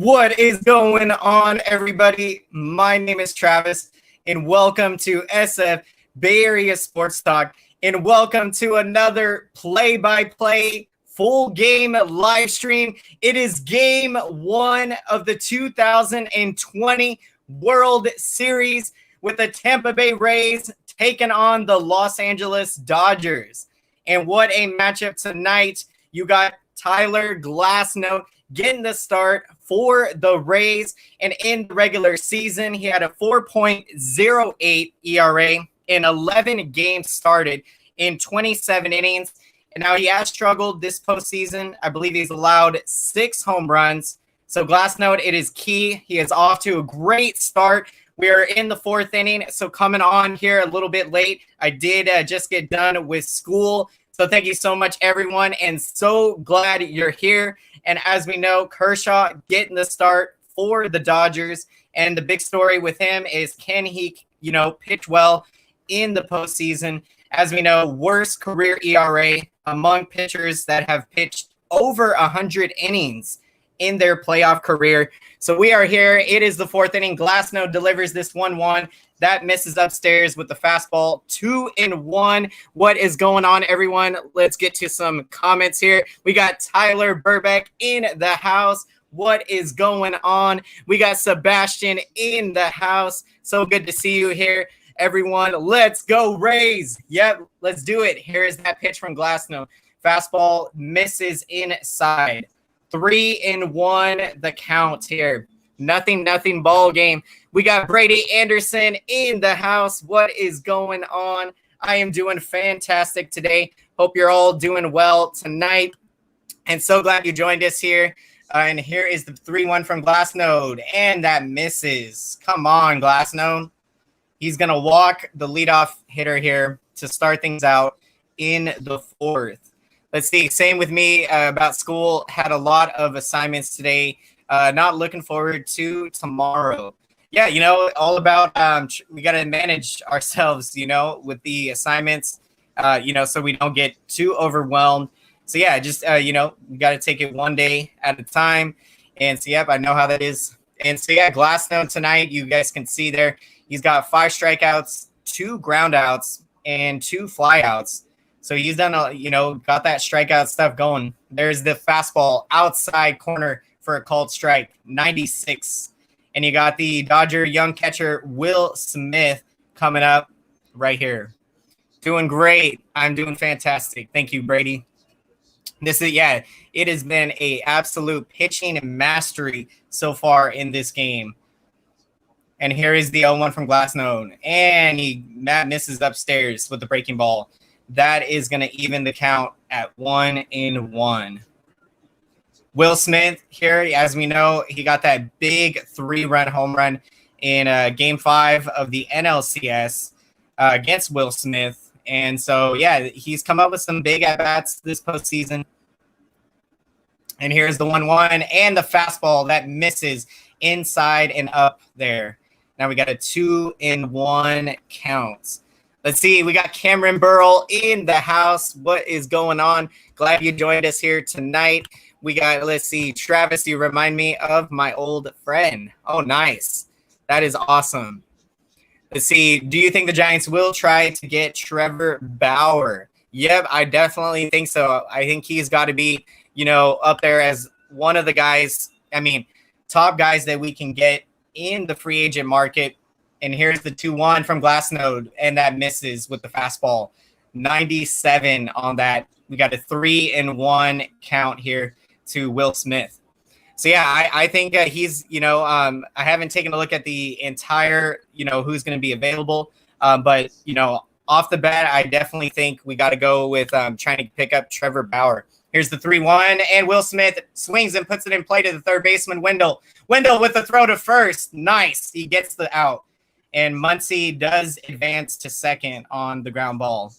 What is going on, everybody? My name is Travis, and welcome to SF Bay Area Sports Talk, and welcome to another play-by-play full game live stream. It is game one of the 2020 World Series with the Tampa Bay Rays taking on the Los Angeles Dodgers. And what a matchup tonight. You got Tyler Glasnow getting the start for the Rays. And in the regular season, he had a 4.08 ERA in 11 games started in 27 innings. And now he has struggled this postseason. I believe he's allowed 6 home runs. So Glasnow, it is key. He is off to a great start. We are in the 4th inning, so coming on here a little bit late. I did just get done with school. So thank you so much, everyone, and so glad you're here. And as we know, Kershaw getting the start for the Dodgers. And the big story with him is, can he, pitch well in the postseason? As we know, worst career ERA among pitchers that have pitched over 100 innings in their playoff career. So we are here. It is the 4th inning. Glasnow delivers this 1-1. That misses upstairs with the fastball. 2-1. What is going on, everyone? Let's get to some comments here. We got Tyler Burbeck in the house. What is going on? We got Sebastian in the house. So good to see you here, everyone. Let's go Rays. Yep, let's do it. Here is that pitch from Glasnow. Fastball misses inside. 3-1 the count here. Nothing ball game. We got Brady Anderson in the house. What is going on? I am doing fantastic today. Hope you're all doing well tonight. And so glad you joined us here. And here is the 3-1 from Glasnow. And that misses. Come on, Glasnow. He's going to walk the leadoff hitter here to start things out in the 4th. Let's see. Same with me about school. Had a lot of assignments today. Not looking forward to tomorrow. Yeah, all about we got to manage ourselves, with the assignments, so we don't get too overwhelmed. So, yeah, just, we got to take it one day at a time. And so, yep, I know how that is. And so, yeah, Glasnow tonight, you guys can see there, he's got 5 strikeouts, 2 groundouts, and 2 flyouts. So he's done, got that strikeout stuff going. There's the fastball outside corner for a called strike, 96. And you got the Dodger young catcher, Will Smith, coming up right here. Doing great. I'm doing fantastic. Thank you, Brady. It has been a absolute pitching mastery so far in this game. And here is the 0-1 from Glasnow. And Matt misses upstairs with the breaking ball. That is going to even the count at 1-1. Will Smith here, as we know, he got that big 3-run home run in Game 5 of the NLCS against Will Smith. And so, yeah, he's come up with some big at-bats this postseason. And here's the 1-1 and the fastball that misses inside and up there. Now we got a 2-1 count. Let's see. We got Cameron Burrell in the house. What is going on? Glad you joined us here tonight. We got, let's see, Travis, you remind me of my old friend. Oh, nice. That is awesome. Let's see. Do you think the Giants will try to get Trevor Bauer? Yep, I definitely think so. I think he's got to be, up there as one of the guys, top guys that we can get in the free agent market. And here's the 2-1 from Glasnow, and that misses with the fastball. 97 on that. We got a 3-1 count here to Will Smith. So, yeah, I think he's, I haven't taken a look at the entire, who's going to be available. But, off the bat, I definitely think we got to go with trying to pick up Trevor Bauer. Here's the 3-1, and Will Smith swings and puts it in play to the third baseman, Wendell. Wendell with the throw to first. Nice. He gets the out. And Muncy does advance to second on the ground ball.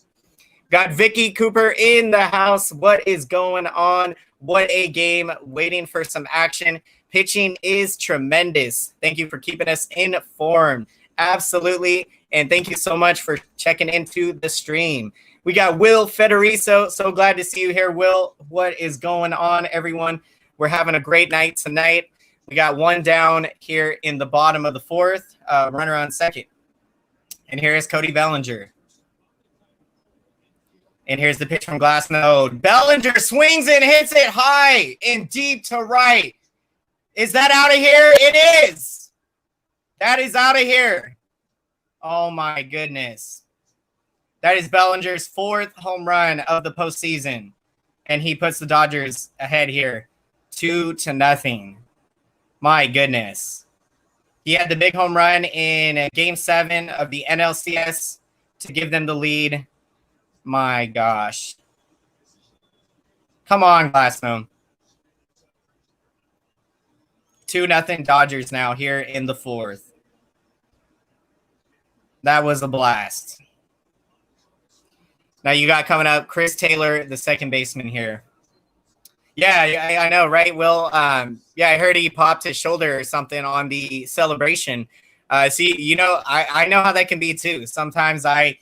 Got Vicky Cooper in the house. What is going on? What a game. Waiting for some action. Pitching is tremendous. Thank you for keeping us informed. Absolutely. And thank you so much for checking into the stream. We got Will Federico. So glad to see you here, Will. What is going on, everyone? We're having a great night tonight. We got one down here in the bottom of the fourth, runner on second. And here's Cody Bellinger. And here's the pitch from Glassnode. Bellinger swings and hits it high and deep to right. Is that out of here? It is. That is out of here. Oh, my goodness. That is Bellinger's 4th home run of the postseason. And he puts the Dodgers ahead here 2-0. My goodness. He had the big home run in Game 7 of the NLCS to give them the lead. My gosh. Come on, Glassnode. 2-0 Dodgers now here in the 4th. That was a blast. Now you got coming up Chris Taylor, the second baseman here. Yeah, I know, right, Will? Yeah, I heard he popped his shoulder or something on the celebration. See, you know, I know how that can be too. Sometimes I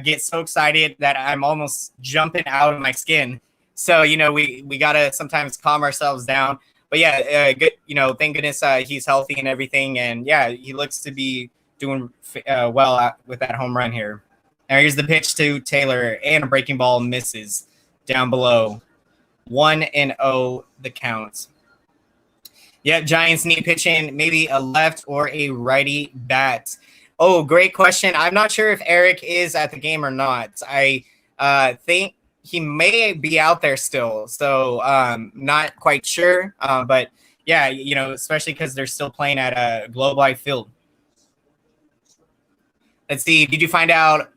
get so excited that I'm almost jumping out of my skin. So, you know, we got to sometimes calm ourselves down. But yeah, good. You know, thank goodness he's healthy and everything. And yeah, he looks to be doing well with that home run here. Now here's the pitch to Taylor, and a breaking ball misses down below. 1-0 the count. Yeah, Giants need pitching, maybe a left or a righty bat. Oh, great question. I'm not sure if Eric is at the game or not. I think he may be out there still, so not quite sure. But yeah, you know, especially because they're still playing at a Globe Life Field. Let's see. Did you find out?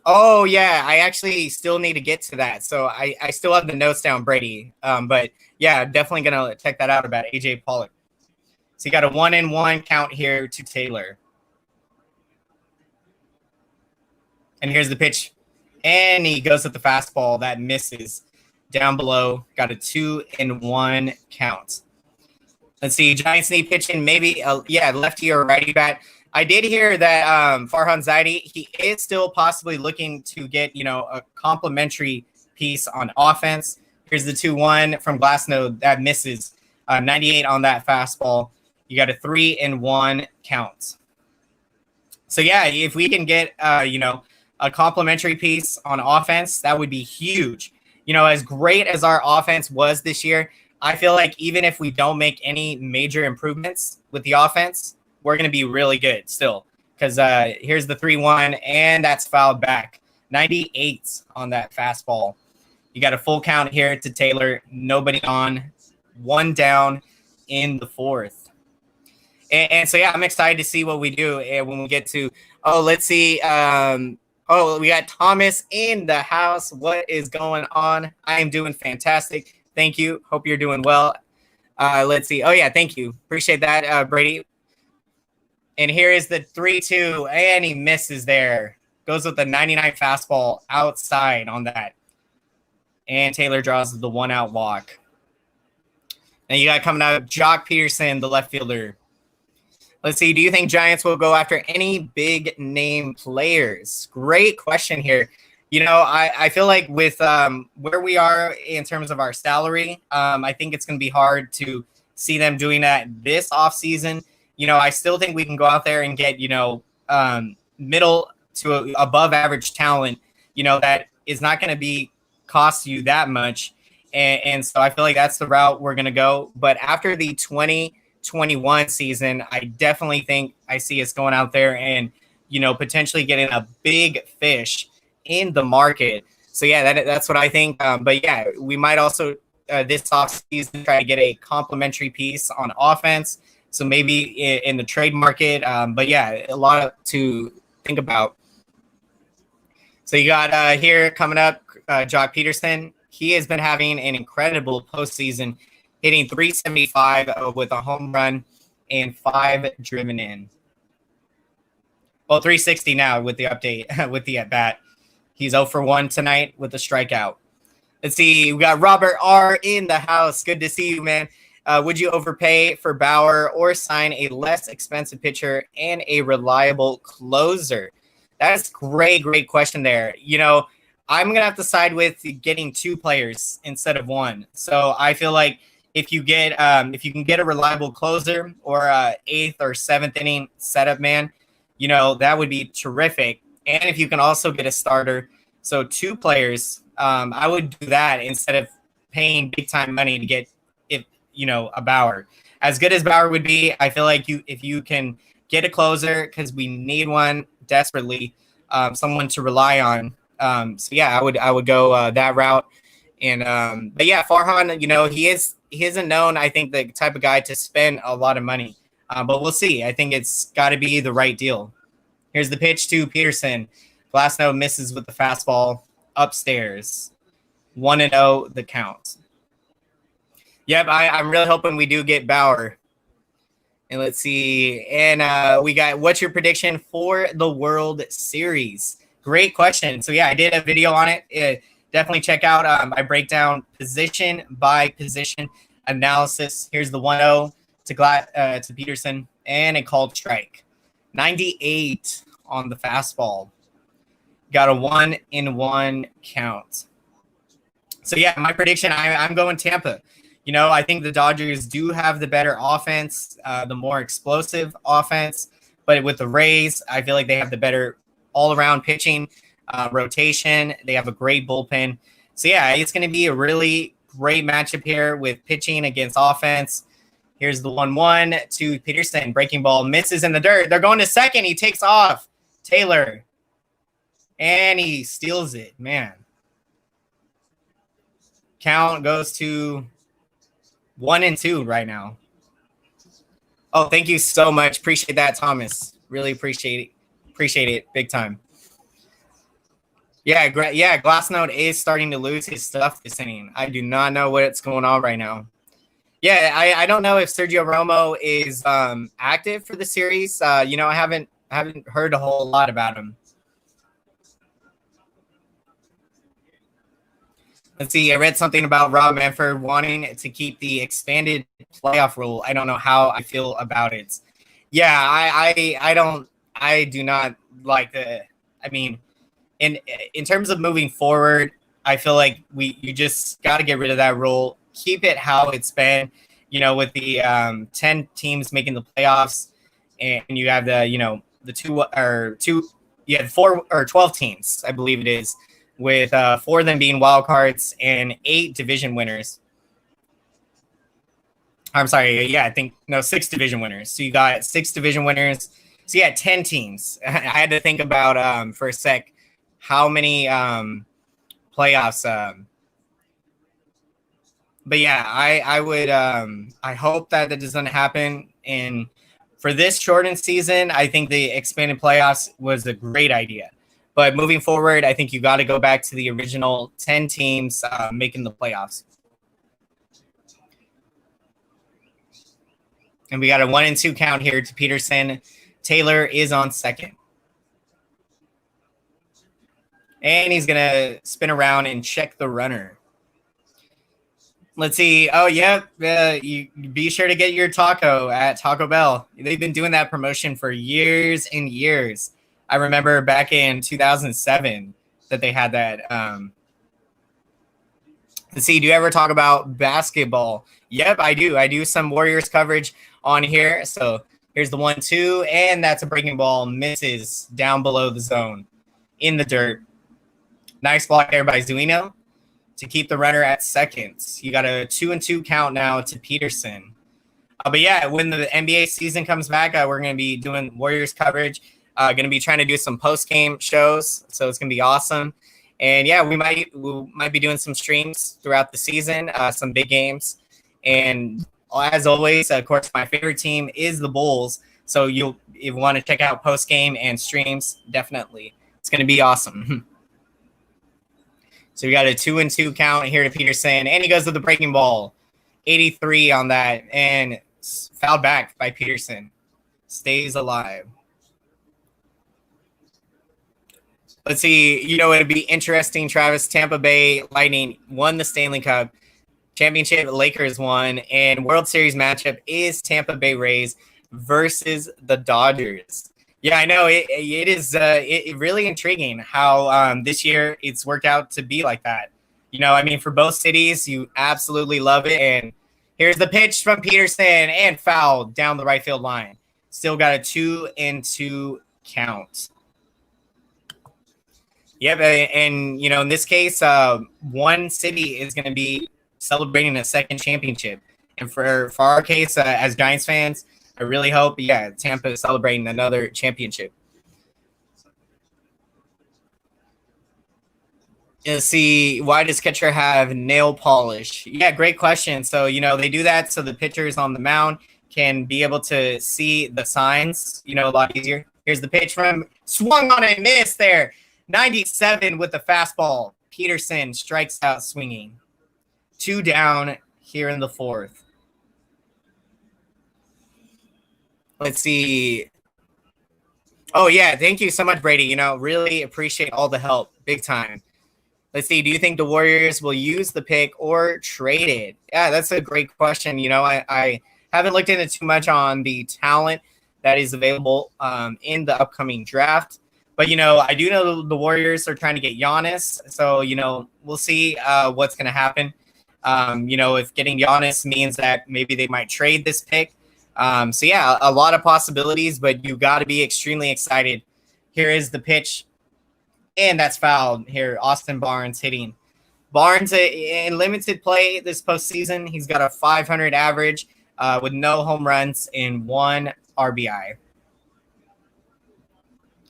Oh, yeah, I actually still need to get to that. So I still have the notes down, Brady. But, yeah, definitely going to check that out about A.J. Pollock. So you got a 1-1 count here to Taylor. And here's the pitch. And he goes with the fastball. That misses down below. Got a 2-1 count. Let's see. Giants need pitching, maybe, lefty or righty bat. I did hear that Farhan Zaidi, he is still possibly looking to get, you know, a complimentary piece on offense. Here's the 2-1 from Glassnode. That misses 98 on that fastball. You got a 3-1 count. So, yeah, if we can get, you know, a complimentary piece on offense, that would be huge. You know, as great as our offense was this year, I feel like even if we don't make any major improvements with the offense, we're going to be really good still, because here's the 3-1, and that's fouled back. 98 on that fastball. You got a full count here to Taylor. Nobody on. One down in the 4th. And so, yeah, I'm excited to see what we do when we get to – let's see. We got Thomas in the house. What is going on? I am doing fantastic. Thank you. Hope you're doing well. Let's see. Oh, yeah, thank you. Appreciate that, Brady. And here is the 3-2, and he misses there. Goes with the 99 fastball outside on that. And Taylor draws the 1-out walk. Then you got coming out Jock Peterson, the left fielder. Let's see. Do you think Giants will go after any big name players? Great question here. You know, I feel like with where we are in terms of our salary, I think it's going to be hard to see them doing that this offseason. You know, I still think we can go out there and get, you know, middle to above average talent, you know, that is not going to be cost you that much. And so I feel like that's the route we're going to go. But after the 2021 season, I definitely think I see us going out there and, you know, potentially getting a big fish in the market. So, yeah, that's what I think. But, yeah, we might also this offseason try to get a complimentary piece on offense. So maybe in the trade market. But, yeah, a lot to think about. So you got here coming up, Jock Peterson. He has been having an incredible postseason, hitting 375 with a home run and 5 driven in. Well, 360 now with the update, with the at-bat. He's 0 for 1 tonight with a strikeout. Let's see. We got Robert R. in the house. Good to see you, man. Would you overpay for Bauer or sign a less expensive pitcher and a reliable closer? That's great question there. You know, I'm going to have to side with getting 2 players instead of 1. So I feel like if you can get a reliable closer or a eighth or seventh inning setup man, that would be terrific. And if you can also get a starter, so two players, I would do that instead of paying big time money to get a Bauer. As good as Bauer would be, I feel like if you can get a closer, because we need one desperately, someone to rely on. So yeah, I would go that route. And but yeah, Farhan, he isn't known, I think, the type of guy to spend a lot of money. But we'll see. I think it's got to be the right deal. Here's the pitch to Peterson. Glasnow misses with the fastball upstairs. 1-0 the count. Yep, I'm really hoping we do get Bauer. And let's see. And we got, what's your prediction for the World Series? Great question. So yeah, I did a video on it. Definitely check out. I break down position by position analysis. Here's the 1-0 to Peterson and a called strike. 98 on the fastball. Got a 1-1 count. So yeah, my prediction, I'm going Tampa. I think the Dodgers do have the better offense, the more explosive offense. But with the Rays, I feel like they have the better all-around pitching, rotation. They have a great bullpen. So yeah, it's going to be a really great matchup here with pitching against offense. Here's the 1-1 to Peterson. Breaking ball misses in the dirt. They're going to second. He takes off. Taylor. And he steals it. Man. Count goes to 1-2 right now. Oh, thank you so much. Appreciate that, Thomas. Really appreciate it. Appreciate it big time. Yeah, Glassnote is starting to lose his stuff this inning. I do not know what's going on right now. Yeah, I don't know if Sergio Romo is active for the series. I haven't heard a whole lot about him. Let's see. I read something about Rob Manfred wanting to keep the expanded playoff rule. I don't know how I feel about it. Yeah, I do not like the. I mean, in terms of moving forward, I feel like you just got to get rid of that rule. Keep it how it's been. With the 10 teams making the playoffs, and you have the you had 4 or 12 teams, I believe it is, with 4 of them being wild cards and 8 division winners. I'm sorry, yeah, I think 6 division winners. So you got 6 division winners. So you had 10 teams. I had to think about for a sec how many playoffs. But yeah, I would I hope that doesn't happen. And for this shortened season, I think the expanded playoffs was a great idea. But moving forward, I think you got to go back to the original 10 teams making the playoffs. And we got a 1-2 count here to Peterson. Taylor is on second. And he's going to spin around and check the runner. Let's see. Oh, yeah. You be sure to get your taco at Taco Bell. They've been doing that promotion for years and years. I remember back in 2007 that they had that. Let's see. Do you ever talk about basketball? Yep, I do. I do some Warriors coverage on here. So here's the 1-2, and that's a breaking ball. Misses down below the zone in the dirt. Nice block there by Zuino to keep the runner at second. You got a 2-2 count now to Peterson. But yeah, when the NBA season comes back, we're going to be doing Warriors coverage. Going to be trying to do some post-game shows, so it's going to be awesome. And yeah, we might be doing some streams throughout the season, some big games. And as always, of course, my favorite team is the Bulls. So if you want to check out post-game and streams, definitely. It's going to be awesome. So we got a 2-2 count here to Peterson, and he goes with the breaking ball. 83 on that, and fouled back by Peterson. Stays alive. Let's see. It'd be interesting, Travis. Tampa Bay Lightning won the Stanley Cup. Championship Lakers won, and World Series matchup is Tampa Bay Rays versus the Dodgers. Yeah, I know. It is really intriguing how this year it's worked out to be like that. For both cities, you absolutely love it. And Here's the pitch from Peterson and foul down the right field line. Still got a 2-2 count. Yep, and in this case, one city is going to be celebrating a second championship. And for our case, as Giants fans, I really hope, Tampa is celebrating another championship. Let's see, why does catcher have nail polish? Yeah, great question. So, they do that so the pitchers on the mound can be able to see the signs, a lot easier. Here's the pitch from swung on and missed there. 97 with the fastball. Peterson strikes out swinging. 2 down here in the 4th. Let's see. Oh, yeah, thank you so much, Brady. Really appreciate all the help. Big time. Let's see. Do you think the Warriors will use the pick or trade it? Yeah, that's a great question. I haven't looked into too much on the talent that is available in the upcoming draft. But, I do know the Warriors are trying to get Giannis. So, we'll see what's going to happen. If getting Giannis means that maybe they might trade this pick. So, yeah, a lot of possibilities, but you got to be extremely excited. Here is the pitch. And that's fouled here. Austin Barnes hitting. Barnes in limited play this postseason. He's got a 500 average with no home runs and 1 RBI.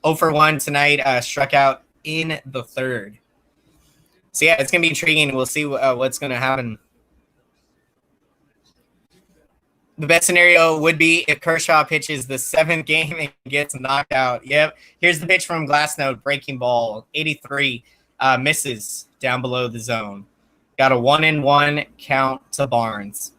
0 for 1 tonight. Struck out in the 3rd. So, yeah, it's going to be intriguing. We'll see what's going to happen. The best scenario would be if Kershaw pitches the 7th game and gets knocked out. Yep. Here's the pitch from Glassnote. Breaking ball. 83. Misses down below the zone. Got a 1-1 count to Barnes.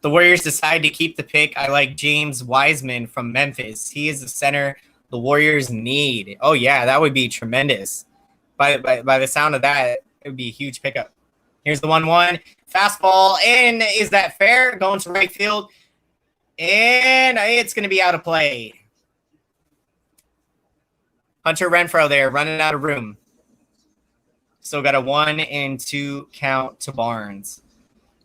The Warriors decide to keep the pick. I like James Wiseman from Memphis. He is the center the Warriors need. Oh, yeah, that would be tremendous. By the sound of that, it would be a huge pickup. Here's the 1-1. Fastball, and is that fair? Going to right field, and it's going to be out of play. Hunter Renfroe there, running out of room. Still got a 1-2 count to Barnes.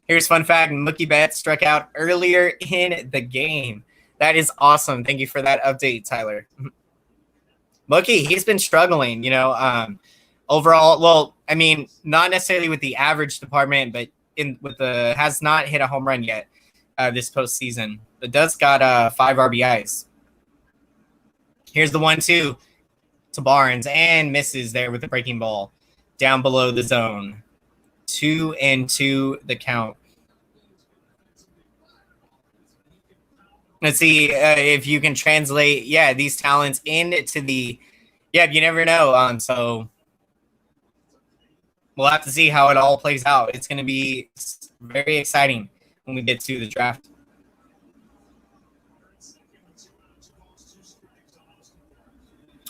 Here's fun fact, Mookie Betts struck out earlier in the game. That is awesome. Thank you for that update, Tyler. Mookie, he's been struggling, overall. Well, I mean, not necessarily with the average department, but has not hit a home run yet this postseason. But does got 5 RBIs. Here's the 1-2 to Barnes and misses there with the breaking ball down below the zone. 2-2 the count. Let's see if you can translate, these talents into the, you never know. So we'll have to see how it all plays out. It's going to be very exciting when we get to the draft.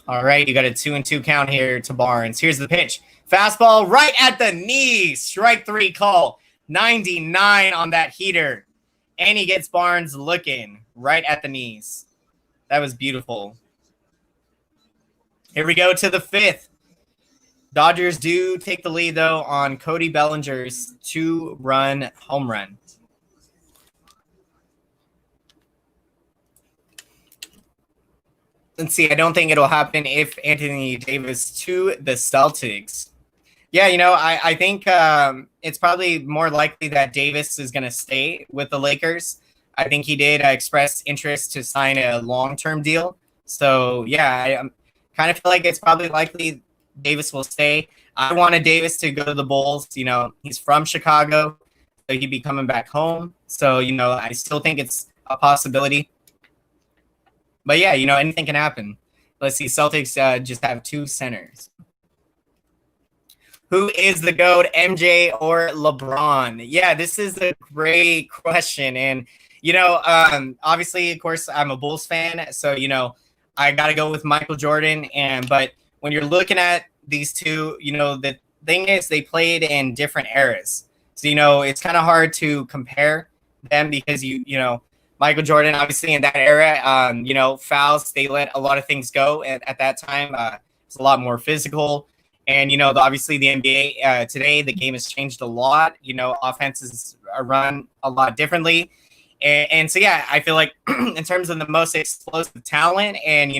All right, you got a 2-2 count here to Barnes. Here's the pitch. Fastball right at the knee. Strike 3 call. 99 on that heater. And he gets Barnes looking right at the knees. That was beautiful. Here we go to the 5th. Dodgers do take the lead, though, on Cody Bellinger's 2-run home run. Let's see. I don't think it'll happen if Anthony Davis to the Celtics. Yeah, I think it's probably more likely that Davis is going to stay with the Lakers. I think he did express interest to sign a long-term deal. So, I kind of feel like it's probably likely Davis will stay. I wanted Davis to go to the Bulls. He's from Chicago, so he'd be coming back home. So, I still think it's a possibility. But, anything can happen. Let's see. Celtics just have 2 centers. Who is the GOAT, MJ or LeBron? Yeah, this is a great question. And, obviously, of course, I'm a Bulls fan. So, I got to go with Michael Jordan. But when you're looking at these two, the thing is they played in different eras. So, it's kind of hard to compare them because, Michael Jordan, obviously, in that era, fouls, they let a lot of things go. And at that time, it's a lot more physical. And, obviously the NBA today, the game has changed a lot. Offenses are run a lot differently. And so, yeah, I feel like in terms of the most explosive talent and,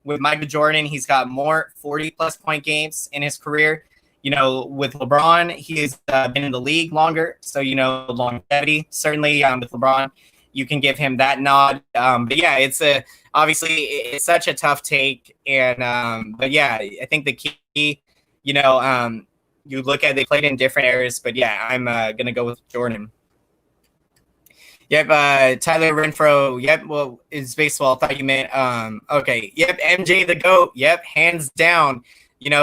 with Michael Jordan, he's got more 40-plus point games in his career. With LeBron, he has been in the league longer. So, longevity, certainly with LeBron, you can give him that nod. But, yeah, obviously it's such a tough take. And but, yeah, I think the key, you look at they played in different eras. But, yeah, I'm going to go with Jordan. Yep, Tyler Renfro. Yep, well, it's baseball. I thought you meant okay. Yep, MJ the GOAT. Yep, hands down.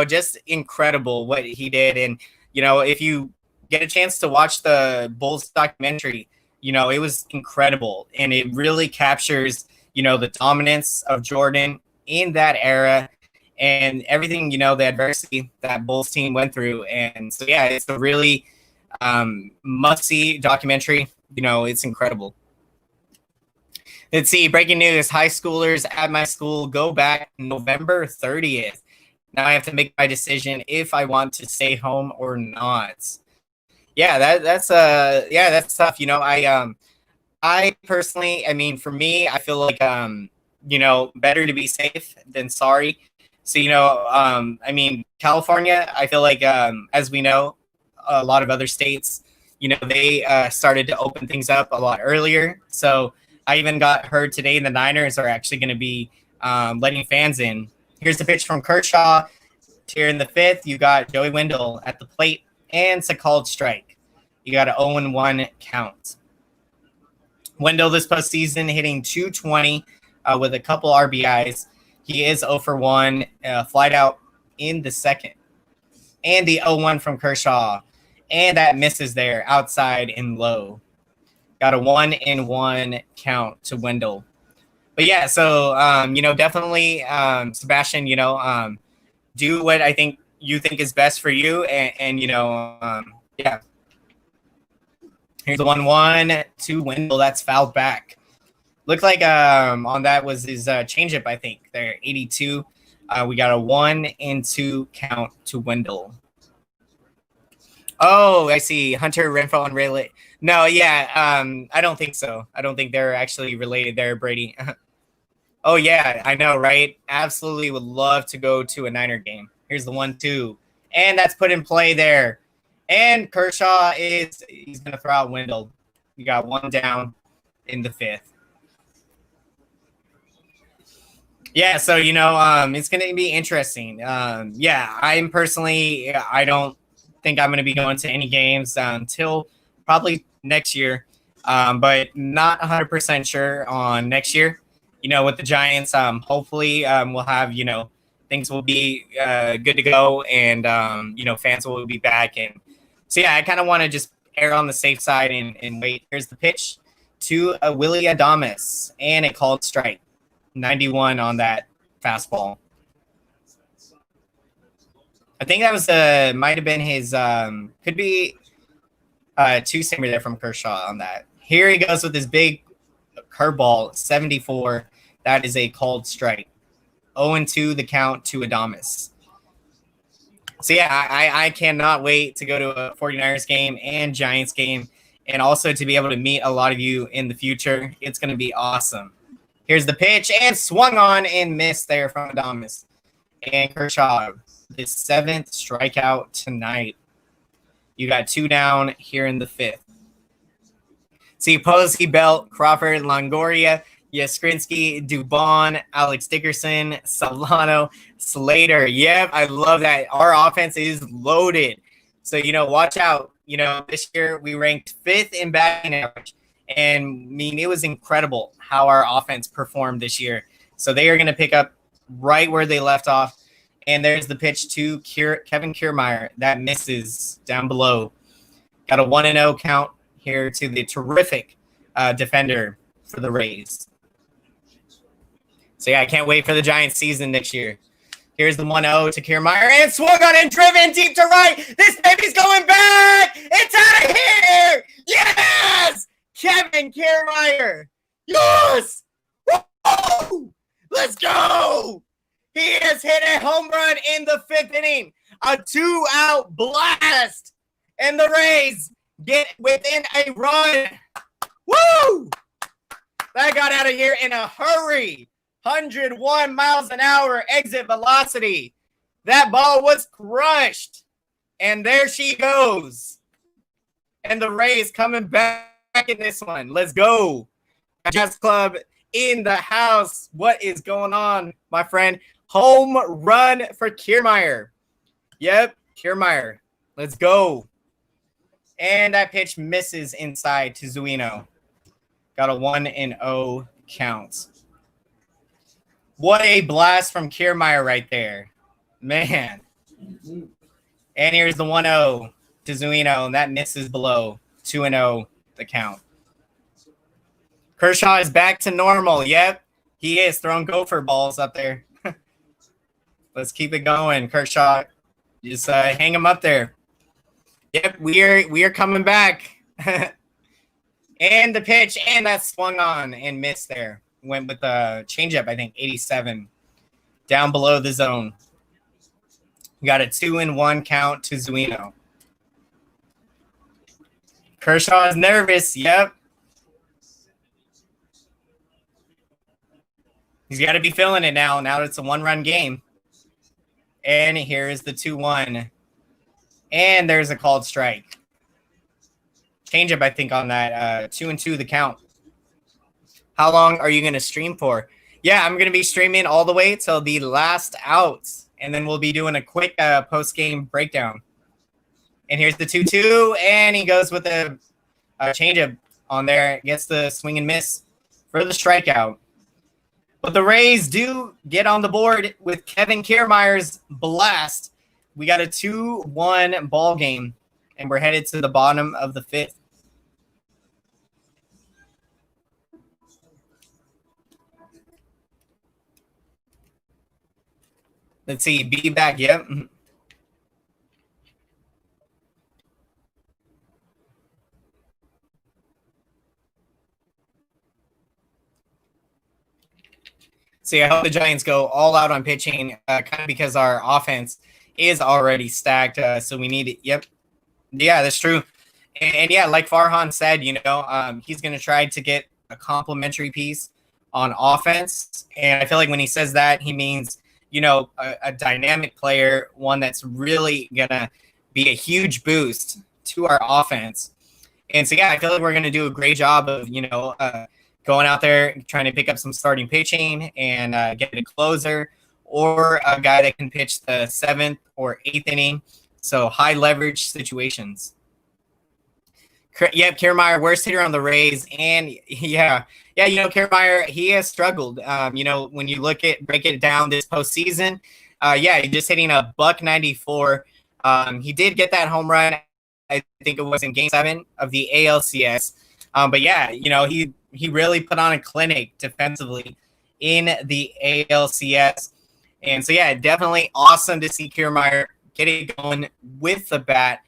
Just incredible what he did. And, if you get a chance to watch the Bulls documentary, it was incredible. And it really captures, the dominance of Jordan in that era and everything, the adversity that Bulls team went through. And so, yeah, it's a really must-see documentary. It's incredible. Let's see. Breaking news. High schoolers at my school go back November 30th. Now I have to make my decision if I want to stay home or not. Yeah, that's tough. I personally, I mean, for me, I feel like better to be safe than sorry. So, I mean, California, I feel like as we know, a lot of other states, they started to open things up a lot earlier. So I even got heard today the Niners are actually going to be letting fans in. Here's the pitch from Kershaw. Here in the fifth, you got Joey Wendell at the plate, and it's a called strike. You got an 0-1 count. Wendell this postseason hitting .220 with a couple RBIs. He is 0 for 1, flied out in the second. And the 0-1 from Kershaw. And that misses there, outside and low. Got a 1-1 count to Wendell. But yeah, so definitely, Sebastian, do what I think you think is best for you, and yeah. Here's the 1-1 to Wendell. That's fouled back. Looked like on that was his changeup. I think there 82. We got a 1-2 count to Wendell. Oh, I see. Hunter Renfro and Rayleigh. No, yeah. I don't think so. I don't think they're actually related there, Brady. Oh, yeah. I know, right? Absolutely would love to go to a Niner game. Here's the 1-2. And that's put in play there. And Kershaw he's going to throw out Wendell. We got one down in the fifth. Yeah, so, it's going to be interesting. Yeah, I'm personally, I don't think I'm going to be going to any games until probably next year, but not 100% sure on next year. With the Giants, hopefully we'll have, things will be good to go, and, fans will be back. And so, yeah, I kind of want to just err on the safe side and wait. Here's the pitch to Willie Adames, and a called strike. 91 on that fastball. I think that was might have been his could be two-seamer there from Kershaw on that. Here he goes with his big curveball, 74. That is a called strike. 0-2 the count to Adames. So yeah, I cannot wait to go to a 49ers game and Giants game, and also to be able to meet a lot of you in the future. It's going to be awesome. Here's the pitch, and swung on and missed there from Adames. And Kershaw, his seventh strikeout tonight. You got two down here in the fifth. See, Posey, Belt, Crawford, Longoria, Yastrzemski, Dubon, Alex Dickerson, Solano, Slater. Yep, I love that. Our offense is loaded. So, watch out. This year we ranked fifth in batting average. And, I mean, it was incredible how our offense performed this year. So they are going to pick up right where they left off. And there's the pitch to Kevin Kiermaier. That misses down below. Got a 1-0 count here to the terrific defender for the Rays. So, yeah, I can't wait for the Giants season next year. Here's the 1-0 to Kiermaier, and swung on and driven deep to right. This baby's going back. It's out of here. Yes! Kevin Kiermaier. Yes! Woo! Let's go! He has hit a home run in the fifth inning. a 2-out blast. And the Rays get within a run. Woo! That got out of here in a hurry. 101 miles an hour exit velocity. That ball was crushed. And there she goes. And the Rays coming back in this one. Let's go. Jazz Club in the house. What is going on, my friend? Home run for Kiermaier. Yep, Kiermaier. Let's go. And that pitch misses inside to Zuino. Got a 1-0 count. What a blast from Kiermaier right there. Man. And here's the 1-0 to Zuino, and that misses below. 2-0 the count. Kershaw is back to normal. Yep, he is throwing gopher balls up there. Let's keep it going, Kershaw. Just hang him up there. Yep, we are coming back. And the pitch, and that swung on and missed there. Went with a changeup, I think, 87. Down below the zone. Got a 2-1 count to Zuino. Kershaw is nervous. Yep. He's got to be feeling it now. Now that it's a 1-run game. And here's the 2-1. And there's a called strike. Changeup, I think, on that. 2-2 the count. How long are you going to stream for? Yeah, I'm going to be streaming all the way till the last out. And then we'll be doing a quick post-game breakdown. And here's the 2-2. And he goes with a changeup on there. Gets the swing and miss for the strikeout. But the Rays do get on the board with Kevin Kiermaier's blast. We got a 2-1 ball game, and we're headed to the bottom of the 5th. Let's see, be back. Yep. See, I hope the Giants go all out on pitching, kind of because our offense is already stacked. So we need it. Yep. Yeah, that's true. And yeah, like Farhan said, he's going to try to get a complementary piece on offense. And I feel like when he says that, he means, a dynamic player, one that's really going to be a huge boost to our offense. And so, yeah, I feel like we're going to do a great job of, going out there, trying to pick up some starting pitching and get a closer or a guy that can pitch the 7th or 8th inning. So high leverage situations. Yep, Kiermaier, worst hitter on the Rays. And Kiermaier, he has struggled. When you break it down this postseason, he's just hitting a .194. He did get that home run. I think it was in Game 7 of the ALCS. He really put on a clinic defensively in the ALCS. And so, yeah, definitely awesome to see Kiermaier get it going with the bat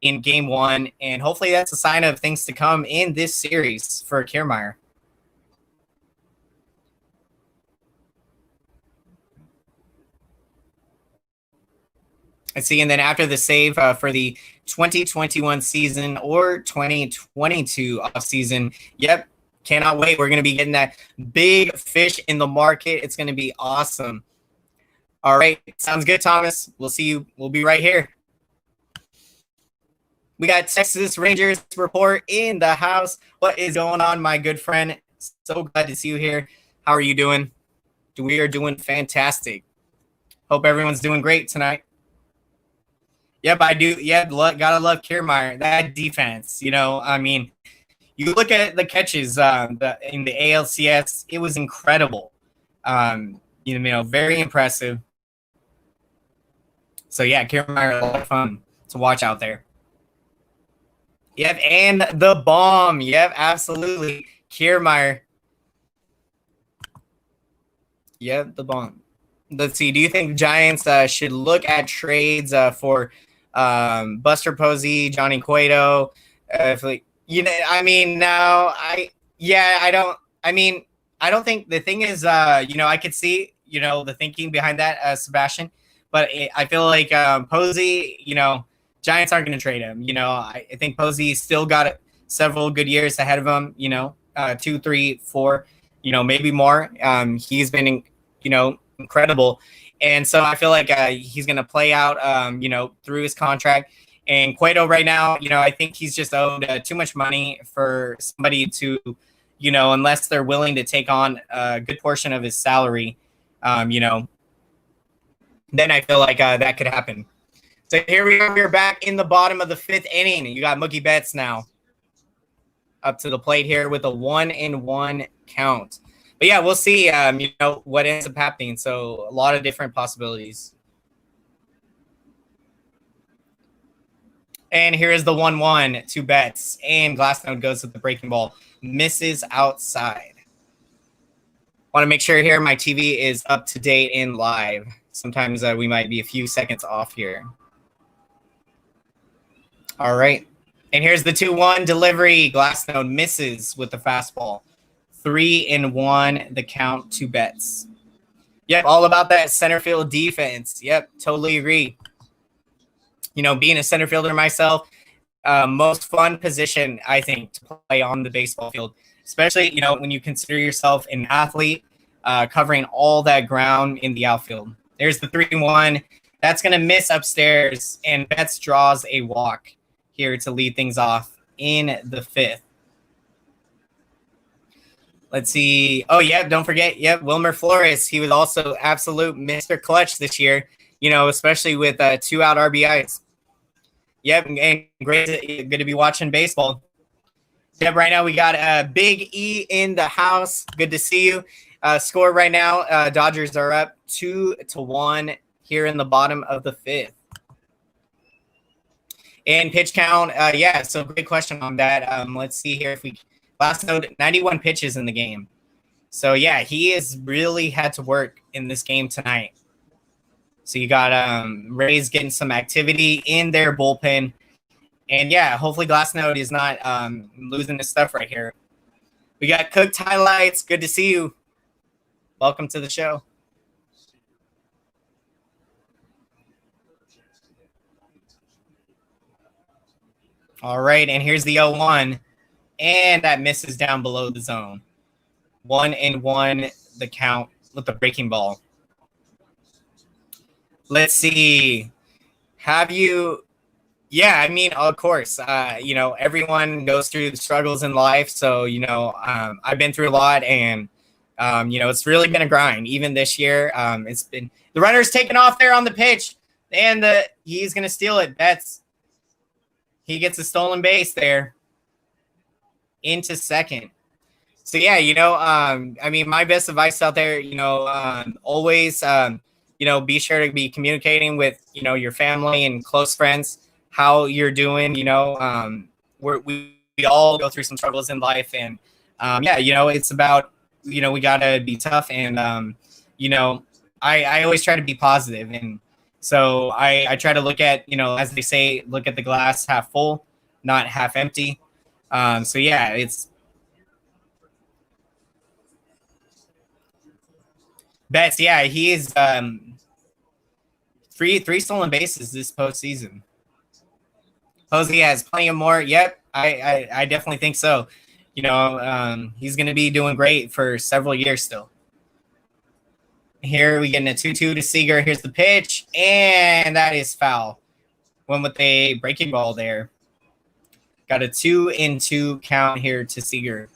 in Game 1. And hopefully that's a sign of things to come in this series for Kiermaier. Let's see. And then after the save for the 2021 season or 2022 offseason, yep, cannot wait. We're going to be getting that big fish in the market. It's going to be awesome. All right. Sounds good, Thomas. We'll see you. We'll be right here. We got Texas Rangers report in the house. What is going on, my good friend? So glad to see you here. How are you doing? We are doing fantastic. Hope everyone's doing great tonight. Yep, I do. Yeah, gotta love Kiermaier. That defense, you look at the catches in the ALCS, it was incredible. Very impressive. So, yeah, Kiermaier, a lot of fun to watch out there. Yep, and the bomb. Yep, absolutely. Kiermaier. Yep, the bomb. Let's see. Do you think Giants should look at trades for Buster Posey, Johnny Cueto? I don't think the thing is, I could see, the thinking behind that, Sebastian. But I feel like Posey, Giants aren't going to trade him. I think Posey still got several good years ahead of him, 2, 3, 4, maybe more. He's been, incredible. And so I feel like he's going to play out, through his contract. And Cueto right now, I think he's just owed too much money for somebody to, unless they're willing to take on a good portion of his salary, then I feel like that could happen. So here we are. We're back in the bottom of the 5th inning. You got Mookie Betts now up to the plate here with a 1-1 count. But yeah, we'll see, what ends up happening. So a lot of different possibilities. And here is the 1-1 to Betts. And Glasnow goes with the breaking ball. Misses outside. Want to make sure here my TV is up to date and live. Sometimes we might be a few seconds off here. All right. And here's the 2-1 delivery. Glasnow misses with the fastball. 3-1 the count to Betts. Yep, all about that center field defense. Yep, totally agree. Being a center fielder myself, most fun position, I think, to play on the baseball field, especially, when you consider yourself an athlete, covering all that ground in the outfield. There's the 3-1. That's going to miss upstairs, and Betts draws a walk here to lead things off in the 5th. Let's see. Oh, yeah, don't forget. Yep, Wilmer Flores. He was also absolute Mr. Clutch this year, especially with 2 out RBIs. Yep, and great. Good to be watching baseball. Yep, right now we got Big E in the house. Good to see you. Score right now, Dodgers are up 2-1 here in the bottom of the 5th. And pitch count, so great question on that. Let's see here if we last note 91 pitches in the game. So yeah, he has really had to work in this game tonight. So you got Rays getting some activity in their bullpen. And yeah, hopefully Glasnow is not losing his stuff right here. We got Cooked Highlights. Good to see you. Welcome to the show. All right, and here's the 0-1. And that misses down below the zone. 1-1 the count with the breaking ball. Let's see. Have you – yeah, I mean, of course. Everyone goes through the struggles in life. So, I've been through a lot. And, it's really been a grind. Even this year, it's been – the runner's taken off there on the pitch. And he's going to steal it. He gets a stolen base there into second. So, yeah, my best advice out there, always be sure to be communicating with, your family and close friends, how you're doing. We all go through some struggles in life. And, it's about, we got to be tough. And, I always try to be positive. And so I try to look at, as they say, look at the glass half full, not half empty. It's Betts. Yeah, he is three stolen bases this postseason. Posey has plenty of more. Yep, I definitely think so. He's going to be doing great for several years still. Here we get a 2-2 to Seager. Here's the pitch, and that is foul. Went with a breaking ball there. Got a 2-2 count here to Seager.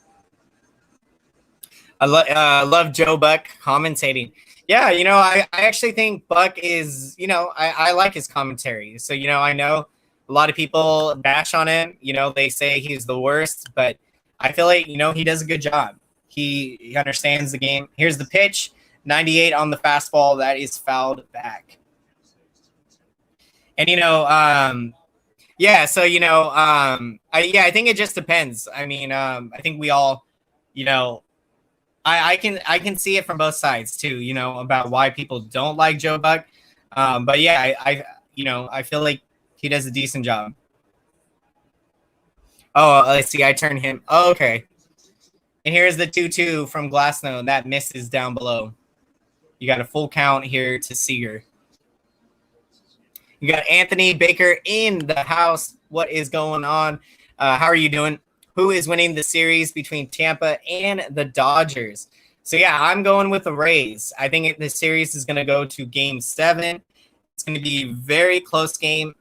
I love Joe Buck commentating. Yeah, I actually think Buck is, I like his commentary. So, I know a lot of people bash on him. They say he's the worst, but I feel like, he does a good job. He understands the game. Here's the pitch. 98 on the fastball. That is fouled back. And, I think it just depends. I mean, I think we all, I can see it from both sides too, about why people don't like Joe Buck. But yeah, I feel like he does a decent job. Oh, let's see. I turned him. Oh, okay. And here's the 2-2 from Glasnow. That misses down below. You got a full count here to Seager. You got Anthony Baker in the house. What is going on? How are you doing? Who is winning the series between Tampa and the Dodgers? So, yeah, I'm going with the Rays. I think the series is going to go to Game 7. It's going to be a very close game.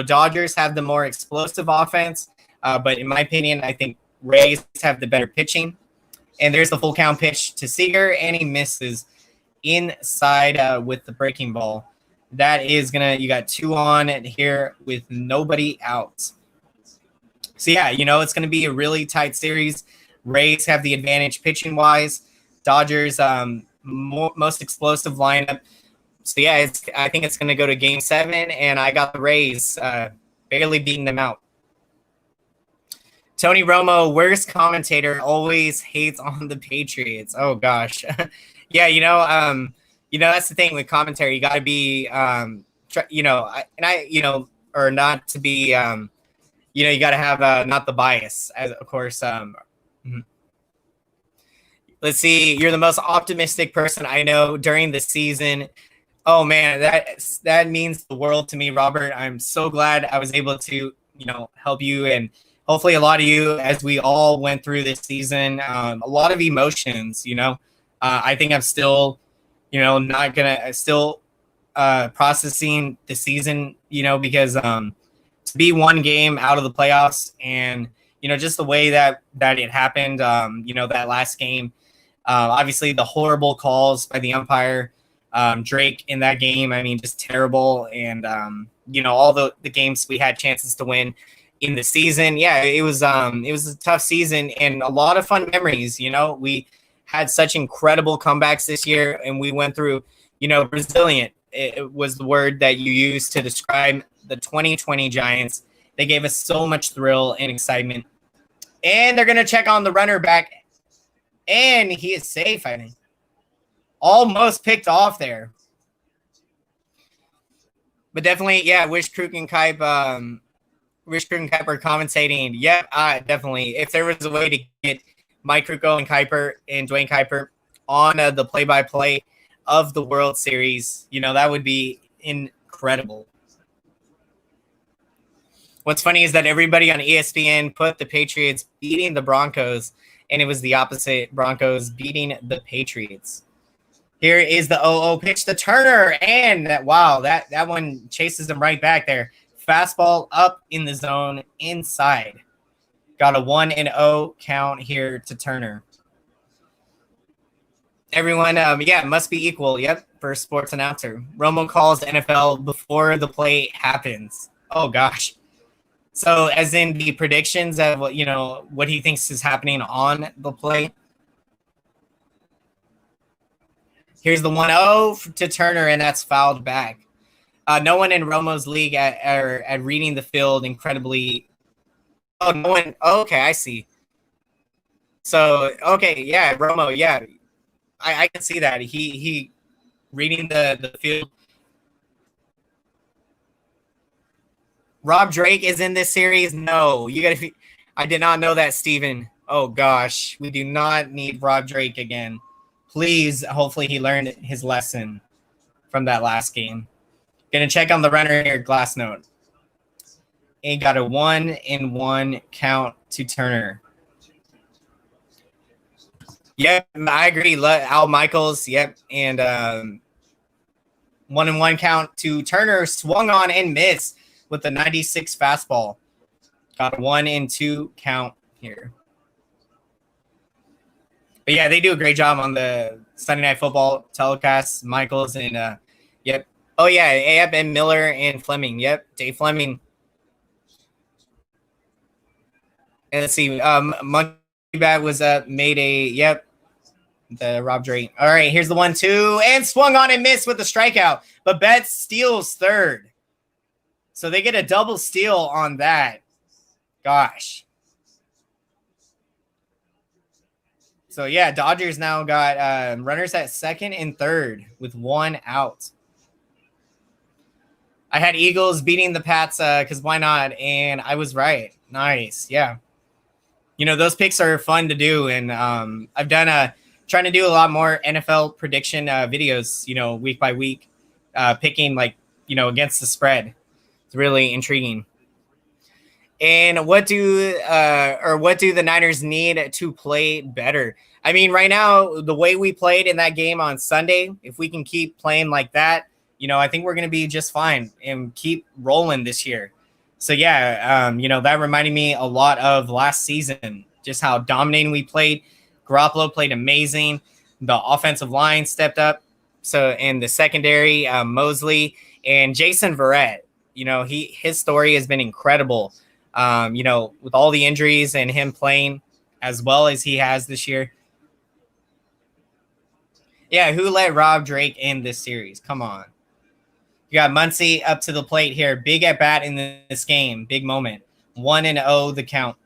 Dodgers have the more explosive offense, but in my opinion, I think Rays have the better pitching. And there's the full count pitch to Seager, and he misses inside with the breaking ball. That is you got 2 on here with nobody out. So, yeah, it's going to be a really tight series. Rays have the advantage pitching-wise. Dodgers, most explosive lineup. So, yeah, I think it's going to go to Game 7, and I got the Rays barely beating them out. Tony Romo, worst commentator, always hates on the Patriots. Oh, gosh. Yeah, that's the thing with commentary. You got to be, or not to be, you got to have not the bias, of course. Let's see. You're the most optimistic person I know during the season. Oh, man, that means the world to me, Robert. I'm so glad I was able to, help you and hopefully a lot of you as we all went through this season. A lot of emotions, I think I'm still, not going to still processing the season, because to be one game out of the playoffs and, just the way that it happened, that last game, obviously the horrible calls by the umpire, Drake in that game, I mean, just terrible. And, all the games we had chances to win in the season. Yeah, it was a tough season and a lot of fun memories. We had such incredible comebacks this year, and we went through, resilient. It was the word that you used to describe the 2020 Giants. They gave us so much thrill and excitement. And they're going to check on the runner back, and he is safe, I think. Almost picked off there. But definitely, yeah, wish Kruk and Kipe are commentating. Yep, definitely. If there was a way to get Mike Krukow and Kuiper and Dwayne Kuiper on the play-by-play of the World Series, that would be incredible. What's funny is that everybody on ESPN put the Patriots beating the Broncos, and it was the opposite, Broncos beating the Patriots. Here is the 0-0 pitch to Turner, and that one chases him right back there. Fastball up in the zone inside. Got a 1-0 count here to Turner. Everyone, must be equal. Yep, for sports announcer. Romo calls NFL before the play happens. Oh, gosh. So, as in the predictions of what he thinks is happening on the play. Here's the 1-0 to Turner, and that's fouled back. No one in Romo's league at reading the field incredibly. Oh, no one. Oh, okay, I see. So, okay, yeah, Romo, yeah. I can see that. He reading the field. Rob Drake is in this series? No. I did not know that, Steven. Oh, gosh. We do not need Rob Drake again. Please, hopefully he learned his lesson from that last game. Gonna check on the runner here, Glass note. And got a 1-1 count to Turner. Yep, I agree. Al Michaels, yep. And 1-1 count to Turner. Swung on and missed with the 96 fastball. Got a 1-2 count here. But yeah, they do a great job on the Sunday Night Football telecast. Michaels and yep. Oh yeah, yep, and Miller and Fleming. Yep, Dave Fleming. And let's see, Monkey Bat was made the Rob Drake. All right, here's the 1-2 and swung on and missed with the strikeout. But Betts steals third. So they get a double steal on that. Gosh. So, yeah, Dodgers now got runners at second and third with 1 out. I had Eagles beating the Pats because why not? And I was right. Nice. Yeah. Those picks are fun to do. And I've done trying to do a lot more NFL prediction videos, week by week, picking against the spread. It's really intriguing. And what do the Niners need to play better? I mean, right now, the way we played in that game on Sunday, if we can keep playing like that, I think we're going to be just fine and keep rolling this year. So yeah, that reminded me a lot of last season, just how dominating we played. Garoppolo played amazing. The offensive line stepped up. So in the secondary, Mosley and Jason Verrett, his story has been incredible. With all the injuries and him playing as well as he has this year. Yeah, who let Rob Drake in this series? Come on. You got Muncy up to the plate here. Big at bat in this game. Big moment. 1-0 the count.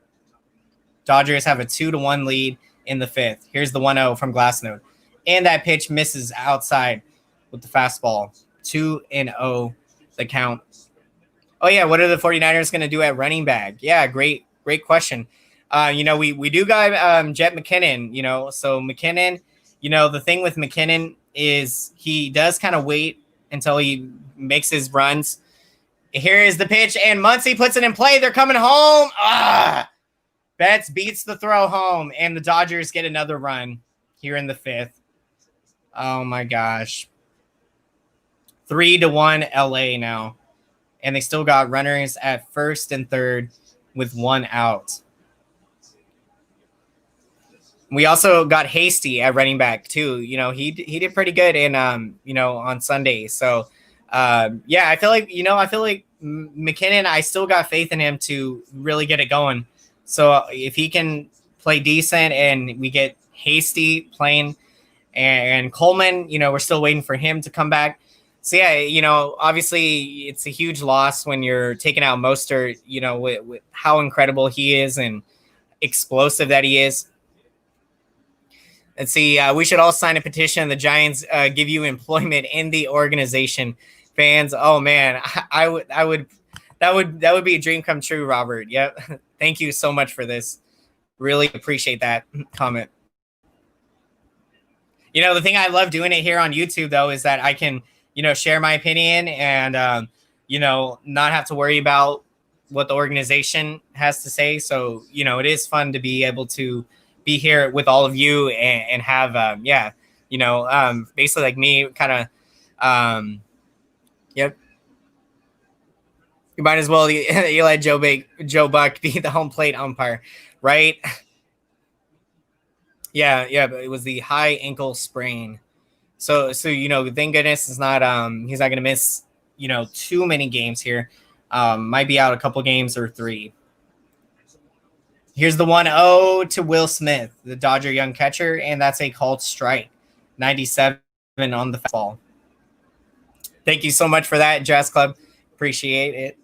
Dodgers have a 2-1 lead in the fifth. Here's the 1-0 from Glassnode. And that pitch misses outside with the fastball. 2-0 the count. Oh, yeah, what are the 49ers going to do at running back? Yeah, great question. We do got Jet McKinnon, so McKinnon, the thing with McKinnon is he does kind of wait until he makes his runs. Here is the pitch, and Muncy puts it in play. They're coming home. Betts beats the throw home, and the Dodgers get another run here in the fifth. Oh, my gosh. 3-1 LA now. And they still got runners at first and third with 1 out. We also got Hasty at running back too. He did pretty good in on Sunday. So I feel like McKinnon, I still got faith in him to really get it going. So if he can play decent and we get Hasty playing and Coleman, we're still waiting for him to come back. So, yeah, obviously it's a huge loss when you're taking out Mostert, with how incredible he is and explosive that he is. Let's see. We should all sign a petition. The Giants give you employment in the organization. Fans, oh, man, that would be a dream come true, Robert. Yep. Thank you so much for this. Really appreciate that comment. The thing I love doing it here on YouTube, though, is that I can – share my opinion and, not have to worry about what the organization has to say. So, it is fun to be able to be here with all of you and have, basically like me kind of, yep. You might as well you let Joe Buck be the home plate umpire, right? Yeah, but it was the high ankle sprain. So thank goodness it's not he's not gonna miss too many games here. Might be out a couple games or 3. Here's the 1-0 to Will Smith, the Dodger young catcher, and that's a called strike. 97 on the fastball. Thank you so much for that, Jazz Club. Appreciate it.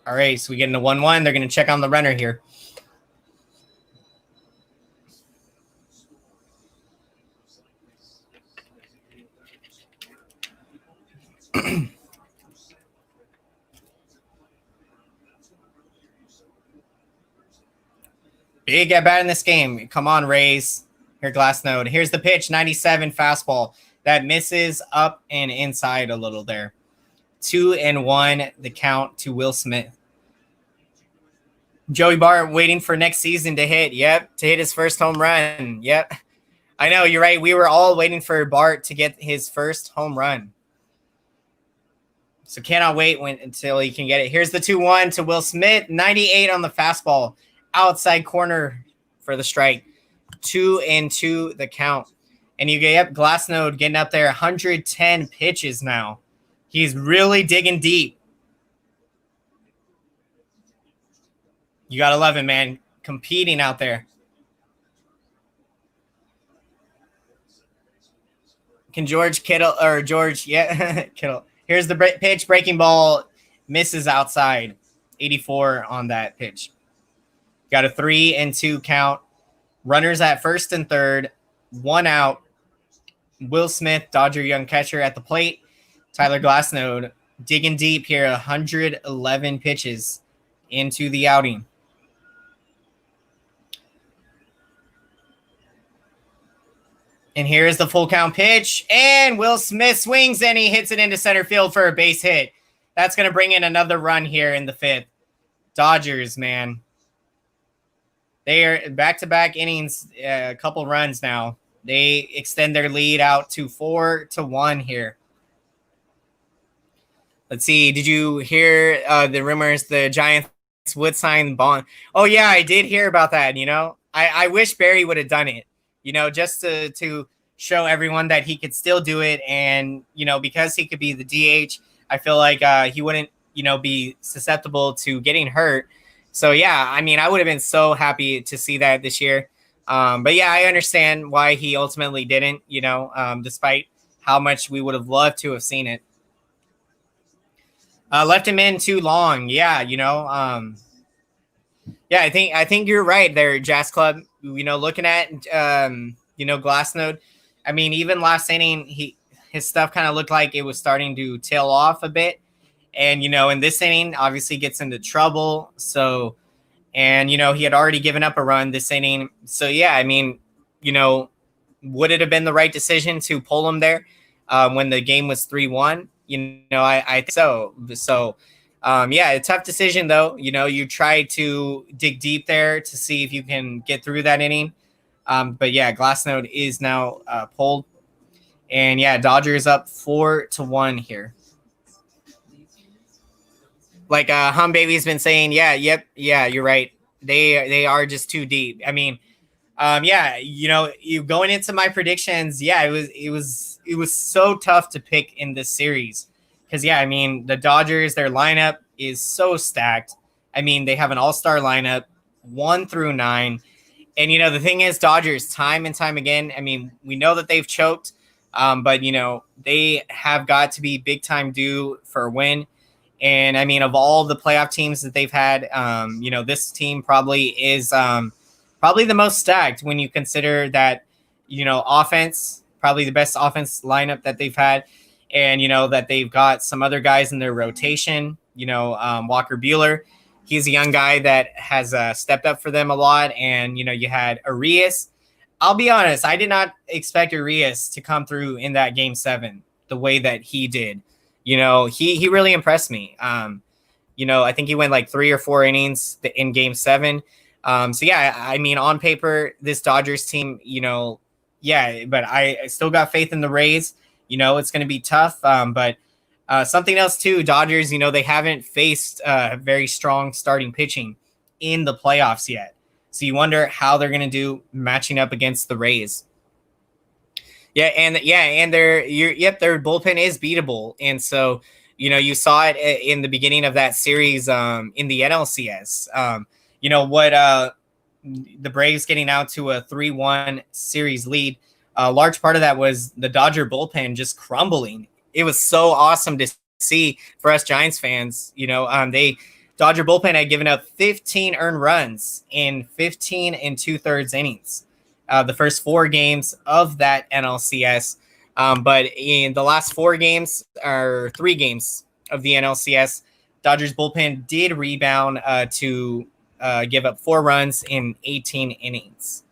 All right, so we get into 1-1. They're going to check on the runner here. Big at bat in this game. Come on, Rays. Here, Glassnode. Here's the pitch, 97 fastball. That misses up and inside a little there. 2-1, the count to Will Smith. Joey Bauer waiting for next season to hit. Yep, to hit his first home run. Yep. I know, you're right. We were all waiting for Bart to get his first home run. So cannot wait until he can get it. Here's the 2-1 to Will Smith. 98 on the fastball. Outside corner for the strike. 2-2 the count. And you get Glassnode getting up there. 110 pitches now. He's really digging deep. You got to love him, man. Competing out there. Can Kittle. Here's the pitch. Breaking ball. Misses outside. 84 on that pitch. Got a 3-2 count. Runners at first and third. 1 out. Will Smith, Dodger young catcher at the plate. Tyler Glassnode digging deep here. 111 pitches into the outing. And here's the full count pitch. And Will Smith swings and he hits it into center field for a base hit. That's going to bring in another run here in the fifth. Dodgers, man. They are back-to-back innings, a couple runs now. They extend their lead out to 4-1 here. Let's see. Did you hear the rumors the Giants would sign Bond? Oh, yeah, I did hear about that, I wish Barry would have done it, just to show everyone that he could still do it. And, because he could be the DH, I feel like he wouldn't, be susceptible to getting hurt. So, yeah, I would have been so happy to see that this year. But, yeah, I understand why he ultimately didn't, despite how much we would have loved to have seen it. Left him in too long. Yeah, yeah, I think you're right there, Jazz Club. Looking at, Glassnode, even last inning, his stuff kind of looked like it was starting to tail off a bit. And, in this inning, obviously gets into trouble. So, and, he had already given up a run this inning. So, yeah, would it have been the right decision to pull him there when the game was 3-1? I think so. So, yeah, a tough decision, though. You try to dig deep there to see if you can get through that inning. But, yeah, Glassnode is now pulled. And, yeah, Dodgers up 4-1 here. Like Hum Baby's been saying, yeah, you're right. They are just too deep. Yeah, you going into my predictions, yeah, it was so tough to pick in this series because yeah, the Dodgers, their lineup is so stacked. They have an all-star lineup 1 through 9, and the thing is, Dodgers time and time again. We know that they've choked, but they have got to be big time due for a win. And of all the playoff teams that they've had, this team probably is probably the most stacked when you consider that, offense, probably the best offense lineup that they've had. And, that they've got some other guys in their rotation, Walker Buehler. He's a young guy that has stepped up for them a lot. And, you had Arias. I'll be honest, I did not expect Arias to come through in that game 7 the way that he did. He really impressed me. I think he went like 3 or 4 innings in game 7. So yeah, on paper, this Dodgers team, yeah, but I still got faith in the Rays. It's going to be tough. But something else too, Dodgers, they haven't faced very strong starting pitching in the playoffs yet. So you wonder how they're going to do matching up against the Rays. Yeah, and their bullpen is beatable, and so you saw it in the beginning of that series in the NLCS. The Braves getting out to a 3-1 series lead. A large part of that was the Dodger bullpen just crumbling. It was so awesome to see for us Giants fans. Dodger bullpen had given up 15 earned runs in 15 2/3 innings. The first 4 games of that NLCS. But in the last 4 games or 3 games of the NLCS, Dodgers bullpen did rebound to give up 4 runs in 18 innings.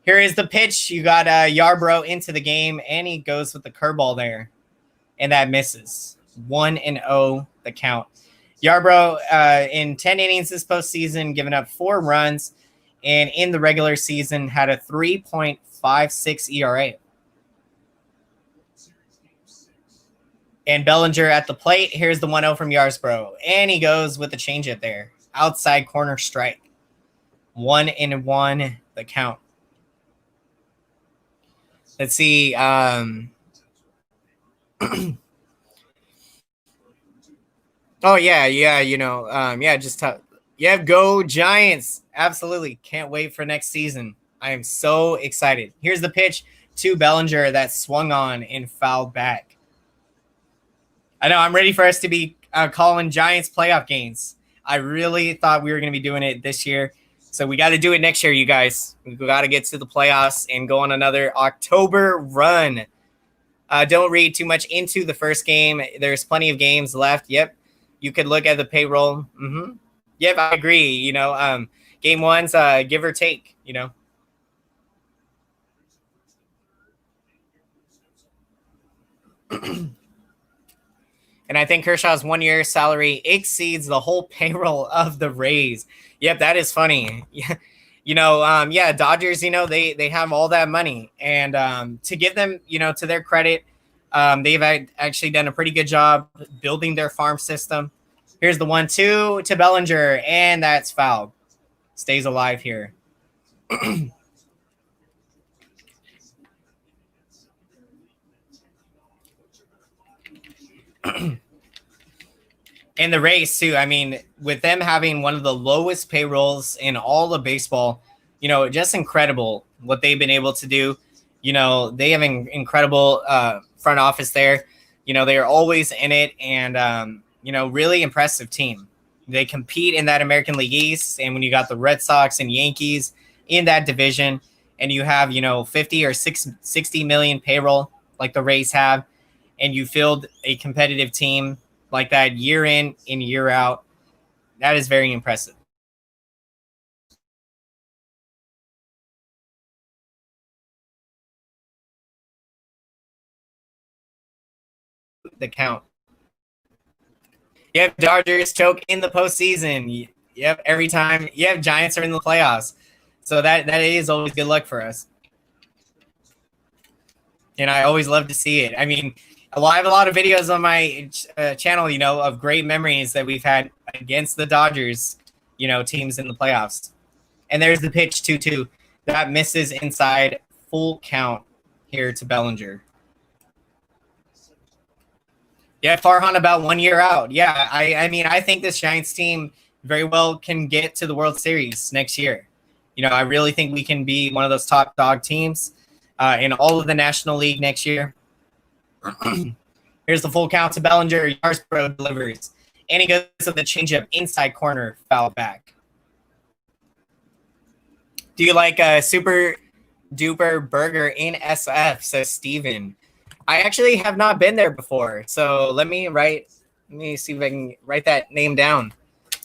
Here is the pitch. You got Yarbrough into the game, and he goes with the curveball there, and that misses. 1-0 the count. Yarbrough in 10 innings this postseason, giving up 4 runs, and in the regular season had a 3.56 ERA. And Bellinger at the plate. Here's the 1-0 from Yarbrough, and he goes with the changeup there. Outside corner strike. 1-1 the count. Let's see. Oh, yeah, just tough. Yeah, go Giants. Absolutely. Can't wait for next season. I am so excited. Here's the pitch to Bellinger that swung on and fouled back. I know I'm ready for us to be calling Giants playoff games. I really thought we were going to be doing it this year. So we got to do it next year, you guys. We got to get to the playoffs and go on another October run. Don't read too much into the first game. There's plenty of games left. Yep. You could look at the payroll. Mm-hmm. Yep, I agree. Game 1's give or take, And I think Kershaw's 1 year salary exceeds the whole payroll of the Rays. Yep, that is funny. Yeah. Dodgers, they have all that money. And to give them, to their credit, they've actually done a pretty good job building their farm system. Here's the 1-2 to Bellinger, and that's fouled. Stays alive here. And the Rays too. I mean, with them having one of the lowest payrolls in all of baseball, just incredible what they've been able to do. They have an incredible front office there. They are always in it, and really impressive team. They compete in that American League East, and when you got the Red Sox and Yankees in that division, and you have 50 or 60 million payroll like the Rays have, and you field a competitive team like that year in and year out, that is very impressive. The count. Yep, Dodgers choke in the postseason. Yep, every time. Yep, Giants are in the playoffs. So that is always good luck for us. And I always love to see it. I mean, I have a lot of videos on my channel, of great memories that we've had against the Dodgers, teams in the playoffs. And there's the pitch 2-2. That misses inside, full count here to Bellinger. Yeah, Farhan about 1 year out. Yeah, I mean, I think this Giants team very well can get to the World Series next year. I really think we can be one of those top dog teams in all of the National League next year. Here's the full count to Bellinger. Yarbrough delivers. And he goes to the changeup inside corner, foul back. Do you like a super duper burger in SF, says Steven. I actually have not been there before. So let me see if I can write that name down.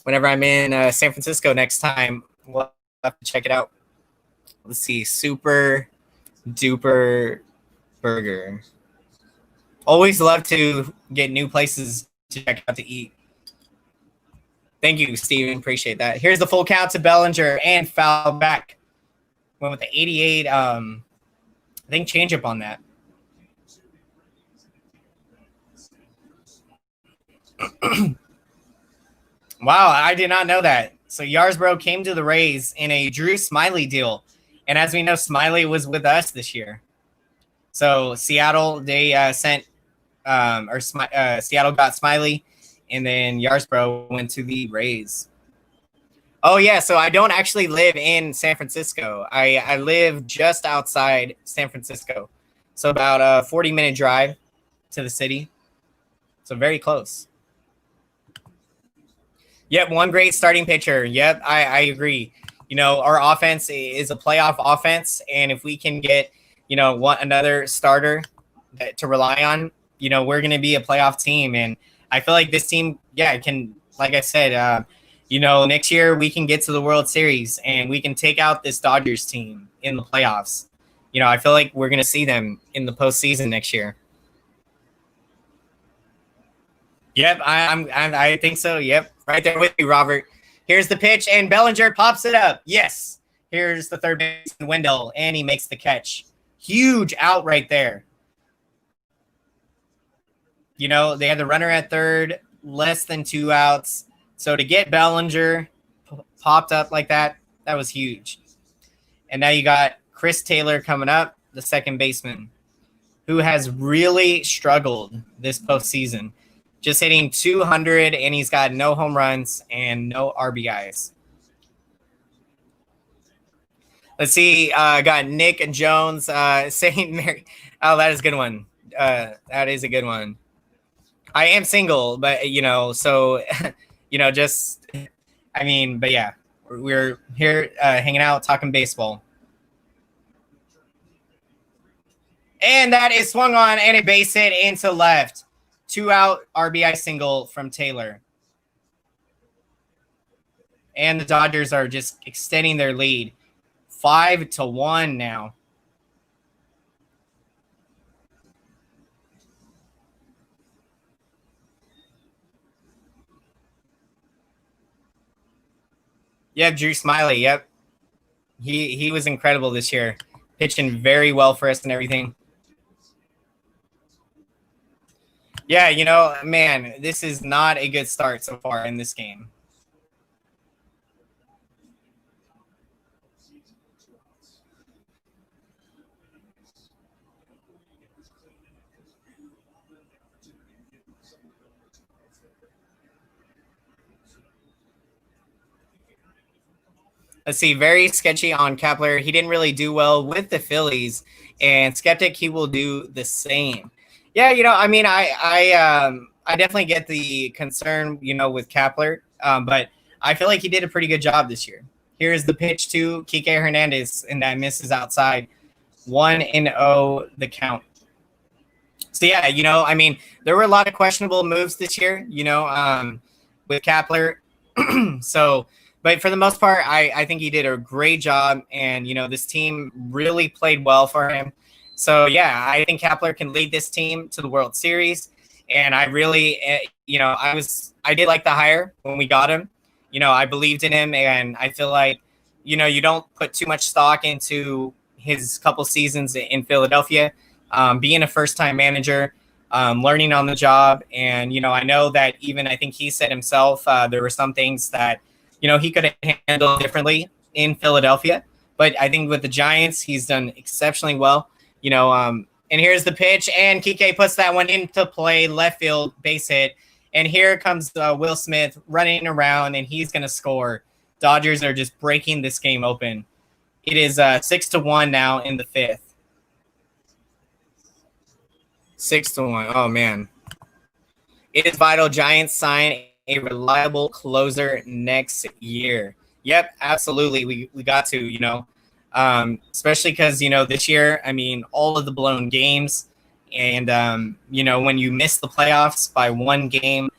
Whenever I'm in San Francisco next time, we'll have to check it out. Let's see. Super duper burger. Always love to get new places to check out to eat. Thank you, Steven. Appreciate that. Here's the full count to Bellinger and foul back. Went with the 88, I think, changeup on that. Wow, I did not know that. So Yarbrough came to the Rays in a Drew Smiley deal. And as we know, Smiley was with us this year. So Seattle, they Seattle got Smiley, and then Yarbrough went to the Rays. Oh, yeah, so I don't actually live in San Francisco. I live just outside San Francisco. So about a 40-minute drive to the city. So very close. Yep, one great starting pitcher. Yep, I agree. Our offense is a playoff offense, and if we can get, another starter to rely on, we're going to be a playoff team. And I feel like this team, can, like I said, next year we can get to the World Series and we can take out this Dodgers team in the playoffs. I feel like we're going to see them in the postseason next year. Yep, I think so. Yep, right there with you, Robert. Here's the pitch, and Bellinger pops it up. Yes. Here's the third baseman, Wendell, and he makes the catch. Huge out right there. They had the runner at third, less than 2 outs. So to get Bellinger popped up like that, that was huge. And now you got Chris Taylor coming up, the second baseman, who has really struggled this postseason. Just hitting 200, and he's got no home runs and no RBIs. Let's see. Got Nick and Jones, St. Mary. Oh, that is a good one. That is a good one. I am single, but, so, just, but yeah, we're here hanging out, talking baseball. And that is swung on and a base hit into left. 2-out RBI single from Taylor. And the Dodgers are just extending their lead. 5-1 now. Yep, Drew Smiley. Yep, he was incredible this year, pitching very well for us and everything. Yeah, man, this is not a good start so far in this game. Let's see, very sketchy on Kepler. He didn't really do well with the Phillies, and skeptic he will do the same. Yeah, I mean, I definitely get the concern, with Kepler, but I feel like he did a pretty good job this year. Here's the pitch to Kike Hernandez, and that misses outside. 1-0 the count. So yeah, I mean, there were a lot of questionable moves this year, with Kepler. So, but for the most part, I think he did a great job, and this team really played well for him. So yeah, I think Kepler can lead this team to the World Series, and I really, I did like the hire when we got him. I believed in him, and I feel like, you don't put too much stock into his couple seasons in Philadelphia, being a first-time manager. Learning on the job. And, I know that even I think he said himself, there were some things that, he could have handled differently in Philadelphia. But I think with the Giants, he's done exceptionally well. And here's the pitch, and Kike puts that one into play, left field, base hit. And here comes Will Smith running around, and he's going to score. Dodgers are just breaking this game open. It is 6-1 now in the fifth. 6-1. Oh man, it is vital Giants sign a reliable closer next year. Yep, absolutely. We got to, especially because this year, I mean, all of the blown games, and when you miss the playoffs by one game,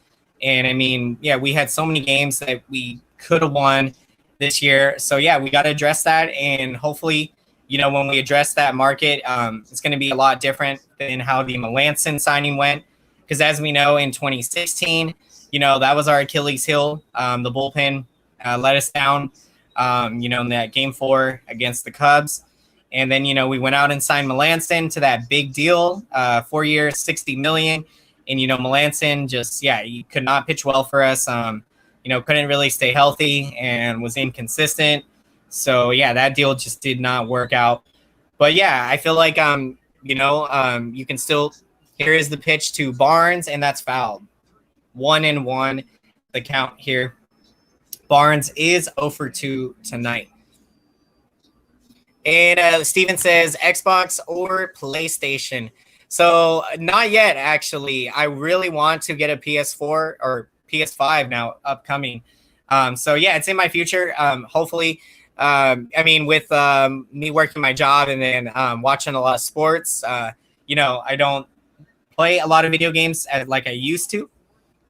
and I mean, yeah, we had so many games that we could have won this year. So yeah, we got to address that, and hopefully, when we address that market, it's going to be a lot different than how the Melanson signing went. Because as we know, in 2016, that was our Achilles heel. The bullpen let us down, in that game 4 against the Cubs. And then, we went out and signed Melanson to that big deal, 4 years, $60 million. And, Melanson just, he could not pitch well for us. Couldn't really stay healthy and was inconsistent. So yeah, that deal just did not work out. But yeah, I feel like you can still. Here is the pitch to Barnes, and that's fouled. 1-1 the count here. Barnes is 0 for 2 tonight. And Steven says Xbox or PlayStation. So not yet, actually. I really want to get a PS4 or PS5 now upcoming. So yeah, it's in my future. Hopefully. I mean, with me working my job and then watching a lot of sports, I don't play a lot of video games like I used to,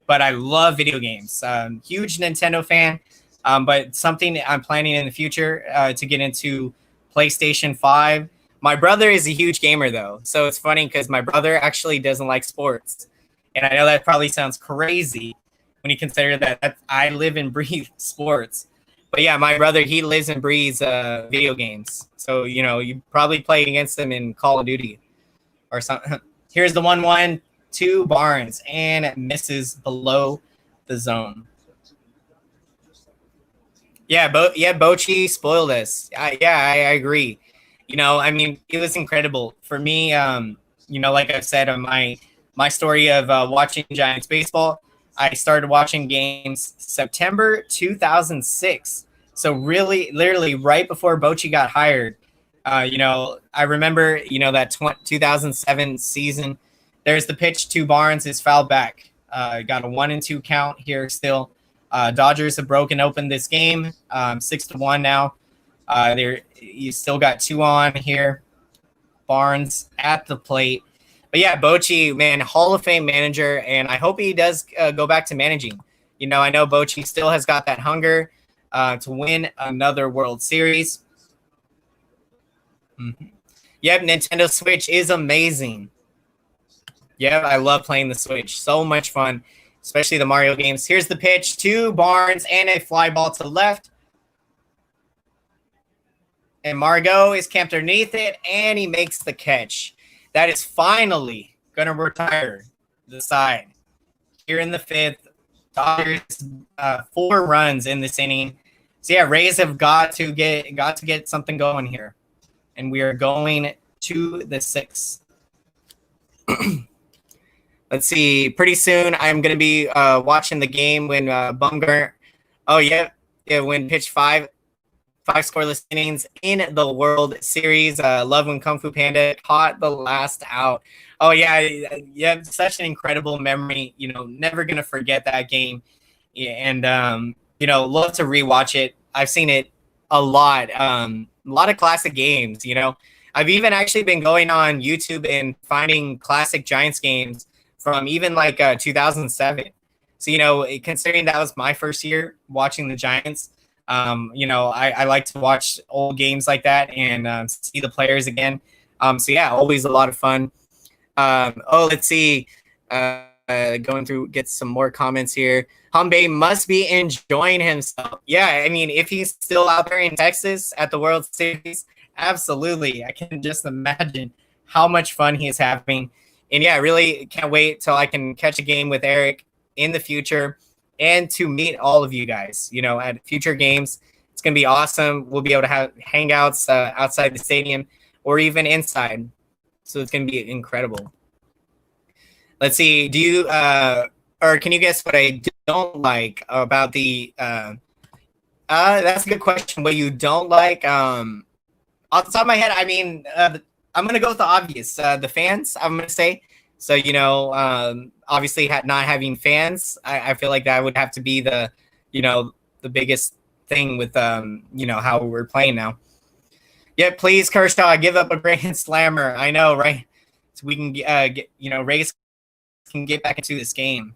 but I love video games. Huge Nintendo fan, but something I'm planning in the future to get into PlayStation 5. My brother is a huge gamer, though, so it's funny because my brother actually doesn't like sports, and I know that probably sounds crazy when you consider that I live and breathe sports. But yeah, my brother, he lives and breathes video games. So, you probably play against him in Call of Duty or something. Here's the 1-1 to Barnes, and misses below the zone. Yeah, Bochy spoiled us. I agree. I mean, it was incredible. For me, like I've said on my story of watching Giants baseball, I started watching games September 2006. So really, literally right before Bochy got hired. I remember, that 2007 season. There's the pitch to Barnes, is fouled back. Got a 1-2 count here still. Dodgers have broken open this game, 6-1 now. You still got 2 on here. Barnes at the plate. But yeah, Bochy, man, Hall of Fame manager, and I hope he does go back to managing. I know Bochy still has got that hunger to win another World Series. Mm-hmm. Yep, Nintendo Switch is amazing. Yep, I love playing the Switch. So much fun, especially the Mario games. Here's the pitch to Barnes, and a fly ball to left. And Margot is camped underneath it, and he makes the catch. That is finally going to retire the side. Here in the fifth, Dodgers 4 runs in this inning. So yeah, Rays have got to get something going here, and we are going to the sixth. Let's see. Pretty soon, I'm going to be watching the game when Bumgarner. Oh yeah, when pitch five scoreless innings in the World Series. Love when Kung Fu Panda caught the last out. Oh yeah, such an incredible memory. Never gonna forget that game, and love to rewatch it. I've seen it a lot. A lot of classic games. I've even actually been going on YouTube and finding classic Giants games from even like 2007. So considering that was my first year watching the Giants. I like to watch old games like that and see the players again. So yeah, always a lot of fun. Let's see. Going through, get some more comments here. Humbe must be enjoying himself. Yeah, I mean, if he's still out there in Texas at the World Series, absolutely. I can just imagine how much fun he is having. And yeah, I really can't wait till I can catch a game with Eric in the future and to meet all of you guys, at future games. It's going to be awesome. We'll be able to have hangouts outside the stadium or even inside. So it's going to be incredible. Let's see. Do you, or can you guess what I don't like about the, that's a good question. What you don't like, off the top of my head, I mean, I'm going to go with the obvious, the fans, I'm going to say. So, obviously not having fans, I feel like that would have to be the biggest thing with, how we're playing now. Yeah, please, Kershaw, give up a grand slammer. I know, right? So we can get, Rays can get back into this game.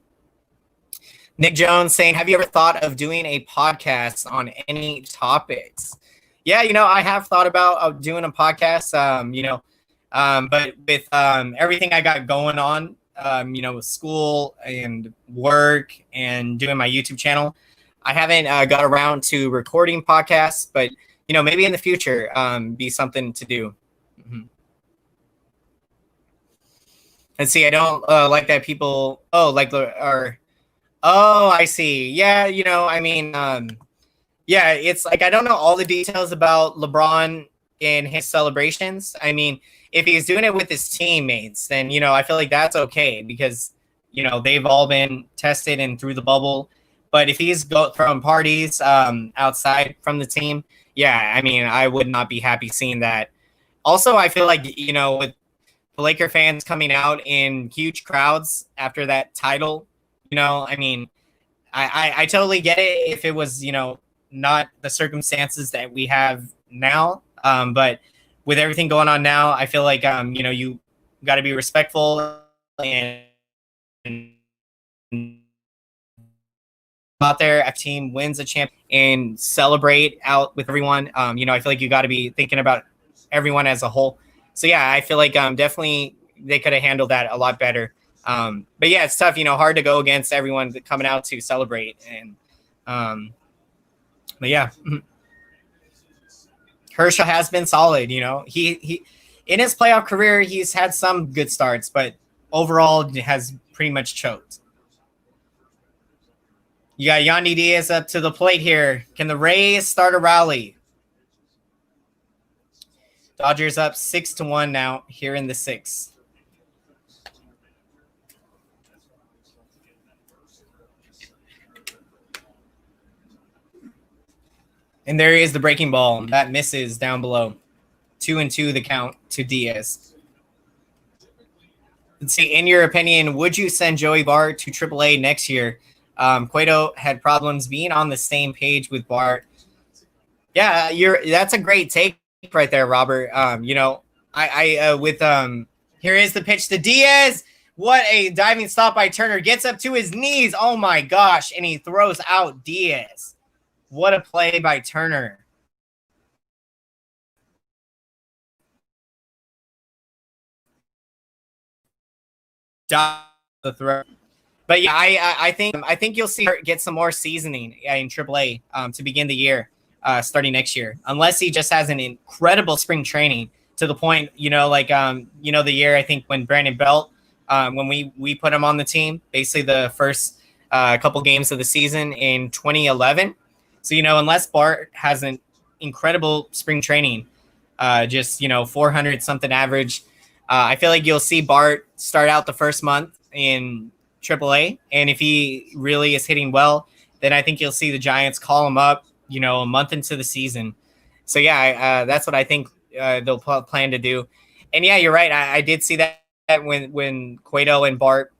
Nick Jones saying, have you ever thought of doing a podcast on any topics? Yeah, I have thought about doing a podcast, but with everything I got going on, with school and work and doing my YouTube channel, I haven't got around to recording podcasts, but, maybe in the future, be something to do. Mm-hmm. Let's see. I don't like that people, I see. Yeah, I mean, yeah, it's like I don't know all the details about LeBron and his celebrations. I mean, if he's doing it with his teammates, then, I feel like that's okay because, they've all been tested and through the bubble. But if he's throwing parties outside from the team, yeah, I mean, I would not be happy seeing that. Also, I feel like, with the Laker fans coming out in huge crowds after that title, I mean, I totally get it if it was, not the circumstances that we have now. But with everything going on now, I feel like, you got to be respectful and out there, a team wins a champ and celebrate out with everyone. I feel like you got to be thinking about everyone as a whole. So yeah, I feel like definitely they could have handled that a lot better. But yeah, it's tough, hard to go against everyone coming out to celebrate. And but yeah, Kershaw has been solid. He in his playoff career, he's had some good starts, but overall has pretty much choked. You got Yandy Diaz up to the plate here. Can the Rays start a rally? Dodgers up 6-1 now here in the sixth. And there is the breaking ball. That misses down below. 2-2 the count to Diaz. Let's see, in your opinion, would you send Joey Bart to AAA next year? Cueto had problems being on the same page with Bart. Yeah, that's a great take right there, Robert. Here is the pitch to Diaz. What a diving stop by Turner. Gets up to his knees. Oh my gosh. And he throws out Diaz. What a play by Turner. The throw. But yeah, I think you'll see her get some more seasoning in AAA to begin the year. starting next year, unless he just has an incredible spring training to the point, the year I think when Brandon Belt, when we put him on the team, basically the first couple games of the season in 2011. So, unless Bart has an incredible spring training, just 400 something average, I feel like you'll see Bart start out the first month in AAA, and if he really is hitting well, then I think you'll see the Giants call him up, a month into the season. So yeah, that's what I think they'll plan to do. And yeah, you're right. I did see that when Cueto and Bart,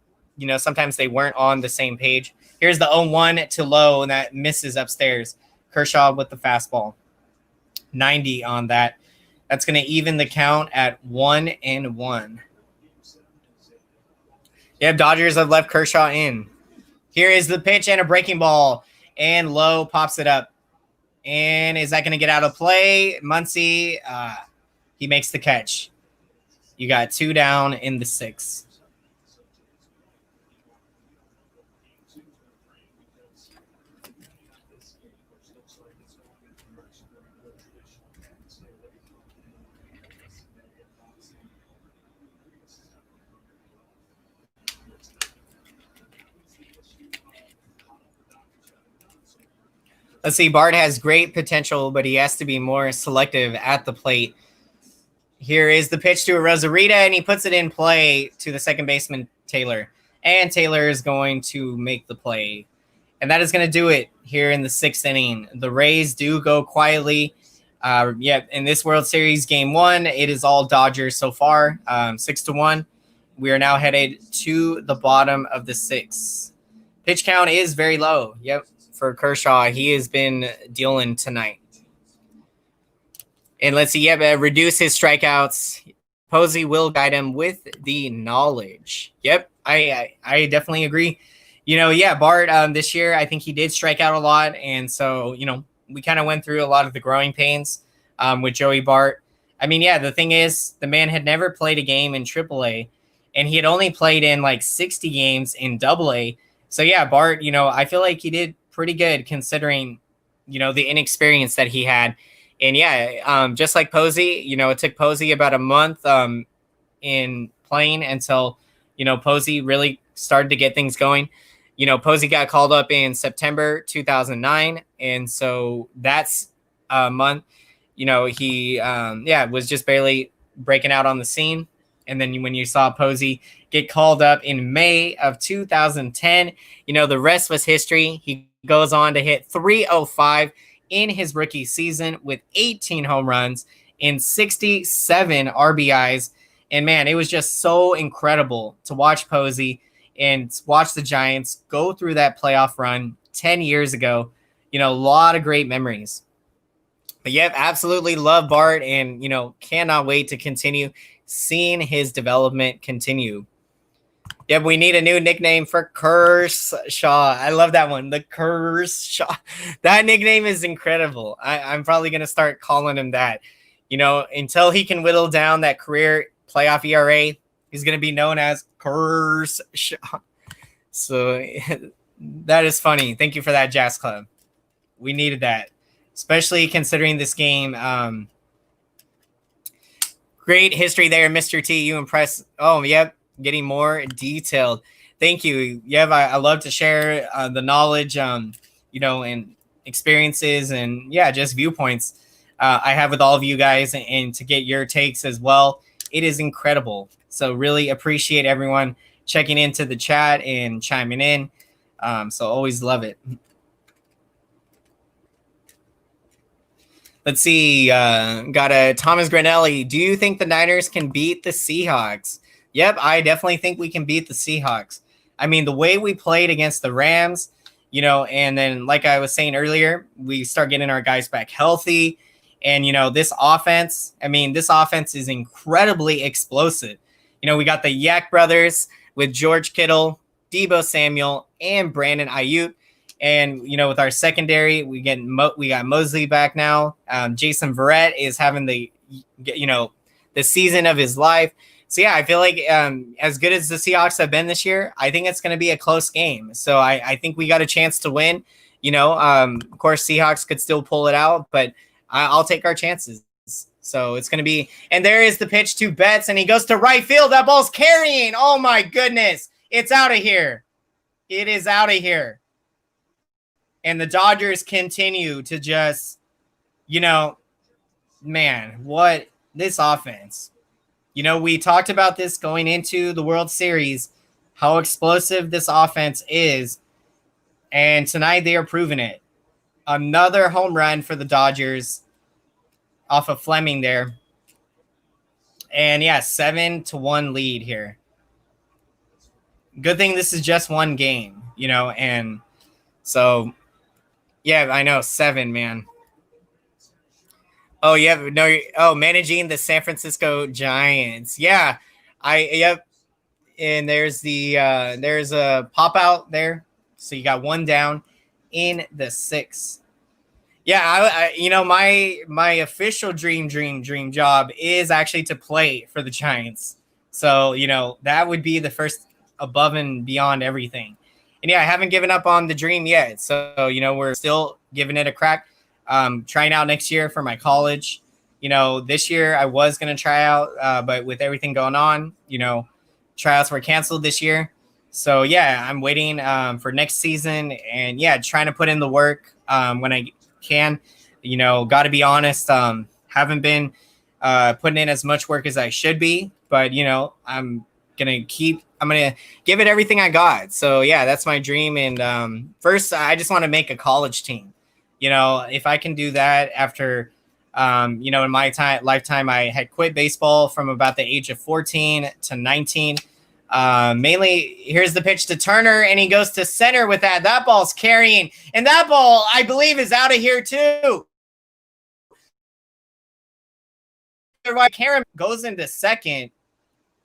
sometimes they weren't on the same page. Here's the 0-1 to low, and that misses upstairs. Kershaw with the fastball. 90 on that. That's going to even the count at 1-1. Yeah, Dodgers have left Kershaw in. Here is the pitch and a breaking ball. And Lowe pops it up. And is that going to get out of play? Muncy, he makes the catch. You got 2 down in the 6th. Let's see. Bart has great potential, but he has to be more selective at the plate. Here is the pitch to Rosarita, and he puts it in play to the second baseman, Taylor. And Taylor is going to make the play. And that is going to do it here in the 6th inning. The Rays do go quietly. In this World Series Game 1, it is all Dodgers so far, 6-1. We are now headed to the bottom of the 6th. Pitch count is very low. Yep. For Kershaw, he has been dealing tonight. And let's see, reduce his strikeouts. Posey will guide him with the knowledge. Yep, I definitely agree. Bart this year, I think he did strike out a lot. And so, we kind of went through a lot of the growing pains with Joey Bart. I mean, the thing is, the man had never played a game in AAA, and he had only played in like 60 games in AA. So, Bart, I feel like he did pretty good considering, the inexperience that he had. And just like Posey, it took Posey about a month in playing until, Posey really started to get things going. Posey got called up in September 2009. And so that's a month, he was just barely breaking out on the scene. And then when you saw Posey get called up in May of 2010, the rest was history. He goes on to hit .305 in his rookie season with 18 home runs and 67 RBIs. And man, it was just so incredible to watch Posey and watch the Giants go through that playoff run 10 years ago. A lot of great memories. But absolutely love Bart and, cannot wait to continue seeing his development continue. We need a new nickname for Kershaw. I love that one. The Kershaw. That nickname is incredible. I'm probably going to start calling him that. Until he can whittle down that career playoff ERA, he's going to be known as Kershaw. So that is funny. Thank you for that, Jazz Club. We needed that, especially considering this game. Great history there, Mr. T. You impressed. Oh, yep. Getting more detailed. Thank you. I love to share the knowledge, and experiences and just viewpoints I have with all of you guys, and to get your takes as well. It is incredible. So really appreciate everyone checking into the chat and chiming in. So always love it. Let's see. Got a Thomas Granelli. Do you think the Niners can beat the Seahawks? Yep, I definitely think we can beat the Seahawks. I mean, the way we played against the Rams, and then like I was saying earlier, we start getting our guys back healthy. And, this offense is incredibly explosive. We got the Yak brothers with George Kittle, Deebo Samuel, and Brandon Ayuk. And, with our secondary, we got Mosley back now. Jason Verrett is having the season of his life. So, I feel like as good as the Seahawks have been this year, I think it's going to be a close game. So I think we got a chance to win. Of course, Seahawks could still pull it out, but I'll take our chances. So it's going to be, and there is the pitch to Betts, and he goes to right field. That ball's carrying. Oh my goodness. It's out of here. It is out of here. And the Dodgers continue to just, man, what this offense. We talked about this going into the World Series, how explosive this offense is. And tonight they are proving it. Another home run for the Dodgers off of Fleming there. And yeah, 7-1 lead here. Good thing this is just one game, and so yeah, I know 7, man. Oh, yeah, no, managing the San Francisco Giants. Yeah, yep. And there's there's a pop out there. So you got one down in the 6th. Yeah, my official dream job is actually to play for the Giants. So, that would be the first above and beyond everything. And yeah, I haven't given up on the dream yet. So, we're still giving it a crack. Trying out next year for my college. This year I was going to try out, but with everything going on, tryouts were canceled this year. So yeah, I'm waiting for next season, and yeah, trying to put in the work when I can. Got to be honest, haven't been putting in as much work as I should be, but I'm gonna give it everything I got. So yeah, that's my dream. And first, I just want to make a college team. If I can do that after, in my lifetime, I had quit baseball from about the age of 14 to 19. Mainly, here's the pitch to Turner, and he goes to center with that. That ball's carrying, and that ball, I believe, is out of here too. Karen goes into second,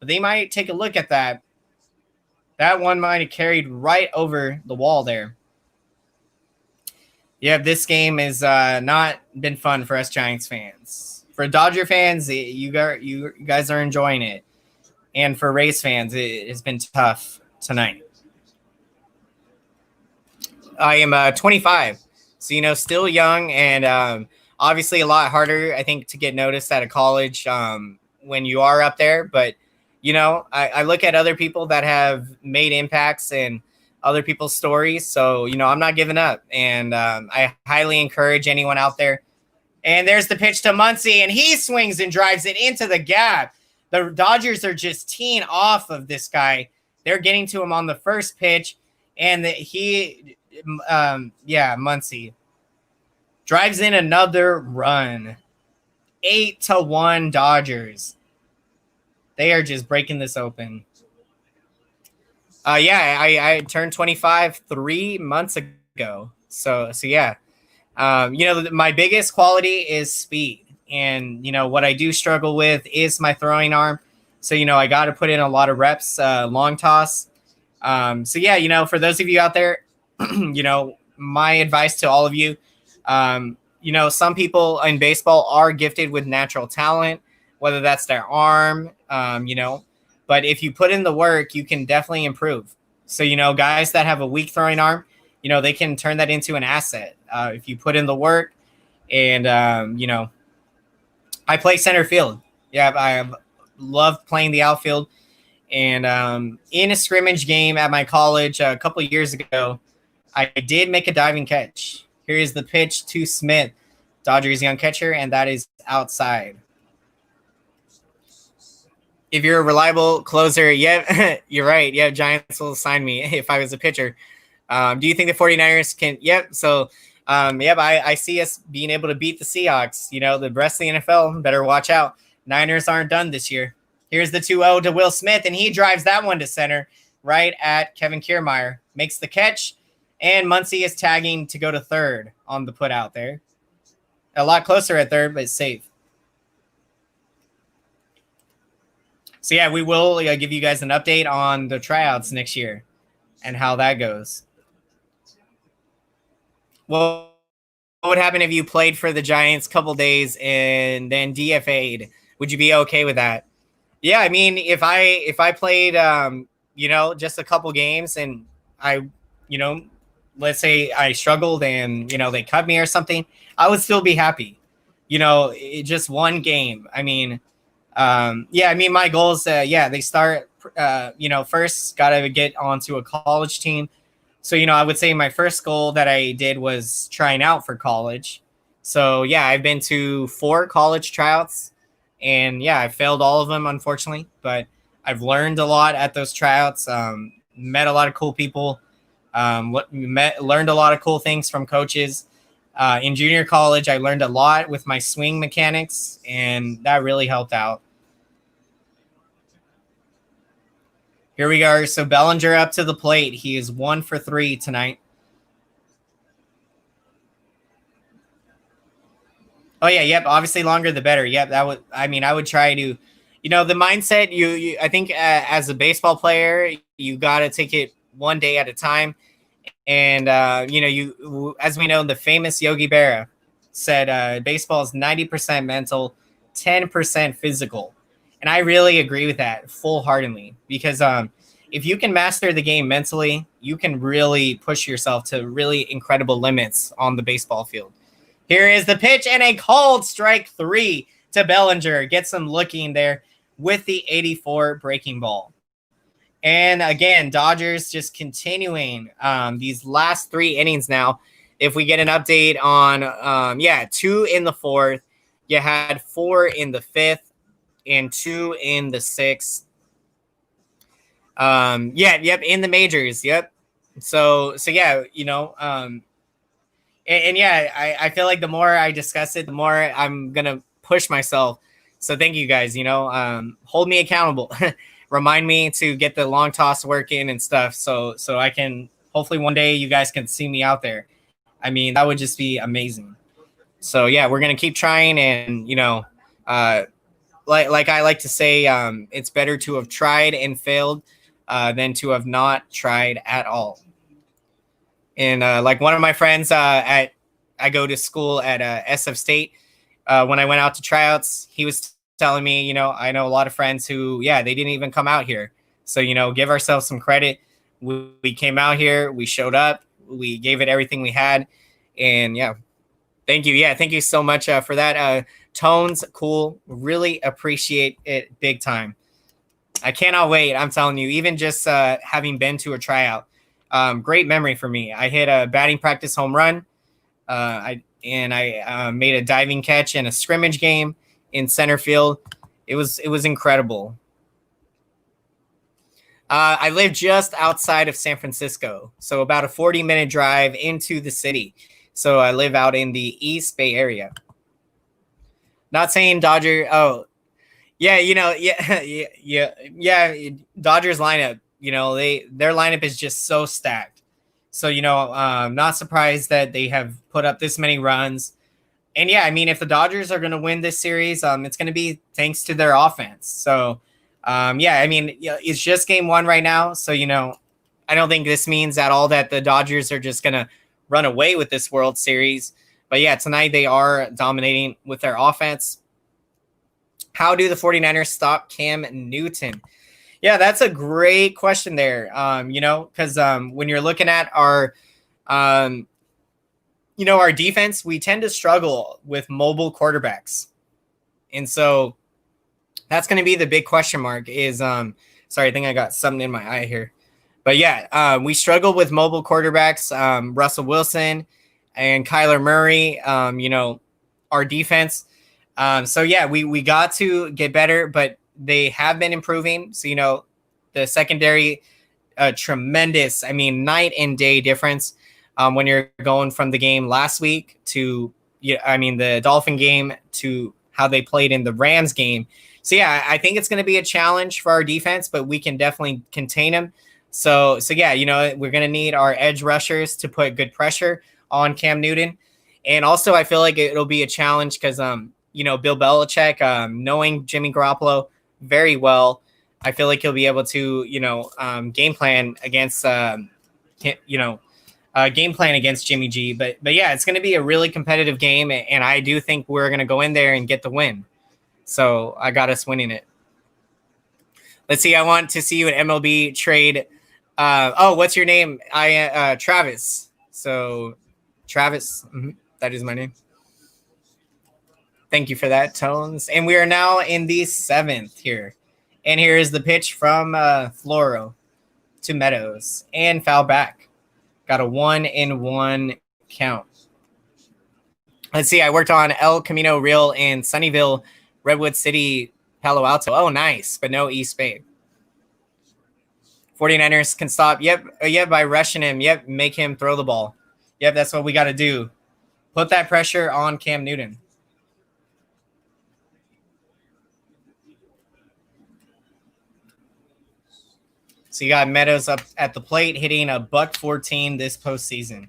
but they might take a look at that. That one might have carried right over the wall there. Yeah, this game has not been fun for us Giants fans. For Dodger fans, you guys are enjoying it. And for Rays fans, it has been tough tonight. I am 25, so, still young, and obviously a lot harder, I think, to get noticed at a college when you are up there. But, I look at other people that have made impacts and other people's stories. So, I'm not giving up, and I highly encourage anyone out there. And there's the pitch to Muncy, and he swings and drives it into the gap. The Dodgers are just teeing off of this guy. They're getting to him on the first pitch, and Muncy drives in another run. 8-1 Dodgers. They are just breaking this open. I turned 25 3 months ago. So yeah. My biggest quality is speed. And, what I do struggle with is my throwing arm. So, I got to put in a lot of reps, long toss. For those of you out there, my advice to all of you, some people in baseball are gifted with natural talent, whether that's their arm, but if you put in the work, you can definitely improve. So, guys that have a weak throwing arm, they can turn that into an asset if you put in the work. And, I play center field. Yeah, I love playing the outfield. And in a scrimmage game at my college a couple of years ago, I did make a diving catch. Here is the pitch to Smith, Dodgers young catcher, and that is outside. If you're a reliable closer, yeah, you're right. Yeah, Giants will sign me if I was a pitcher. Do you think the 49ers can? Yep. So, I see us being able to beat the Seahawks. The rest of the NFL better watch out. Niners aren't done this year. Here's the 2-0 to Will Smith, and he drives that one to center right at Kevin Kiermaier. Makes the catch, and Muncy is tagging to go to third on the put out there. A lot closer at third, but safe. So, yeah, we will give you guys an update on the tryouts next year and how that goes. Well, what would happen if you played for the Giants a couple days and then DFA'd? Would you be okay with that? Yeah, I mean, if I played, just a couple games and I, let's say I struggled and, they cut me or something, I would still be happy. Just one game. I mean, my goals, they start, first got to get onto a college team. So, I would say my first goal that I did was trying out for college. So, yeah, I've been to 4 college tryouts, and yeah, I failed all of them, unfortunately, but I've learned a lot at those tryouts, met a lot of cool people, learned a lot of cool things from coaches. In junior college, I learned a lot with my swing mechanics, and that really helped out. Here we are. So Bellinger up to the plate. He is 1 for 3 tonight. Oh yeah, yep. Obviously, longer the better. Yep, that would. I mean, I would try to, the mindset. I think as a baseball player, you got to take it one day at a time. And as we know, the famous Yogi Berra said, baseball is 90% mental, 10% physical. And I really agree with that full-heartedly, because if you can master the game mentally, you can really push yourself to really incredible limits on the baseball field. Here is the pitch, and a called strike 3 to Bellinger. Gets him looking there with the 84 breaking ball. And again, Dodgers just continuing these last 3 innings now. If we get an update on, 2 in the 4th, you had 4 in the 5th, and 2 in the 6th. In the majors. Yep. So yeah, I feel like the more I discuss it, the more I'm gonna push myself. So thank you guys. Hold me accountable. Remind me to get the long toss work in and stuff. So I can, hopefully one day you guys can see me out there. I mean, that would just be amazing. So yeah, we're gonna keep trying, and like I like to say, it's better to have tried and failed than to have not tried at all. And like one of my friends I go to school at SF State. When I went out to tryouts, he was telling me, I know a lot of friends who, they didn't even come out here. So, give ourselves some credit. We came out here, we showed up, we gave it everything we had. And yeah, thank you. Yeah, thank you so much for that. Tones, cool. Really appreciate it big time. I cannot wait. I'm telling you, even just having been to a tryout, great memory for me. I hit a batting practice home run. I made a diving catch in a scrimmage game in center field. It was incredible. I live just outside of San Francisco, so about a 40-minute drive into the city. So I live out in the East Bay area. Not saying Dodger. Oh, yeah, Dodgers lineup. Their lineup is just so stacked. So not surprised that they have put up this many runs. And yeah, I mean, if the Dodgers are going to win this series, it's going to be thanks to their offense. So it's just game 1 right now. So I don't think this means at all that the Dodgers are just going to run away with this World Series. But yeah, tonight they are dominating with their offense. How do the 49ers stop Cam Newton? Yeah, that's a great question there. Because when you're looking at our, our defense, we tend to struggle with mobile quarterbacks. And so that's going to be the big question mark is, sorry, I think I got something in my eye here. But yeah, we struggle with mobile quarterbacks, Russell Wilson and Kyler Murray, our defense. So yeah, we got to get better, but they have been improving. So, the secondary, tremendous, night and day difference when you're going from the game last week to, the Dolphin game to how they played in the Rams game. So yeah, I think it's going to be a challenge for our defense, but we can definitely contain them. So yeah, we're going to need our edge rushers to put good pressure on Cam Newton. And also I feel like it'll be a challenge because, Bill Belichick, knowing Jimmy Garoppolo very well, I feel like he'll be able to, game plan against, Jimmy G. But yeah, it's going to be a really competitive game, and I do think we're going to go in there and get the win. So I got us winning it. Let's see. I want to see you at MLB trade. What's your name? Travis. So, Travis, that is my name. Thank you for that, Tones. And we are now in the 7th here. And here is the pitch from Floro to Meadows. And foul back. Got a 1-1 count. Let's see. I worked on El Camino Real in Sunnyvale, Redwood City, Palo Alto. Oh, nice. But no East Bay. 49ers can stop. Yep, by rushing him. Yep, make him throw the ball. Yep, that's what we got to do. Put that pressure on Cam Newton. So you got Meadows up at the plate hitting a $114 this postseason.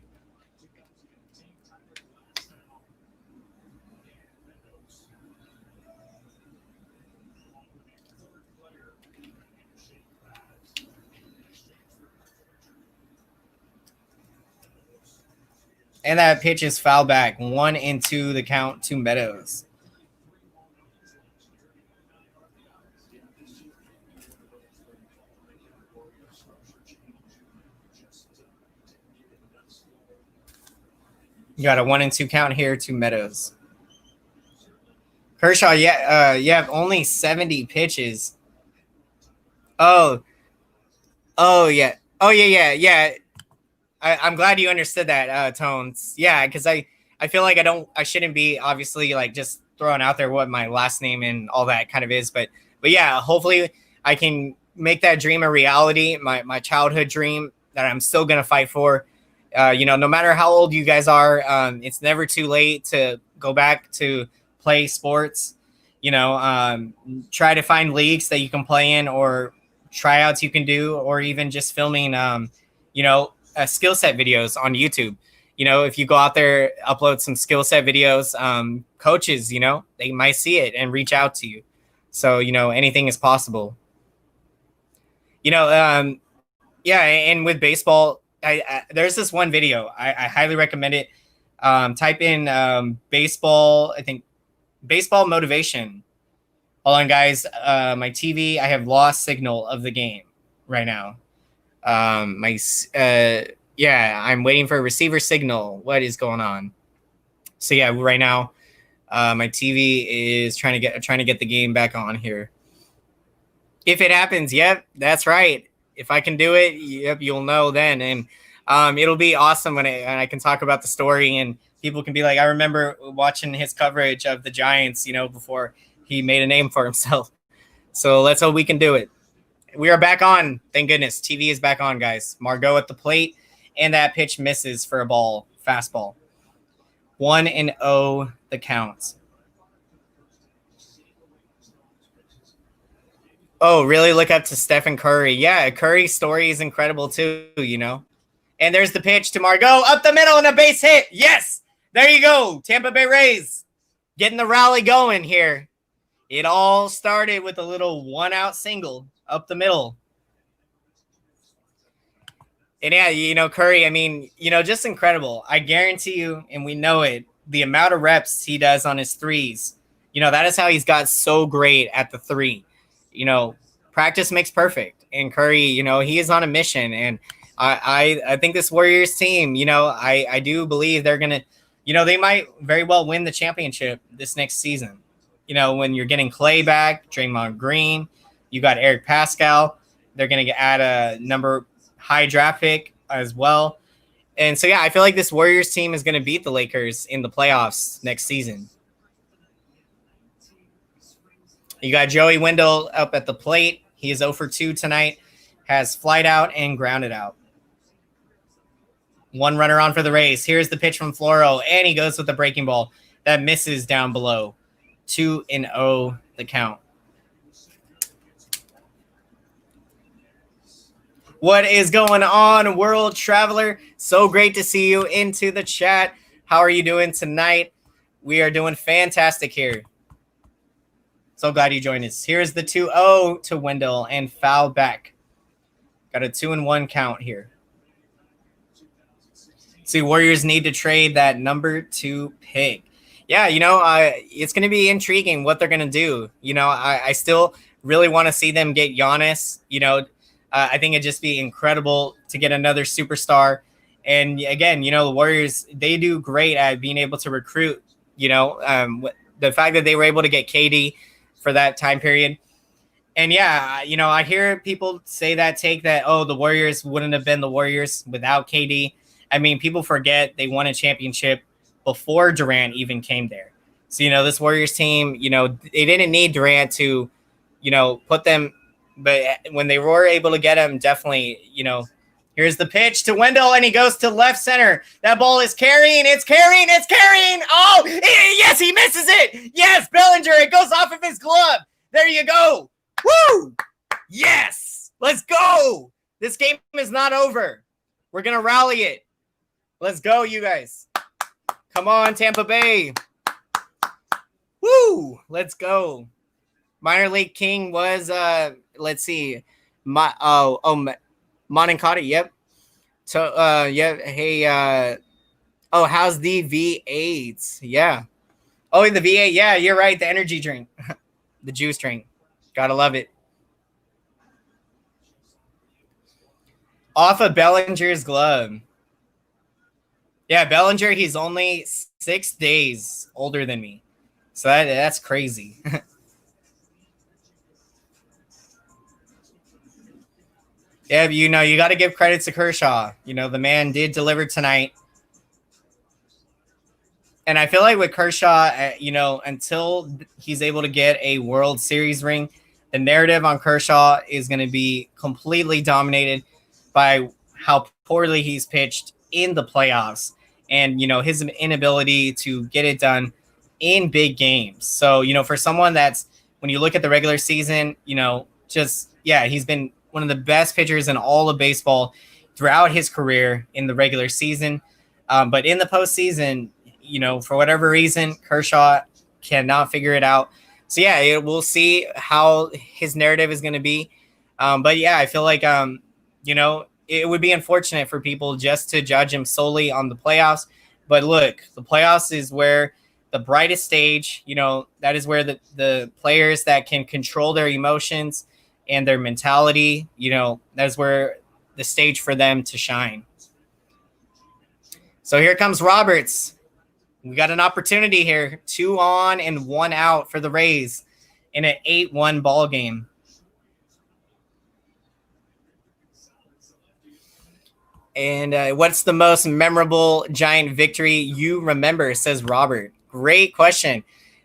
And that pitch is foul back. 1-2 the count to Meadows. You got a 1-2 count here to Meadows. Kershaw, you have only 70 pitches. Oh, yeah. I'm glad you understood that, Tones. Yeah, because I feel like I shouldn't be obviously like just throwing out there what my last name and all that kind of is, but yeah, hopefully I can make that dream a reality, my childhood dream that I'm still gonna fight for. No matter how old you guys are, it's never too late to go back to play sports. Try to find leagues that you can play in or tryouts you can do, or even just filming, skill set videos on YouTube. If you go out there, upload some skill set videos, coaches, they might see it and reach out to you. So, anything is possible. And with baseball, there's this one video. I highly recommend it. Type in baseball, I think baseball motivation. Hold on, guys. My TV, I have lost signal of the game right now. I'm waiting for a receiver signal. What is going on? So yeah, right now, my TV is trying to get the game back on here. If it happens, yep, that's right. If I can do it, yep, you'll know then, and it'll be awesome when I can talk about the story and people can be like, I remember watching his coverage of the Giants, before he made a name for himself. So let's hope we can do it. We are back on. Thank goodness. TV is back on, guys. Margot at the plate, and that pitch misses for a ball. Fastball. 1-0 the counts. Oh, really look up to Stephen Curry. Yeah, Curry's story is incredible too, And there's the pitch to Margot. Up the middle and a base hit. Yes! There you go. Tampa Bay Rays getting the rally going here. It all started with a little one-out single up the middle. And yeah, Curry, just incredible. I guarantee you, and we know it, the amount of reps he does on his threes, that is how he's got so great at the three. Practice makes perfect. And Curry, he is on a mission. And I think this Warriors team, I do believe they're going to, they might very well win the championship this next season. When you're getting Clay back, Draymond Green, you got Eric Pascal. They're going to add a number high draft pick as well. And so, yeah, I feel like this Warriors team is going to beat the Lakers in the playoffs next season. You got Joey Wendell up at the plate. He is 0 for 2 tonight, has flied out and grounded out. One runner on for the Rays. Here's the pitch from Floro, and he goes with the breaking ball. That misses down below. 2-0 the count. What is going on, world traveler? So great to see you into the chat. How are you doing tonight? We are doing fantastic here. So glad you joined us. Here's the 2-0 to Wendell and foul back. Got a 2-1 count here. See, Warriors need to trade that number 2 pick. Yeah, it's going to be intriguing what they're going to do. I still really want to see them get Giannis. I think it'd just be incredible to get another superstar And again, the Warriors, they do great at being able to recruit, the fact that they were able to get KD for that time period. And yeah, I hear people say that, oh, the Warriors wouldn't have been the Warriors without KD. I mean, people forget they won a championship before Durant even came there. So, this Warriors team, they didn't need Durant to, put them. But when they were able to get him, definitely, here's the pitch to Wendell, and he goes to left center. That ball is carrying. It's carrying. Oh, yes, he misses it. Yes, Bellinger. It goes off of his glove. There you go. Woo! Yes! Let's go! This game is not over. We're going to rally it. Let's go, you guys. Come on, Tampa Bay. Woo! Let's go. Minor League King was, let's see. Monacotti, yep. So, yeah, hey, how's the V8? Yeah. Oh, the V8, yeah, you're right. The energy drink. The juice drink. Gotta love it. Off of Bellinger's glove. Yeah, Bellinger, he's only 6 days older than me. So that's crazy. Yeah, you got to give credit to Kershaw. The man did deliver tonight. And I feel like with Kershaw, until he's able to get a World Series ring, the narrative on Kershaw is going to be completely dominated by how poorly he's pitched in the playoffs and, his inability to get it done in big games. So, for someone that's, when you look at the regular season, he's been one of the best pitchers in all of baseball throughout his career in the regular season. But in the postseason, for whatever reason, Kershaw cannot figure it out. So, yeah, we'll see how his narrative is going to be. But, yeah, I feel like, it would be unfortunate for people just to judge him solely on the playoffs. But, look, the playoffs is where the brightest stage, that is where the players that can control their emotions and their mentality, that's where the stage for them to shine. So here comes Roberts. We got an opportunity here. 2 on and 1 out for the Rays in an 8-1 ball game. And what's the most memorable Giant victory you remember, says Robert. Great question.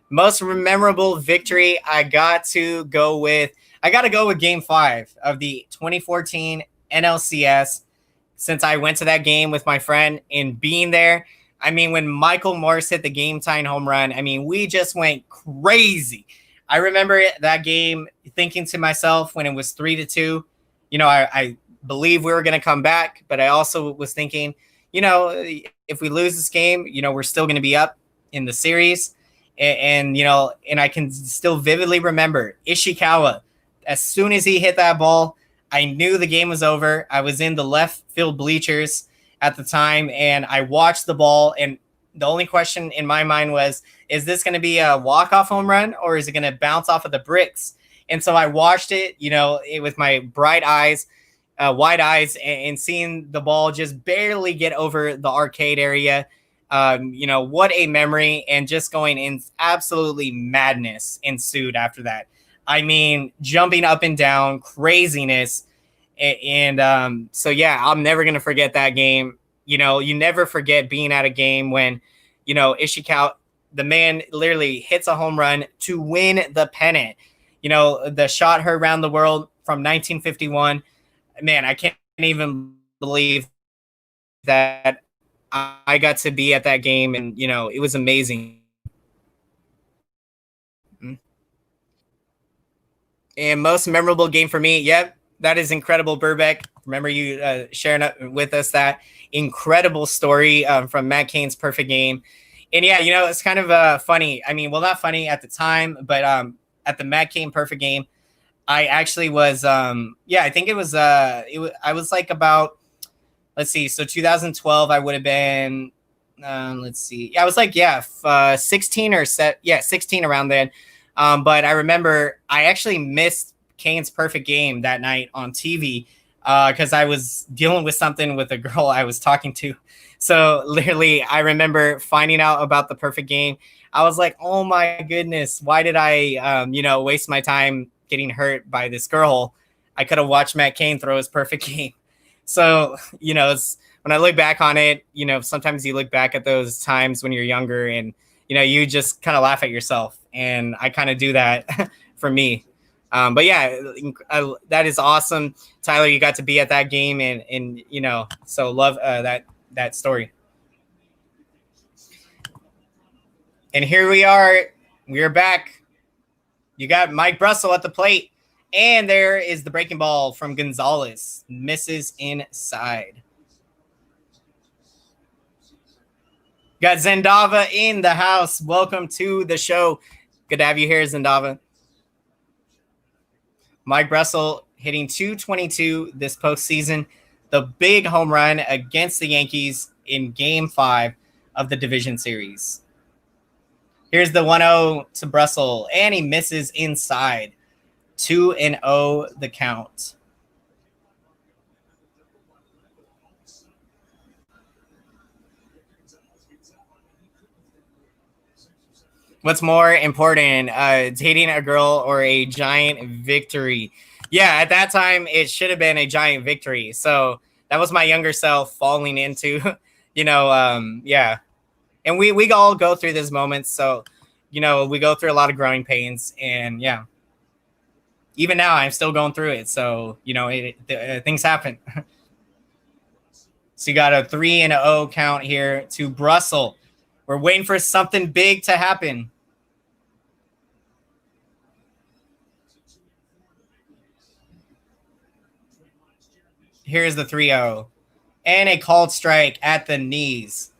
Most memorable victory, I got to go with Game 5 of the 2014 NLCS, since I went to that game with my friend and being there. I mean, when Michael Morse hit the game-tying home run, I mean, we just went crazy. I remember that game thinking to myself when it was 3-2, I believe we were going to come back, but I also was thinking, if we lose this game, we're still going to be up in the series. And I can still vividly remember Ishikawa. As soon as he hit that ball, I knew the game was over. I was in the left field bleachers at the time, and I watched the ball, and the only question in my mind was, is this going to be a walk-off home run, or is it going to bounce off of the bricks? And so I watched it, with my bright eyes, wide eyes, and seeing the ball just barely get over the arcade area. What a memory, and just going in absolutely madness ensued after that. I mean, jumping up and down, craziness. And so, yeah, I'm never going to forget that game. You never forget being at a game when, Ishikawa, the man literally hits a home run to win the pennant. The shot heard around the world from 1951. Man, I can't even believe that I got to be at that game, and, it was amazing. And most memorable game for me, yep, that is incredible, Burbeck. Remember you sharing with us that incredible story from Matt Cain's perfect game. And yeah, it's kind of funny. I mean, well, not funny at the time, but at the Matt Cain perfect game, I actually was, I think it was, I was like about, let's see, so 2012, I would have been, let's see, I was like, 16 or 16 around then. But I remember I actually missed Cain's perfect game that night on TV because I was dealing with something with a girl I was talking to. So literally, I remember finding out about the perfect game. I was like, oh my goodness, why did I, waste my time getting hurt by this girl? I could have watched Matt Cain throw his perfect game. So, when I look back on it, sometimes you look back at those times when you're younger and, you just kind of laugh at yourself. And I kind of do that for me. But yeah, that is awesome. Tyler, you got to be at that game and so love that story. And here we are. We are back. You got Mike Brussel at the plate. And there is the breaking ball from Gonzalez. Misses inside. Got Zendava in the house. Welcome to the show. Good to have you here, Zendava. Mike Brussel hitting .222 this postseason. The big home run against the Yankees in Game 5 of the Division Series. Here's the 1-0 to Brussel, and he misses inside. 2-0 the count. What's more important, dating a girl or a giant victory? Yeah, at that time, it should have been a giant victory. So that was my younger self falling into, yeah. And we all go through these moments. So, we go through a lot of growing pains. And, yeah. Even now, I'm still going through it. So, things happen. So you got a 3-0 count here to Brussel. We're waiting for something big to happen. Here's the 3-0. And a called strike at the knees.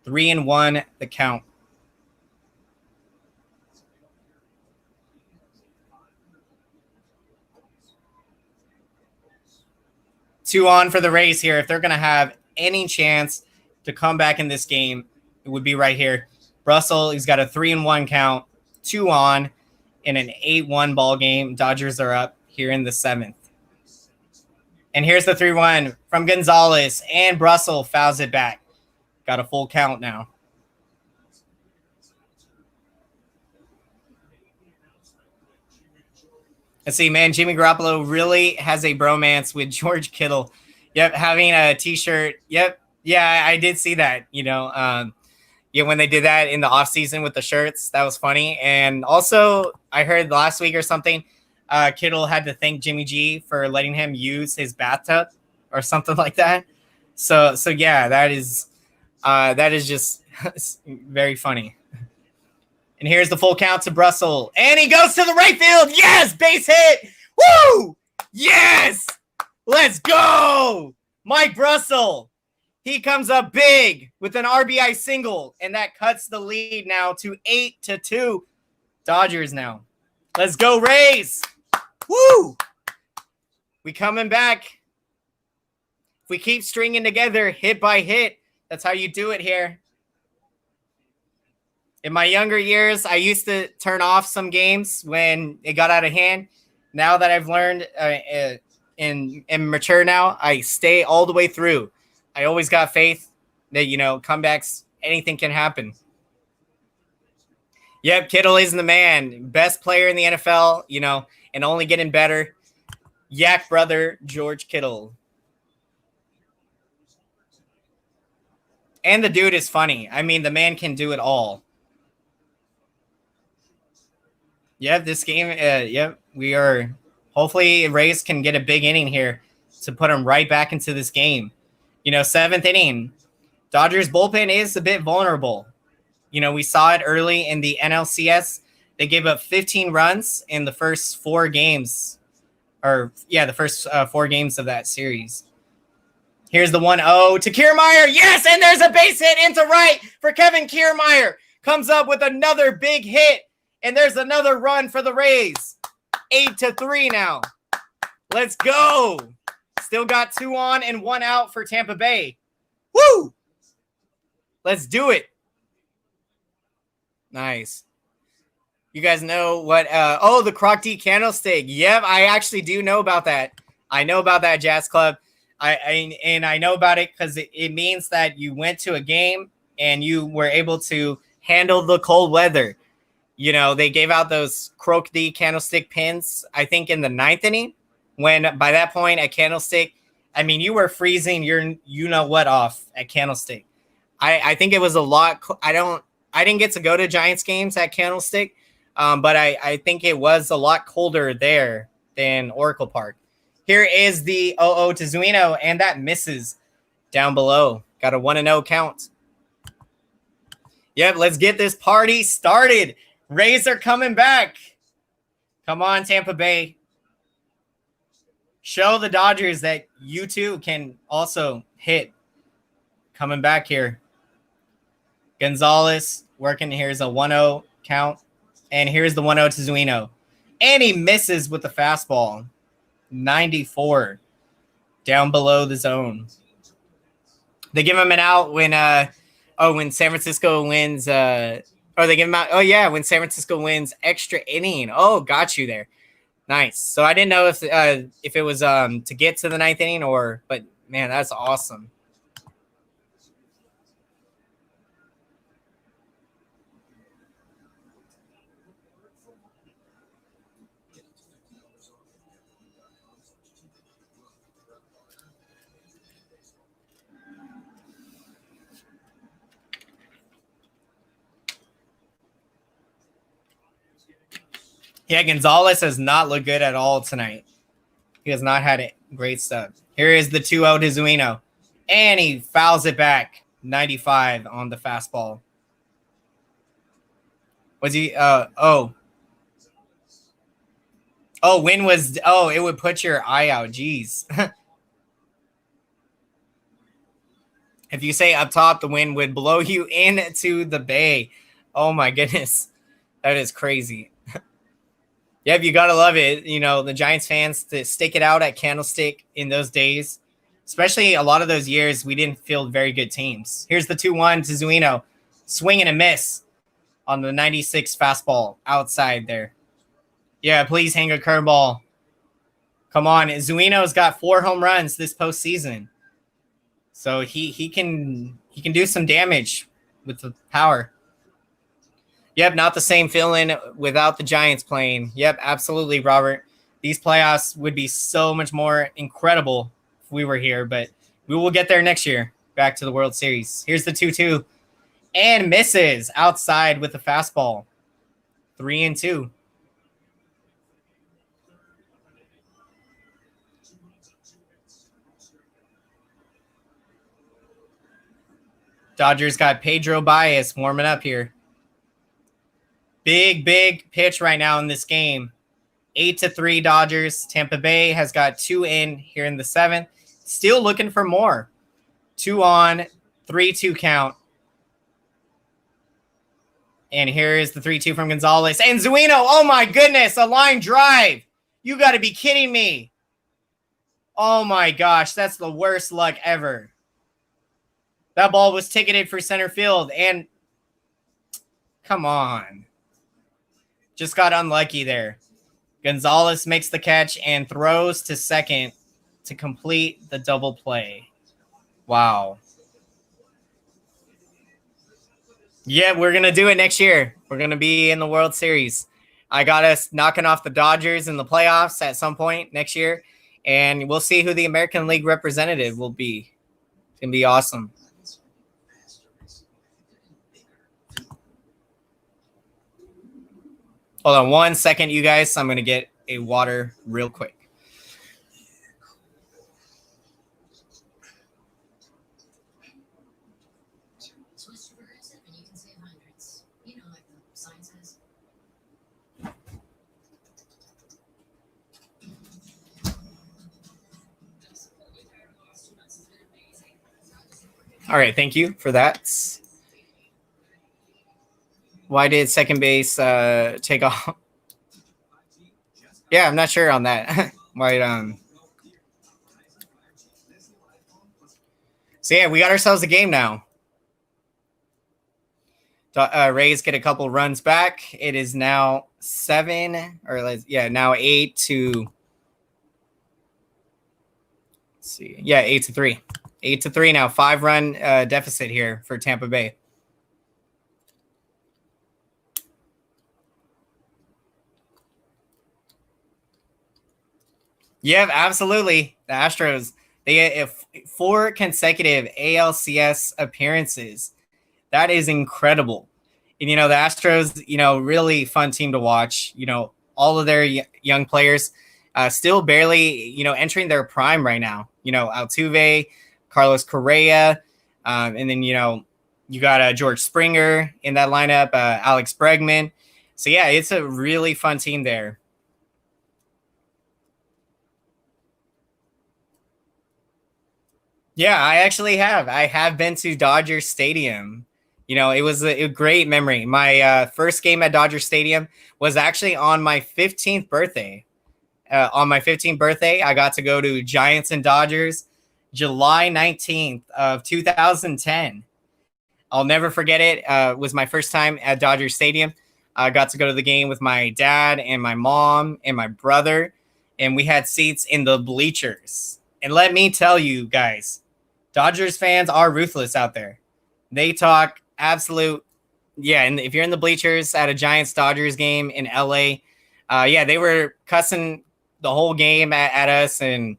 3-1 the count. Two on for the Rays here. If they're going to have any chance to come back in this game, it would be right here. Brussel, he's got a 3-1 count, 2 on in an 8-1 ball game. Dodgers are up here in the 7th. And here's the 3-1 from Gonzalez, and Brussel fouls it back. Got a full count now. Let's see, man, Jimmy Garoppolo really has a bromance with George Kittle. Yep, having a T-shirt. Yep, yeah, I did see that, when they did that in the offseason with the shirts. That was funny. And also, I heard last week or something, Kittle had to thank Jimmy G for letting him use his bathtub or something like that. So yeah, that is just very funny. And here's the full count to Brussel. And he goes to the right field. Yes, base hit. Woo! Yes! Let's go! Mike Brussel. He comes up big with an RBI single, and that cuts the lead now to 8-2. Dodgers now. Let's go, Rays. Woo! We coming back. If we keep stringing together hit by hit, that's how you do it here. In my younger years, I used to turn off some games when it got out of hand. Now that I've learned and mature now, I stay all the way through. I always got faith that, comebacks, anything can happen. Yep, Kittle is the man. Best player in the NFL, and only getting better. Yak brother, George Kittle. And the dude is funny. I mean, the man can do it all. Yep, this game, we are. Hopefully, Rays can get a big inning here to put them right back into this game. 7th inning. Dodgers bullpen is a bit vulnerable. We saw it early in the NLCS. They gave up 15 runs in the first 4 games. The first 4 games of that series. Here's the 1-0 to Kiermaier. Yes, and there's a base hit into right for Kevin Kiermaier. Comes up with another big hit. And there's another run for the Rays. 8-3 now. Let's go. Still got 2 on and 1 out for Tampa Bay. Woo! Let's do it. Nice. You guys know what? The Croc D candlestick. Yep, I actually do know about that. I know about that Jazz Club. I know about it because it means that you went to a game and you were able to handle the cold weather. You know, they gave out those croquet candlestick pins, I think, in the 9th inning, when by that point at Candlestick, I mean, you were freezing your you-know-what off at Candlestick. I think it was a lot. I didn't get to go to Giants games at Candlestick, but I think it was a lot colder there than Oracle Park. Here is the 0-0 to Zuino, and that misses down below. Got a 1-0 count. Yep, let's get this party started. Rays are coming back. Come on, Tampa Bay. Show the Dodgers that you too can also hit. Coming back here. Gonzalez working. Here's a 1-0 count. And here's the 1-0 to Zuino. And he misses with the fastball. 94. Down below the zone. They give him an out when when San Francisco wins they give him out. Oh yeah, when San Francisco wins extra inning. Oh, got you there. Nice. So I didn't know if it was to get to the 9th inning but man, that's awesome. Yeah, Gonzalez has not looked good at all tonight. He has not had great stuff. Here is the 2-0 to Zuino. And he fouls it back. 95 on the fastball. Was he wind was it would put your eye out. Jeez. If you say up top, the wind would blow you into the bay. Oh my goodness. That is crazy. Yep, you gotta love it. You know, the Giants fans to stick it out at Candlestick in those days, especially a lot of those years, we didn't field very good teams. Here's the 2-1 to Zuino. Swing and a miss on the 96 fastball outside there. Yeah, please hang a curveball. Come on. Zuino's got 4 home runs this postseason. So he can do some damage with the power. Yep, not the same feeling without the Giants playing. Yep, absolutely, Robert. These playoffs would be so much more incredible if we were here, but we will get there next year, back to the World Series. Here's the 2-2. And misses outside with the fastball. 3-2. Dodgers got Pedro Baez warming up here. Big pitch right now in this game. 8-3 Dodgers. Tampa Bay has got 2 in here in the 7th. Still looking for more. 2 on, 3-2 count. And here is the 3-2 from Gonzalez. And Zuino, oh my goodness, a line drive. You got to be kidding me. Oh my gosh, that's the worst luck ever. That ball was ticketed for center field. And come on. Just got unlucky there. Gonzalez makes the catch and throws to second to complete the double play. Wow. Yeah, we're going to do it next year. We're going to be in the World Series. I got us knocking off the Dodgers in the playoffs at some point next year, and we'll see who the American League representative will be. It's going to be awesome. Hold on 1 second, you guys. I'm going to get a water real quick. All right, thank you for that. Why did second base take off? Yeah, I'm not sure on that. Why? So yeah, we got ourselves a game now. Rays get a couple runs back. It is now 7 or now 8 to see. Yeah, 8-3. 8-3 now. 5-run deficit here for Tampa Bay. Yeah, absolutely. The Astros, they have 4 consecutive ALCS appearances. That is incredible. And, the Astros, really fun team to watch. All of their young players still barely, entering their prime right now. Altuve, Carlos Correa, and then, you got George Springer in that lineup, Alex Bregman. So, yeah, it's a really fun team there. Yeah, I actually have. I have been to Dodger Stadium. It was a great memory. My first game at Dodger Stadium was actually on my 15th birthday. On my 15th birthday, I got to go to Giants and Dodgers July 19th of 2010. I'll never forget it. It was my first time at Dodger Stadium. I got to go to the game with my dad and my mom and my brother, and we had seats in the bleachers. And let me tell you guys, Dodgers fans are ruthless out there. They talk absolute, yeah. And if you're in the bleachers at a Giants Dodgers game in LA, yeah, they were cussing the whole game at us, and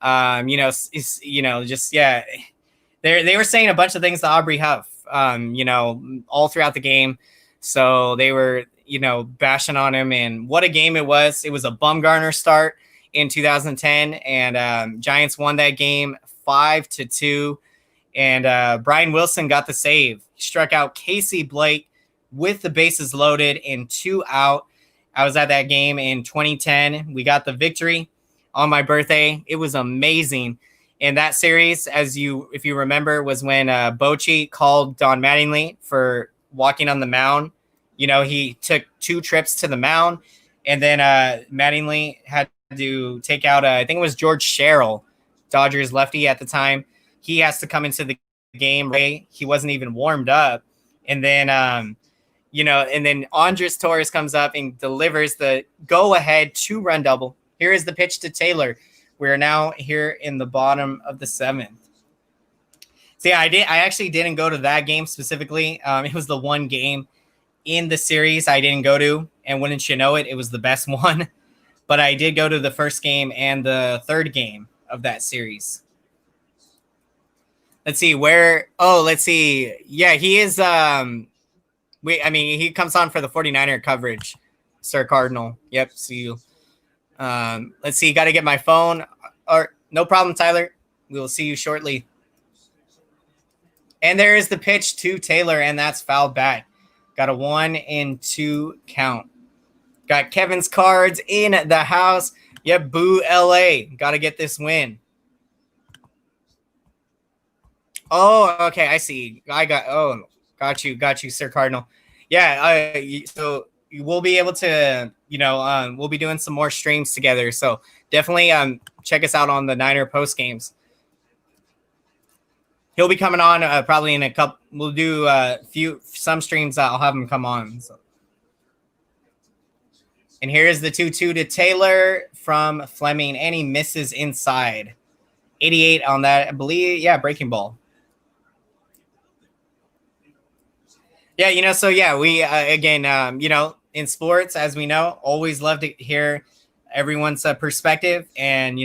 just yeah, they were saying a bunch of things to Aubrey Huff, all throughout the game. So they were, bashing on him, and what a game it was. It was a Bumgarner start in 2010, and Giants won that game 5-2. And Brian Wilson got the save. He struck out Casey Blake with the bases loaded and 2 out. I was at that game in 2010. We got the victory on my birthday. It was amazing. And that series, if you remember, was when Bochy called Don Mattingly for walking on the mound. He took 2 trips to the mound, and then Mattingly had to take out, I think it was George Sherrill, Dodgers lefty at the time. He has to come into the game. He wasn't even warmed up. And then, and then Andres Torres comes up and delivers the go-ahead 2-run double. Here is the pitch to Taylor. We're now here in the bottom of the 7th. See, I actually didn't go to that game specifically. It was the one game in the series I didn't go to, and wouldn't you know it, it was the best one. But I did go to the first game and the third game of that series. Let's see where. Oh, let's see. Yeah, he is. He comes on for the 49er coverage, Sir Cardinal. Yep. See you. Let's see. Got to get my phone. Or no problem, Tyler. We will see you shortly. And there is the pitch to Taylor, and that's fouled back. Got a 1-2 count. Got Kevin's cards in the house. Yep, boo LA. Got to get this win. Oh, okay, I see. Got you, Sir Cardinal. Yeah, so we'll be able to, we'll be doing some more streams together. So definitely check us out on the Niner post games. He'll be coming on probably in a couple. We'll do some streams. I'll have him come on. So. And here's the 2-2 to Taylor from Fleming, and he misses inside. 88 on that, I believe. Yeah, breaking ball. Yeah, so yeah, we again, in sports, as we know, always love to hear everyone's perspective, and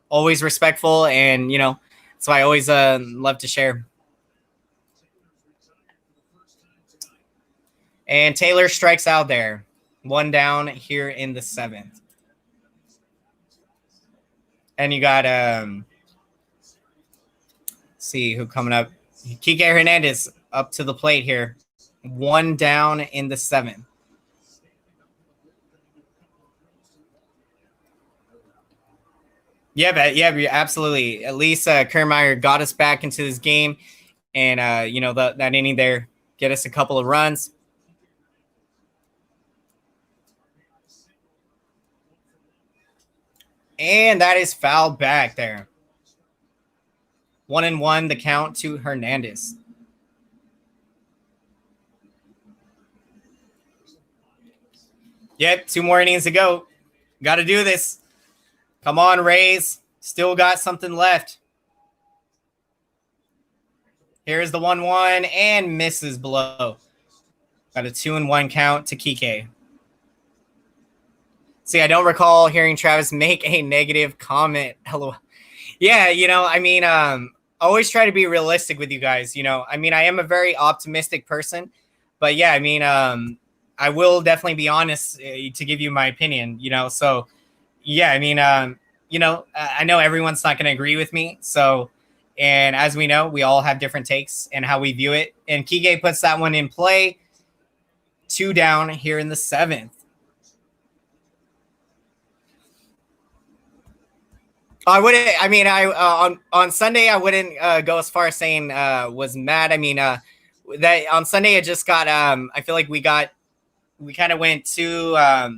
always respectful, and so I always love to share. And Taylor strikes out there. 1 down here in the 7th. And you got see who coming up. Kike Hernandez up to the plate here. 1 down in the 7th. Yeah, absolutely. At least Kiermaier got us back into this game, and that inning there get us a couple of runs. And that is fouled back there. 1-1 the count to Hernandez. Yep, 2 more innings to go. Got to do this. Come on, Rays. Still got something left. Here's the 1-1 and misses below. Got a 2-1 count to Kike. See, I don't recall hearing Travis make a negative comment. Hello. Yeah, always try to be realistic with you guys. I am a very optimistic person, but yeah, I will definitely be honest to give you my opinion, so yeah, I know everyone's not going to agree with me. So, and as we know, we all have different takes and how we view it. And Kike puts that one in play. 2 down here in the 7th. I wouldn't. On Sunday, I wouldn't go as far as saying was mad. That on Sunday it just got. I feel like we kind of went too. I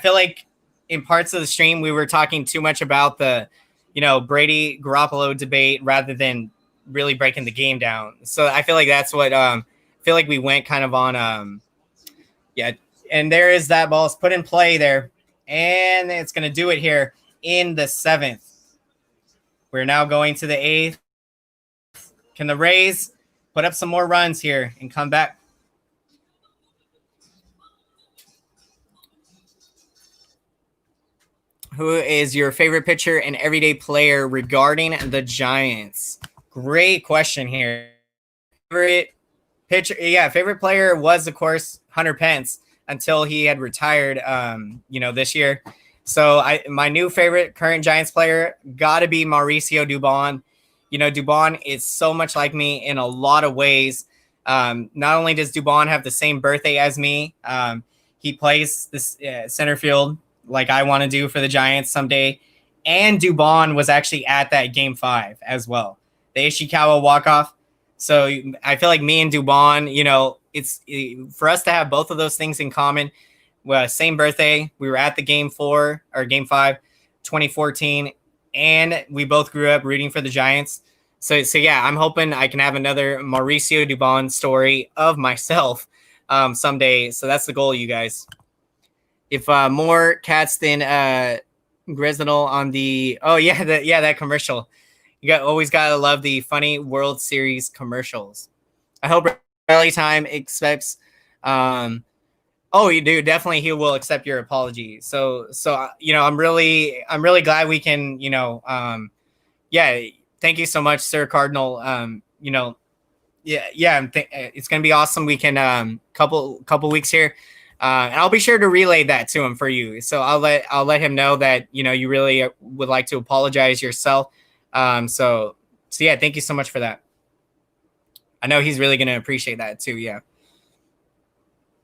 feel like in parts of the stream we were talking too much about the, Brady Garoppolo debate rather than really breaking the game down. So I feel like that's what. I feel like we went kind of on. Yeah, and there is that ball's put in play there, and it's gonna do it here in the 7th. We're now going to the 8th. Can the Rays put up some more runs here and come back? Who is your favorite pitcher and everyday player regarding the Giants? Great question here. Favorite pitcher, favorite player was, of course, Hunter Pence until he had retired, this year. So my new favorite current Giants player got to be Mauricio Dubon. Dubon is so much like me in a lot of ways. Not only does Dubon have the same birthday as me, he plays this center field like I want to do for the Giants someday. And Dubon was actually at that Game 5 as well, the Ishikawa walk-off. So I feel like me and Dubon, it's for us to have both of those things in common. Well, same birthday. We were at the Game 4 or Game 5, 2014, and we both grew up rooting for the Giants. So yeah, I'm hoping I can have another Mauricio Dubon story of myself someday. So that's the goal, you guys. If more cats than Grizzle on the that commercial. Always gotta love the funny World Series commercials. I hope early time expects. You do definitely. He will accept your apology. So I'm really glad we can. Thank you so much, Sir Cardinal. It's gonna be awesome. We can couple weeks here. And I'll be sure to relay that to him for you. So I'll let him know that you really would like to apologize yourself. So yeah, thank you so much for that. I know he's really going to appreciate that too. Yeah.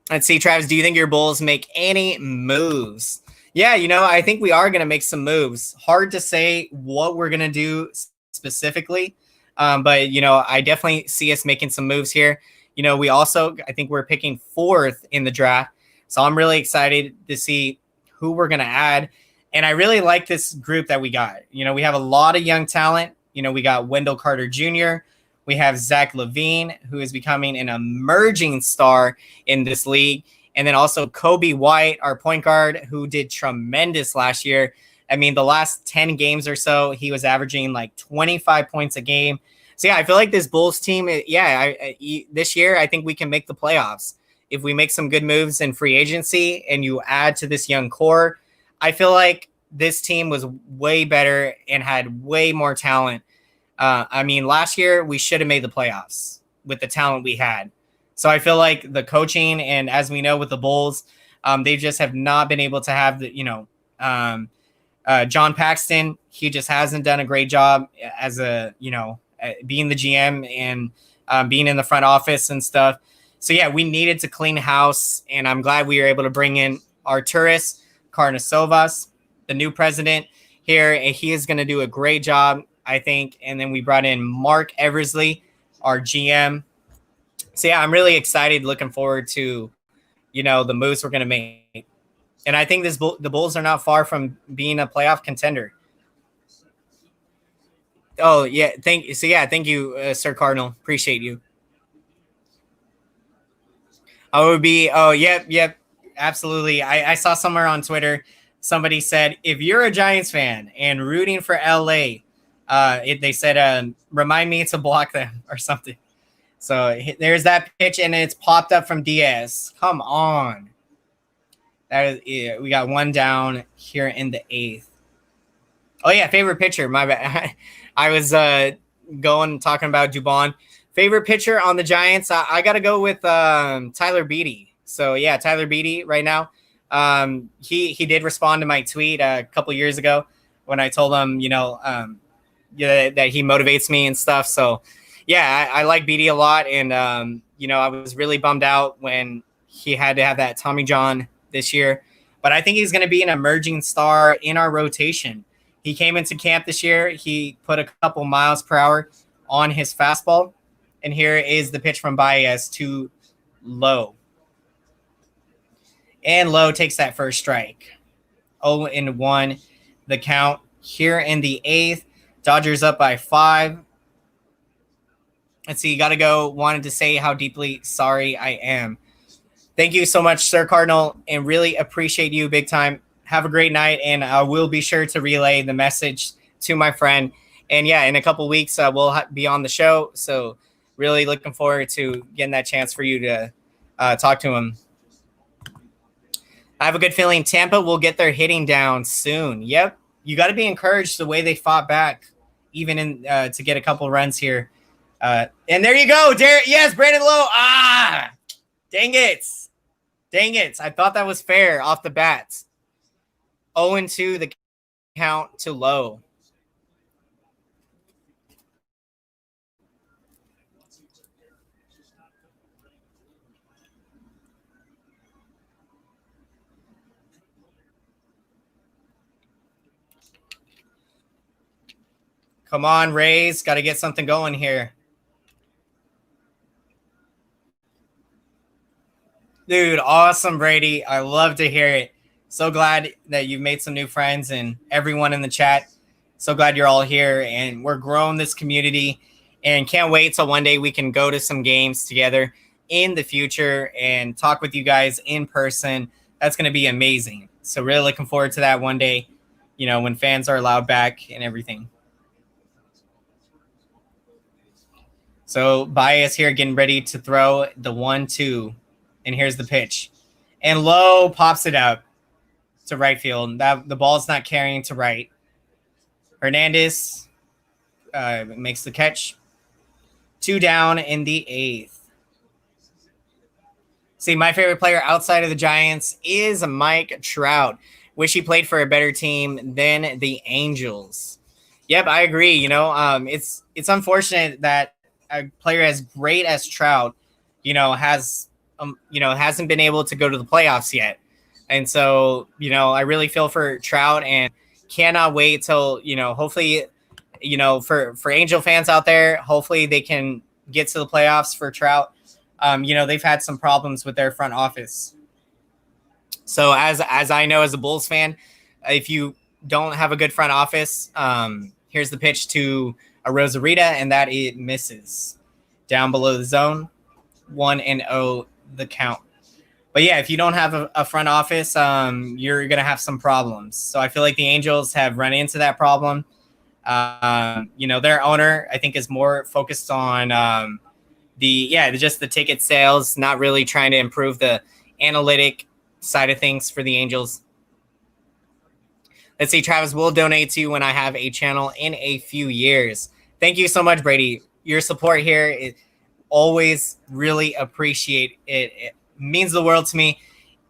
Let's see, Travis, do you think your Bulls make any moves? Yeah, I think we are going to make some moves. Hard to say what we're going to do specifically. But I definitely see us making some moves here. We also, I think we're picking 4th in the draft. So I'm really excited to see who we're going to add. And I really like this group that we got. We have a lot of young talent. We got Wendell Carter Jr., we have Zach LaVine, who is becoming an emerging star in this league. And then also Kobe White, our point guard, who did tremendous last year. The last 10 games or so, he was averaging like 25 points a game. So, yeah, I feel like this Bulls team, this year, I think we can make the playoffs. If we make some good moves in free agency and you add to this young core, I feel like this team was way better and had way more talent. Last year we should have made the playoffs with the talent we had. So I feel like the coaching, and as we know with the Bulls, they just have not been able to have the, John Paxton. He just hasn't done a great job as being the GM and being in the front office and stuff. So yeah, we needed to clean house, and I'm glad we were able to bring in Arturas Karnisovas, the new president here, and he is going to do a great job, I think. And then we brought in Mark Eversley, our GM. So yeah, I'm really excited, looking forward to, the moves we're going to make. And I think the Bulls are not far from being a playoff contender. Oh yeah, thank you, Sir Cardinal. Appreciate you. Yep, absolutely. I saw somewhere on Twitter somebody said, if you're a Giants fan and rooting for LA, they said, remind me to block them or something. So there's that pitch, and it's popped up from Diaz. Come on. That is, yeah, we got one down here in the 8th. Oh, yeah, favorite pitcher. My bad. I was talking about Dubon. Favorite pitcher on the Giants, I got to go with Tyler Beede. So, yeah, Tyler Beede right now. He did respond to my tweet a couple years ago when I told him, that he motivates me and stuff. So, yeah, I like Beede a lot. And, I was really bummed out when he had to have that Tommy John this year. But I think he's going to be an emerging star in our rotation. He came into camp this year. He put a couple miles per hour on his fastball. And here is the pitch from Baez to Lowe. And Lowe takes that first strike. 0-1 the count here in the 8th. Dodgers up by 5. Let's see, got to go. Wanted to say how deeply sorry I am. Thank you so much, Sir Cardinal, and really appreciate you big time. Have a great night, and I will be sure to relay the message to my friend. And, yeah, in a couple weeks, we'll be on the show. So really looking forward to getting that chance for you to talk to him. I have a good feeling Tampa will get their hitting down soon. Yep. You got to be encouraged the way they fought back, even in to get a couple runs here. And there you go, Derek. Yes, Brandon Lowe. Dang it. I thought that was fair off the bat. 0-2 the count to Lowe. Come on, Rays. Got to get something going here. Dude, awesome, Brady. I love to hear it. So glad that you've made some new friends and everyone in the chat. So glad you're all here, and we're growing this community, and can't wait till one day we can go to some games together in the future and talk with you guys in person. That's going to be amazing. So really looking forward to that one day, when fans are allowed back and everything. So Baez here getting ready to throw the 1-2. And here's the pitch. And Lowe pops it up to right field. The ball's not carrying to right. Hernandez makes the catch. 2 down in the 8th. See, my favorite player outside of the Giants is Mike Trout. Wish he played for a better team than the Angels. Yep, I agree. It's unfortunate that a player as great as Trout, hasn't been able to go to the playoffs yet. And so, I really feel for Trout and cannot wait till, hopefully, for Angel fans out there, hopefully they can get to the playoffs for Trout. They've had some problems with their front office. So as I know, as a Bulls fan, if you don't have a good front office, here's the pitch to a Rosarita, and that it misses down below the zone. 1-0 the count. But yeah, if you don't have a front office, you're going to have some problems. So I feel like the Angels have run into that problem. Their owner, I think, is more focused on just the ticket sales, not really trying to improve the analytic side of things for the Angels. Let's see, Travis will donate to you when I have a channel in a few years. Thank you so much, Brady. Your support here is always really appreciate it. It means the world to me.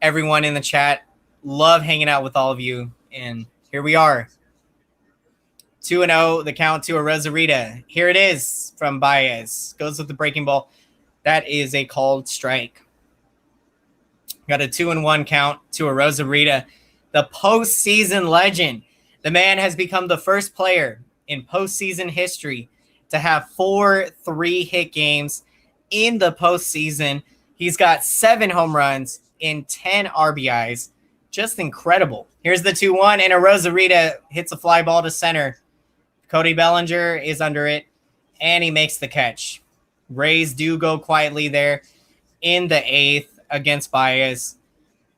Everyone in the chat, love hanging out with all of you. And here we are. 2-0, the count to a Rosarita. Here it is from Baez. Goes with the breaking ball. That is a called strike. Got a 2-1 count to a Rosarita. The postseason legend. The man has become the first player in postseason history to have 4 3-hit games in the postseason. He's got 7 home runs and 10 RBIs. Just incredible. Here's the 2-1, and a Rosarita hits a fly ball to center. Cody Bellinger is under it, and he makes the catch. Rays do go quietly there in the 8th against Baez.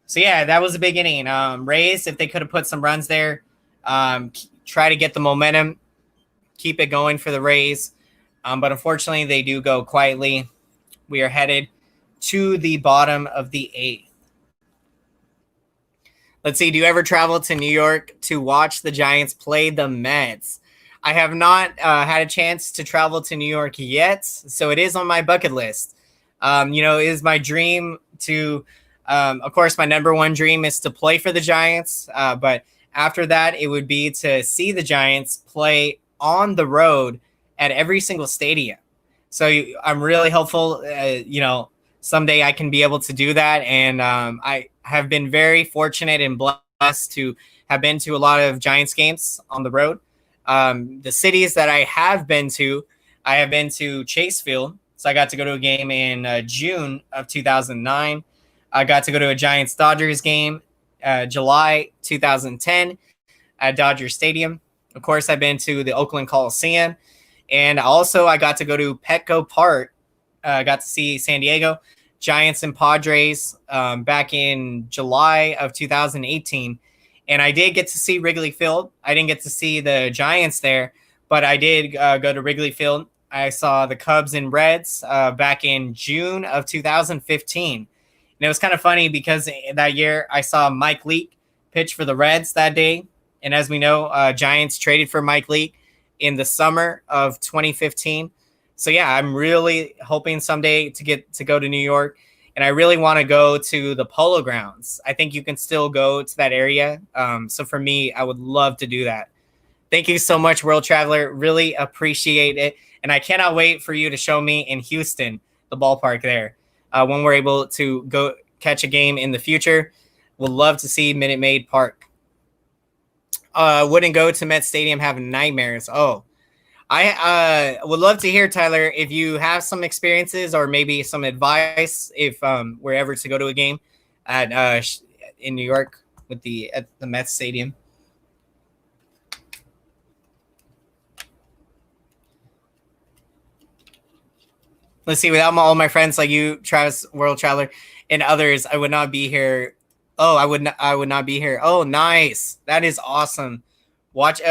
So yeah, that was a big inning. Rays, if they could have put some runs there, try to get the momentum, keep it going for the Rays. But unfortunately, they do go quietly. We are headed to the bottom of the eighth. Let's see. Do you ever travel to New York to watch the Giants play the Mets? I have not had a chance to travel to New York yet, so it is on my bucket list. It is my dream to, of course, my number one dream is to play for the Giants. But after that, it would be to see the Giants play on the road at every single stadium. So I'm really hopeful, someday I can be able to do that. And I have been very fortunate and blessed to have been to a lot of Giants games on the road. The cities that I have been to Chase Field. So I got to go to a game in June of 2009. I got to go to a Giants-Dodgers game July 2010 at Dodger Stadium. Of course, I've been to the Oakland Coliseum. And also I got to go to Petco Park. Got to see San Diego Giants and Padres back in July of 2018. And I did get to see Wrigley Field. I didn't get to see the Giants there, but I did go to Wrigley Field. I saw the Cubs and Reds back in June of 2015. And it was kind of funny because that year I saw Mike Leake pitch for the Reds that day. And as we know, Giants traded for Mike Leake in the summer of 2015. So yeah, I'm really hoping someday to get to go to New York. And I really want to go to the Polo Grounds. I think you can still go to that area. So for me, I would love to do that. Thank you so much, World Traveler. Really appreciate it. And I cannot wait for you to show me in Houston, the ballpark there, when we're able to go catch a game in the future. We'll love to see Minute Maid Park. Wouldn't go to Met Stadium, have nightmares. Oh, I would love to hear, Tyler, if you have some experiences or maybe some advice if we're ever to go to a game at in New York at the Mets Stadium. Let's see. Without all my friends like you, Travis, World Traveler, and others, I would not be here. Oh, I would not be here. Oh, nice. That is awesome. Watch.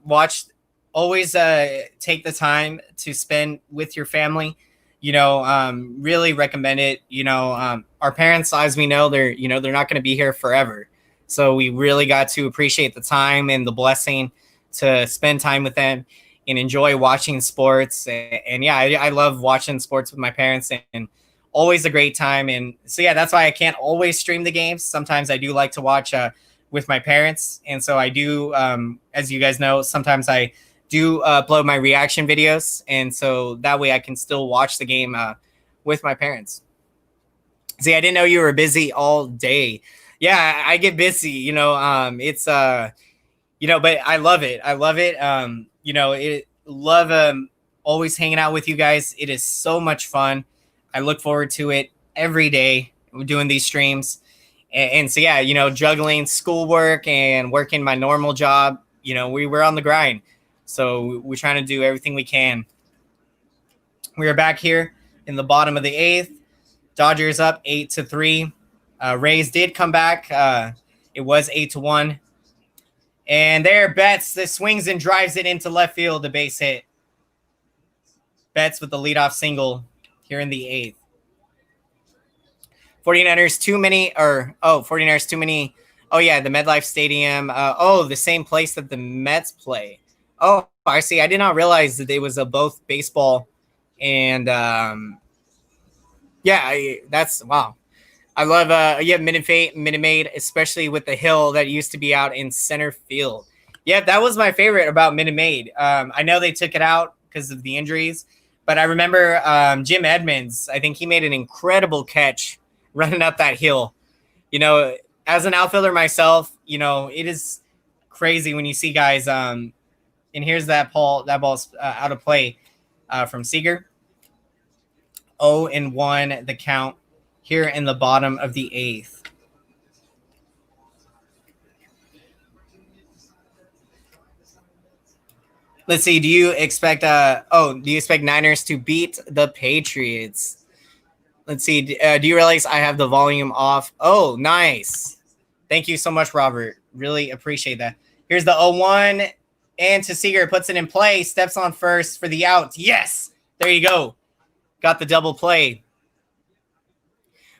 Watch. Always take the time to spend with your family. Really recommend it. Our parents, as we know, they're not going to be here forever. So we really got to appreciate the time and the blessing to spend time with them and enjoy watching sports. And yeah, I love watching sports with my parents and always a great time. And so, yeah, that's why I can't always stream the games. Sometimes I do like to watch with my parents. And so I do, as you guys know, sometimes I do upload my reaction videos. And so that way I can still watch the game with my parents. See, I didn't know you were busy all day. Yeah, I get busy, it's, but I love it. I love it. Love always hanging out with you guys. It is so much fun. I look forward to it every day. We're doing these streams. And so, yeah, juggling schoolwork and working my normal job, we're on the grind. So we're trying to do everything we can. We are back here in the bottom of the eighth. Dodgers up 8-3. Rays did come back. It was 8-1. And there, Betts, this swings and drives it into left field, the base hit. Betts with the leadoff single here in the eighth. 49ers too many. Oh, yeah, the MetLife Stadium. The same place that the Mets play. Oh, I see. I did not realize that it was both baseball and that's wow. I love Minute Maid, especially with the hill that used to be out in center field. Yeah, that was my favorite about Minute Maid. I know they took it out because of the injuries, but I remember Jim Edmonds. I think he made an incredible catch running up that hill. As an outfielder myself, it is crazy when you see guys. And here's that ball. That ball's out of play from Seager. 0-1 the count here in the bottom of the eighth. Let's see. Do you expect Niners to beat the Patriots? Let's see. Do you realize I have the volume off? Oh, nice. Thank you so much, Robert. Really appreciate that. Here's the 0-1. And Seager puts it in play. Steps on first for the out. Yes. There you go. Got the double play.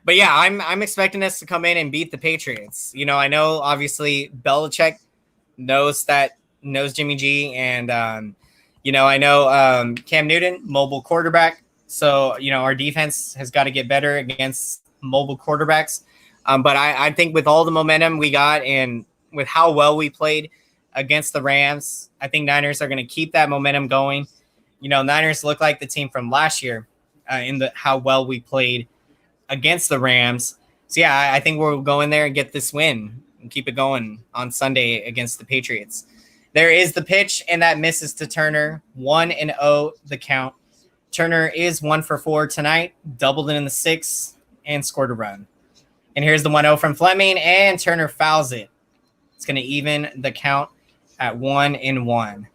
But yeah, I'm expecting us to come in and beat the Patriots. You know, I know obviously Belichick knows Jimmy G, and you know, I know Cam Newton, mobile quarterback. So, you know, our defense has got to get better against mobile quarterbacks. But I think with all the momentum we got and with how well we played against the Rams, I think Niners are going to keep that momentum going. You know, Niners look like the team from last year in how well we played against the Rams. So, yeah, I think we'll go in there and get this win and keep it going on Sunday against the Patriots. There is the pitch, and that misses to Turner. 1-0 the count. Turner is 1 for 4 tonight, doubled it in the 6th, and scored a run. And here's the 1-0 from Fleming, and Turner fouls it. It's going to even the count at 1-1.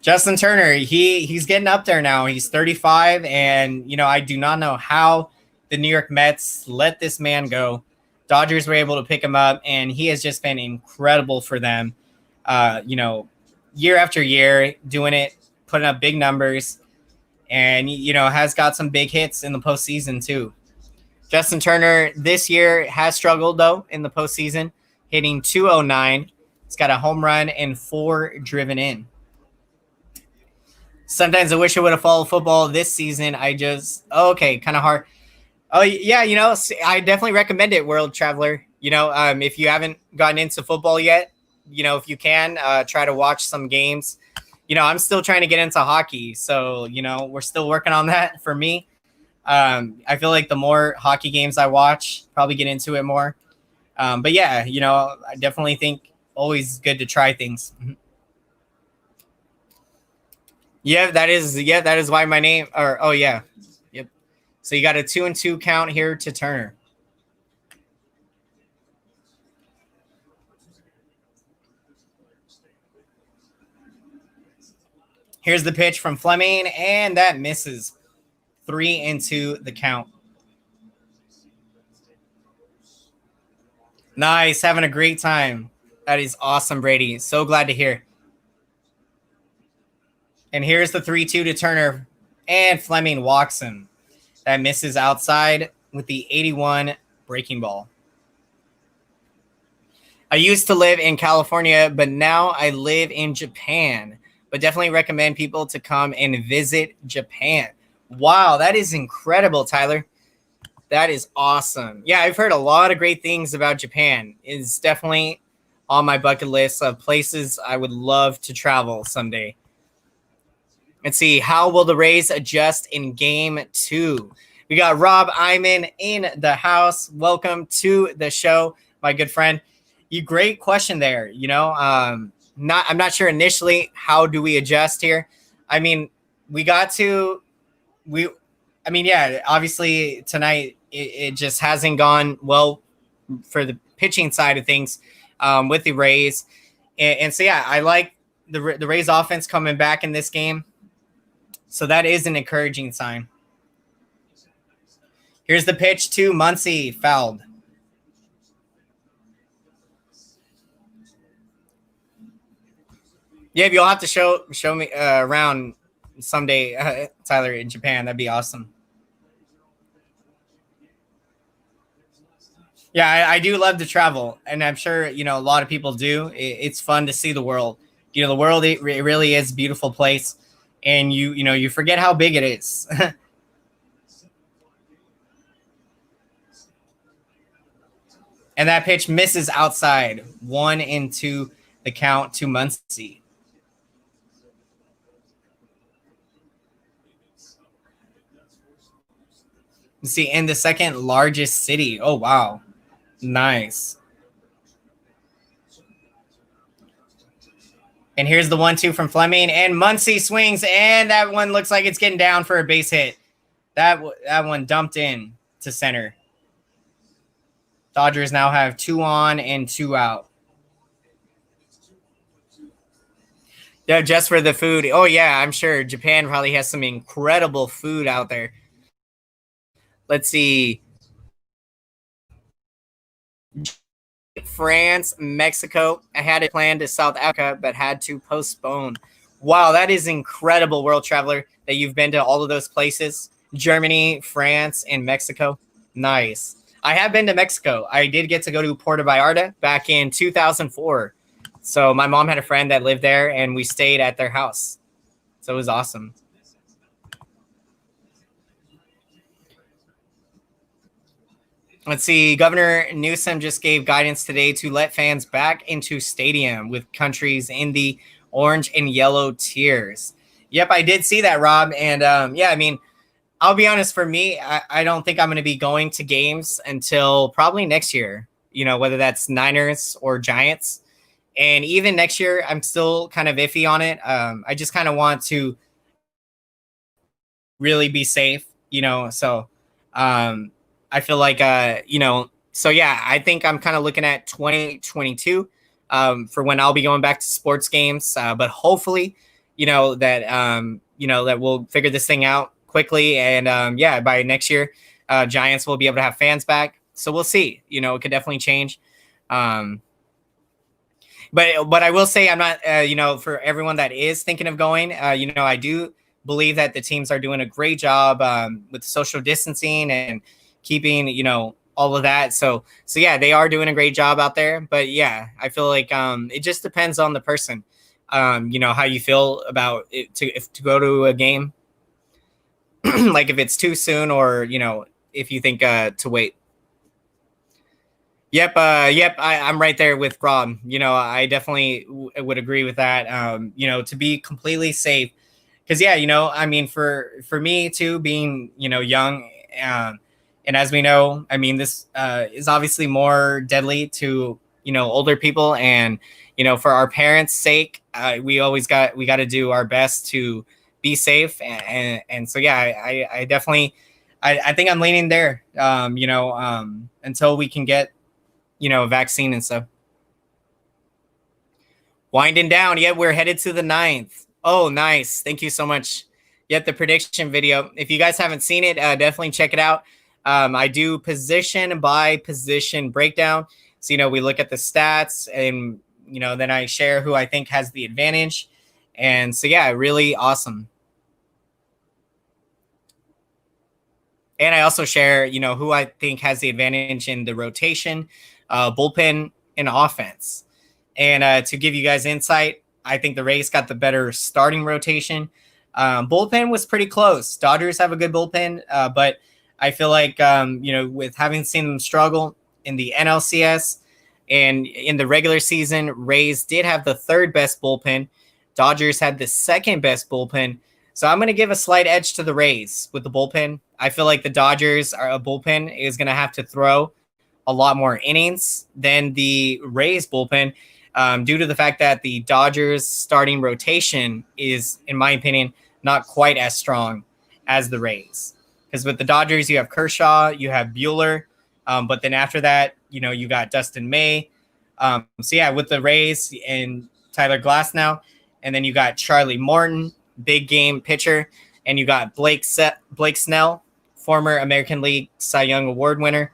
Justin Turner, he's getting up there now. He's 35, and, you know, I do not know how the New York Mets let this man go. Dodgers were able to pick him up, and he has just been incredible for them. You know, year after year, doing it, putting up big numbers, and, you know, has got some big hits in the postseason too. Justin Turner this year has struggled, though, in the postseason, hitting .209. He's got a home run and 4 driven in. Sometimes I wish I would have followed football this season. Okay, kind of hard. Oh, yeah, you know, I definitely recommend it, World Traveler. You know, if you haven't gotten into football yet, you know, if you can, try to watch some games. You know, I'm still trying to get into hockey. So, you know, we're still working on that for me. I feel like the more hockey games I watch, probably get into it more. But, yeah, you know, I definitely think always good to try things. Yeah, that is why my name – or, oh, yeah. Yep. So you got a 2-2 count here to Turner. Here's the pitch from Fleming, and that misses. 3-2 the count. Nice. Having a great time. That is awesome, Brady. So glad to hear. And here's the 3-2 to Turner, and Fleming walks him. That misses outside with the 81 breaking ball. I used to live in California, but now I live in Japan. But definitely recommend people to come and visit Japan. Wow, that is incredible, Tyler. That is awesome. Yeah, I've heard a lot of great things about Japan. It's definitely on my bucket list of places I would love to travel someday. Let's see, how will the Rays adjust in Game 2? We got Rob Iman in the house. Welcome to the show, my good friend. Great question there. You know, I'm not sure initially how do we adjust here. I mean, yeah, obviously tonight it just hasn't gone well for the pitching side of things with the Rays. And so, yeah, I like the Rays offense coming back in this game. So that is an encouraging sign. Here's the pitch to Muncy, fouled. Yeah, you'll have to show me around someday, Tyler, in Japan. That'd be awesome. Yeah, I do love to travel, and I'm sure, you know, a lot of people do. It's fun to see the world. You know, the world, it really is a beautiful place, and you forget how big it is. And that pitch misses outside. 1-2 the count to Muncy. See, in the second largest city. Oh, wow. Nice. And here's the 1-2 from Fleming, and Muncy swings, and that one looks like it's getting down for a base hit. That one dumped in to center. Dodgers now have 2 on and 2 out. Yeah, just for the food. Oh yeah, I'm sure Japan probably has some incredible food out there. Let's see. France, Mexico. I had it planned to South Africa, but had to postpone. Wow, that is incredible, world traveler, that you've been to all of those places. Germany, France, and Mexico. Nice. I have been to Mexico. I did get to go to Puerto Vallarta back in 2004. So my mom had a friend that lived there, and we stayed at their house. So it was awesome. Let's see. Governor Newsom just gave guidance today to let fans back into stadium with countries in the orange and yellow tiers. Yep, I did see that, Rob. And yeah, I mean, I'll be honest. For me, I don't think I'm going to be going to games until probably next year. You know, whether that's Niners or Giants. And even next year, I'm still kind of iffy on it. I just kind of want to really be safe. So um, I feel like so yeah, I think I'm kind of looking at 2022 for when I'll be going back to sports games. But hopefully, that we'll figure this thing out quickly, and yeah, by next year, Giants will be able to have fans back. So we'll see. It could definitely change. Um, but I will say I'm not. For everyone that is thinking of going, I do believe that the teams are doing a great job with social distancing and keeping all of that. So yeah, they are doing a great job out there. But yeah, I feel like it just depends on the person. How you feel about it to go to a game, like if it's too soon, or if you think to wait. Yep, yep. I'm right there with Rob. I definitely would agree with that. To be completely safe, because yeah, I mean, for me too, being young, and as we know, I mean, this is obviously more deadly to older people, and for our parents' sake, we got to do our best to be safe, and so yeah, I definitely, I think I'm leaning there. Until we can get vaccine and stuff. Winding down. Yeah, we're headed to the ninth. Oh, nice. Thank you so much. Yet the prediction video. If you guys haven't seen it, definitely check it out. I do position by position breakdown. So, we look at the stats, and, then I share who I think has the advantage. And so, yeah, really awesome. And I also share, who I think has the advantage in the rotation, bullpen, and offense. And to give you guys insight, I think the Rays got the better starting rotation. Bullpen was pretty close. Dodgers have a good bullpen, but I feel like, with having seen them struggle in the NLCS and in the regular season, Rays did have the third best bullpen. Dodgers had the second best bullpen. So I'm going to give a slight edge to the Rays with the bullpen. I feel like the Dodgers are a bullpen is going to have to throw a lot more innings than the Rays bullpen, due to the fact that the Dodgers starting rotation is, in my opinion, not quite as strong as the Rays. Because with the Dodgers, you have Kershaw, you have Bueller, but then after that, you got Dustin May. So yeah, with the Rays and Tyler Glasnow, and then you got Charlie Morton, big game pitcher, and you got Blake Snell, former American League Cy Young Award winner.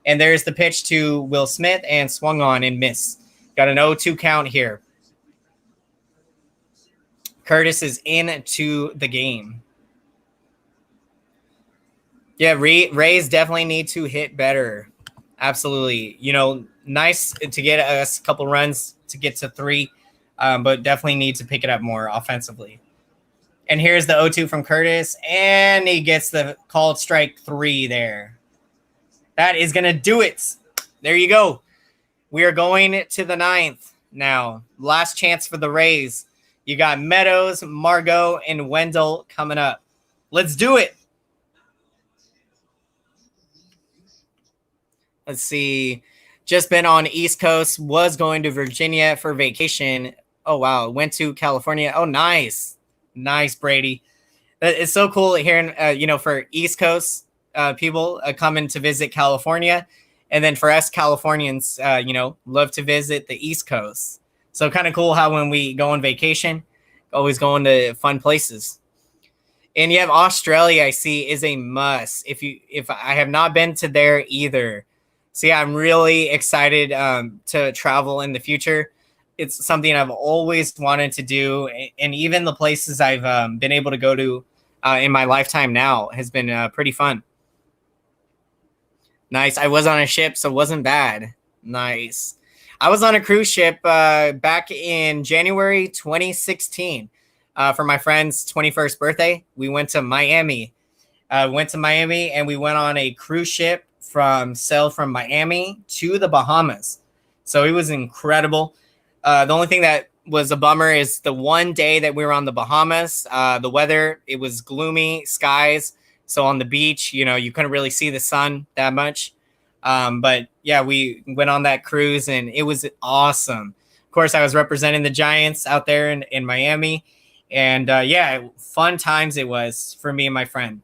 And there's the pitch to Will Smith, and swung on and missed. Got an 0-2 count here. Curtis is into the game. Yeah, Rays definitely need to hit better. Absolutely. Nice to get us a couple runs to get to 3, but definitely need to pick it up more offensively. And here's the 0-2 from Curtis, and he gets the called strike 3 there. That is going to do it. There you go. We are going to the 9th now. Last chance for the Rays. You got Meadows, Margot, and Wendell coming up. Let's do it. Let's see. Just been on East Coast. Was going to Virginia for vacation. Oh, wow. Went to California. Oh, nice. Nice, Brady. It's so cool hearing, for East Coast people coming to visit California. And then for us Californians, love to visit the East Coast. So kind of cool how when we go on vacation, always going to fun places. And you have Australia, I see, is a must. If I have not been to there either. So yeah, I'm really excited to travel in the future. It's something I've always wanted to do, and even the places I've been able to go to in my lifetime now has been pretty fun. Nice. I was on a ship, so it wasn't bad. Nice. I was on a cruise ship back in January 2016 for my friend's 21st birthday. We went to Miami. And we went on a cruise ship sailed from Miami to the Bahamas. So it was incredible. The only thing that was a bummer is the one day that we were on the Bahamas, the weather, it was gloomy skies. So on the beach, you couldn't really see the sun that much. But yeah, we went on that cruise and it was awesome. Of course, I was representing the Giants out there in Miami. And yeah, fun times it was for me and my friend.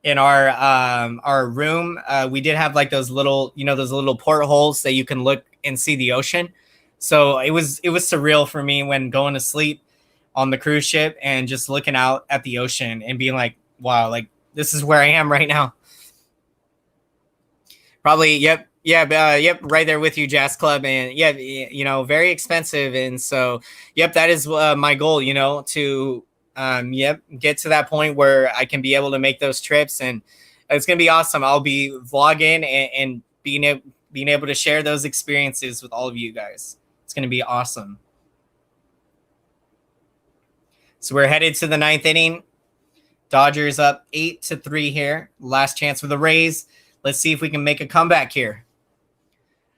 In our room, we did have like those little portholes that you can look and see the ocean. So it was surreal for me when going to sleep on the cruise ship and just looking out at the ocean and being like, wow, like this is where I am right now. Probably, yep, right there with you, Jazz Club, and yeah, very expensive, and so, yep, that is my goal, to get to that point where I can be able to make those trips, and it's gonna be awesome. I'll be vlogging and being able to share those experiences with all of you guys. It's gonna be awesome. So we're headed to the ninth inning. Dodgers up 8-3 here. Last chance for the Rays. Let's see if we can make a comeback here.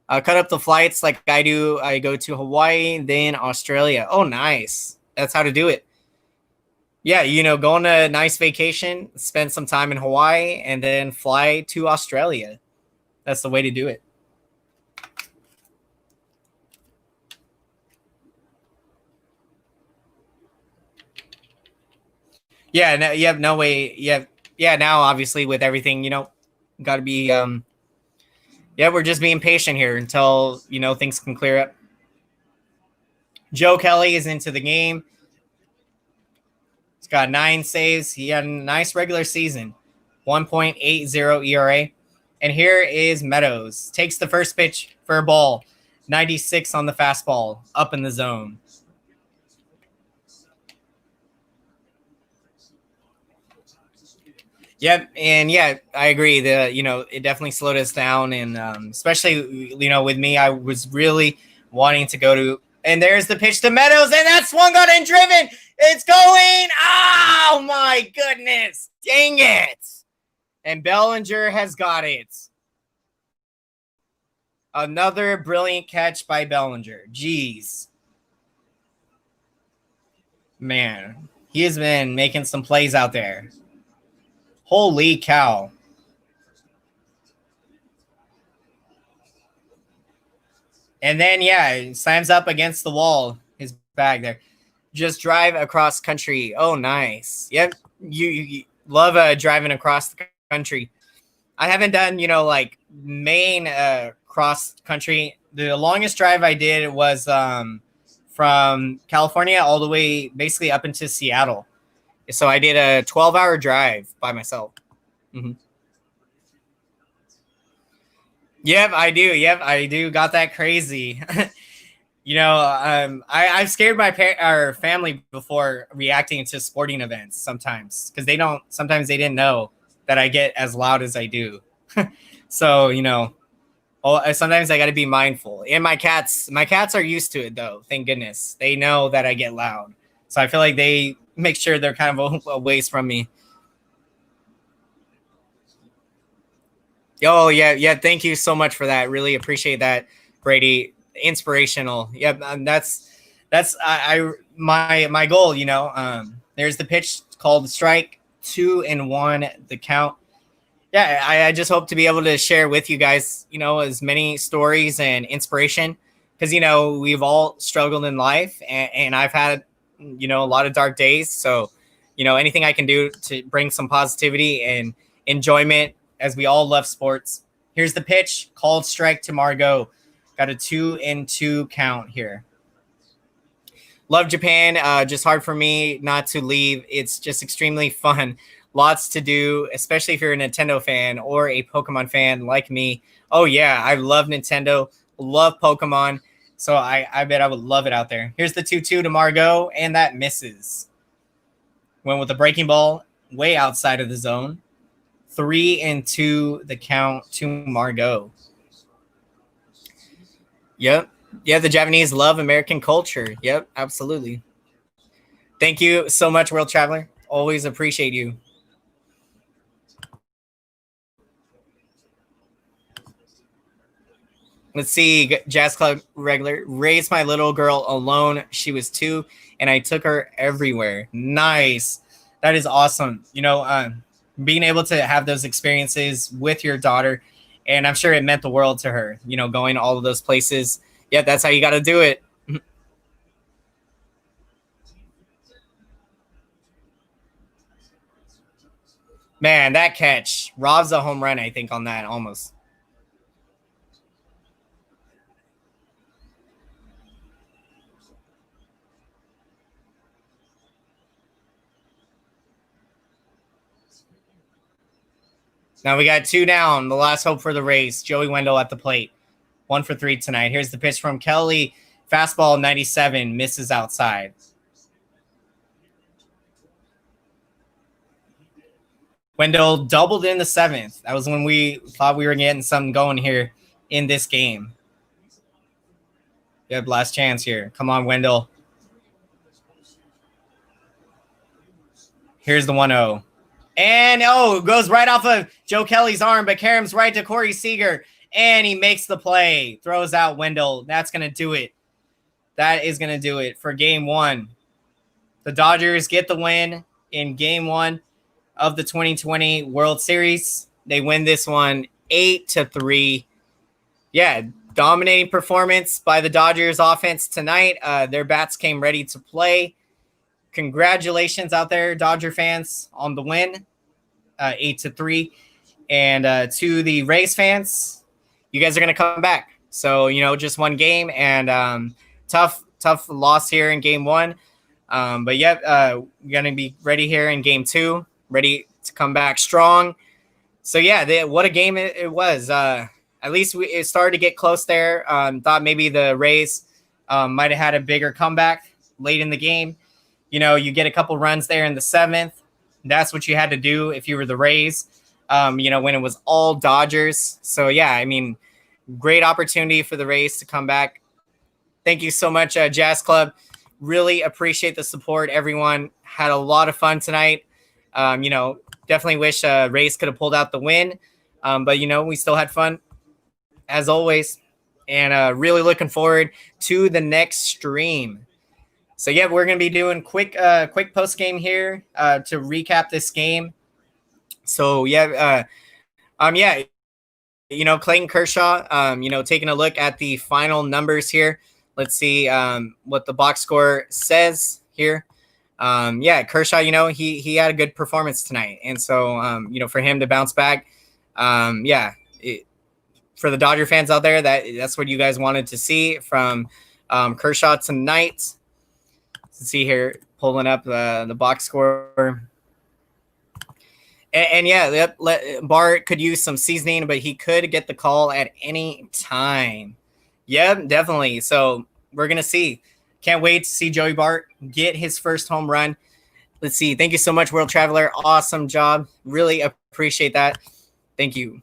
Cut up the flights like I do. I go to Hawaii, then Australia. Oh, nice. That's how to do it. Yeah, go on a nice vacation, spend some time in Hawaii, and then fly to Australia. That's the way to do it. Yeah, no, you have no way. Yeah. Now, obviously, with everything, got to be. We're just being patient here until things can clear up. Joe Kelly is into the game. He's got 9 saves. He had a nice regular season, 1.80 ERA. And here is Meadows. Takes the first pitch for a ball, 96 on the fastball, up in the zone. Yep, and yeah, I agree. It definitely slowed us down, and especially with me, I was really wanting to go to. And there's the pitch to Meadows, and that swung on and driven. It's going. Oh my goodness! Dang it! And Bellinger has got it. Another brilliant catch by Bellinger. Jeez, man, he has been making some plays out there. Holy cow. And then, yeah, slams up against the wall, his bag there. Just drive across country. Oh, nice. Yep. You love driving across the country. I haven't done, like main cross country. The longest drive I did was from California all the way basically up into Seattle. So I did a 12-hour drive by myself. Mm-hmm. Yep, I do. Yep, I do. Got that crazy. I've scared our family before reacting to sporting events sometimes because sometimes they didn't know that I get as loud as I do. So, sometimes I got to be mindful. And my cats are used to it though. Thank goodness. They know that I get loud. So I feel like they make sure they're kind of a ways from me. Oh, yeah. Thank you so much for that. Really appreciate that, Brady. Inspirational. Yep. That's my goal, there's the pitch called strike, 2-1, the count. Yeah. I just hope to be able to share with you guys, as many stories and inspiration because, we've all struggled in life and I've had, a lot of dark days. So, anything I can do to bring some positivity and enjoyment as we all love sports. Here's the pitch called strike to Margot. Got a 2-2 count here. Love Japan. Just hard for me not to leave. It's just extremely fun. Lots to do, especially if you're a Nintendo fan or a Pokemon fan like me. Oh, yeah, I love Nintendo, love Pokemon. So I bet I would love it out there. Here's the 2-2 to Margot, and that misses. Went with the breaking ball way outside of the zone. 3-2 the count to Margot. Yep. Yeah, the Japanese love American culture. Yep, absolutely. Thank you so much, World Traveler. Always appreciate you. Let's see, Jazz Club regular. Raised my little girl alone. She was 2, and I took her everywhere. Nice. That is awesome. Being able to have those experiences with your daughter, and I'm sure it meant the world to her, going all of those places. Yeah, that's how you got to do it. Man, that catch. Rob's a home run, I think, on that almost. Now we got 2 down. The last hope for the Rays. Joey Wendell at the plate. 1 for 3 tonight. Here's the pitch from Kelly. Fastball 97. Misses outside. Wendell doubled in the 7th. That was when we thought we were getting something going here in this game. Yep, last chance here. Come on, Wendell. Here's the 1-0. And, it goes right off of Joe Kelly's arm, but Karam's right to Corey Seager, and he makes the play. Throws out Wendell. That's going to do it. That is going to do it for Game 1. The Dodgers get the win in Game 1 of the 2020 World Series. They win this one 8-3. Yeah, dominating performance by the Dodgers offense tonight. Their bats came ready to play. Congratulations out there, Dodger fans, on the win, 8-3. And to the Rays fans, you guys are going to come back. So, just one game and tough loss here in Game 1. But we're going to be ready here in Game 2, ready to come back strong. So, yeah, what a game it was. At least it started to get close there. Thought maybe the Rays might have had a bigger comeback late in the game. You get a couple runs there in the 7th. That's what you had to do if you were the Rays, when it was all Dodgers. So, yeah, great opportunity for the Rays to come back. Thank you so much, Jazz Club. Really appreciate the support, everyone. Had a lot of fun tonight. Definitely wish Rays could have pulled out the win. But, we still had fun, as always. And really looking forward to the next stream. So, yeah, we're going to be doing quick post game here to recap this game. So, Clayton Kershaw, taking a look at the final numbers here. Let's see what the box score says here. Kershaw, he had a good performance tonight. And so, for him to bounce back, for the Dodger fans out there, that's what you guys wanted to see from Kershaw tonight. Let's see here, pulling up the box score. And Bauer could use some seasoning, but he could get the call at any time. Yeah, definitely. So we're going to see. Can't wait to see Joey Bart get his first home run. Let's see. Thank you so much, World Traveler. Awesome job. Really appreciate that. Thank you.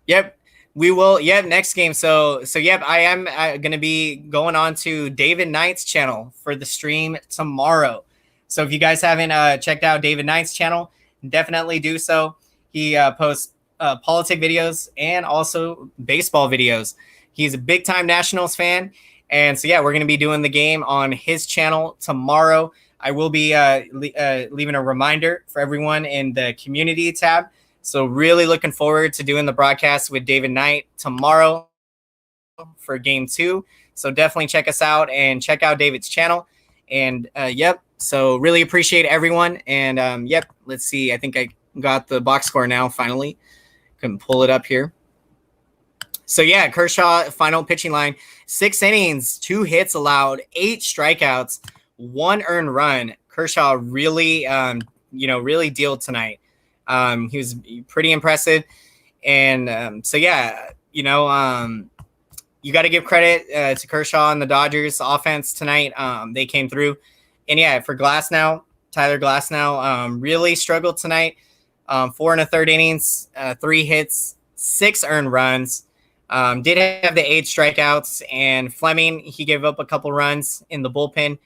Yep. We will. Yep. Next game. So I am going to be going on to David Knight's channel for the stream tomorrow. So if you guys haven't checked out David Knight's channel, definitely do so. He posts politic videos and also baseball videos. He's a big time Nationals fan. And so, we're going to be doing the game on his channel tomorrow. I will be leaving a reminder for everyone in the community tab. So really looking forward to doing the broadcast with David Knight tomorrow for Game 2. So definitely check us out and check out David's channel. And, so really appreciate everyone. And, let's see. I think I got the box score now, finally. Can pull it up here. So, Kershaw, final pitching line. 6 innings, 2 hits allowed, 8 strikeouts, 1 earned run. Kershaw really, really dealed tonight. He was pretty impressive. And so, yeah, you got to give credit to Kershaw and the Dodgers offense tonight. They came through. And, yeah, for Tyler Glasnow really struggled tonight. 4 1/3 innings, 3 hits, 6 earned runs. Did have the 8 strikeouts, and Fleming, he gave up a couple runs in the bullpen.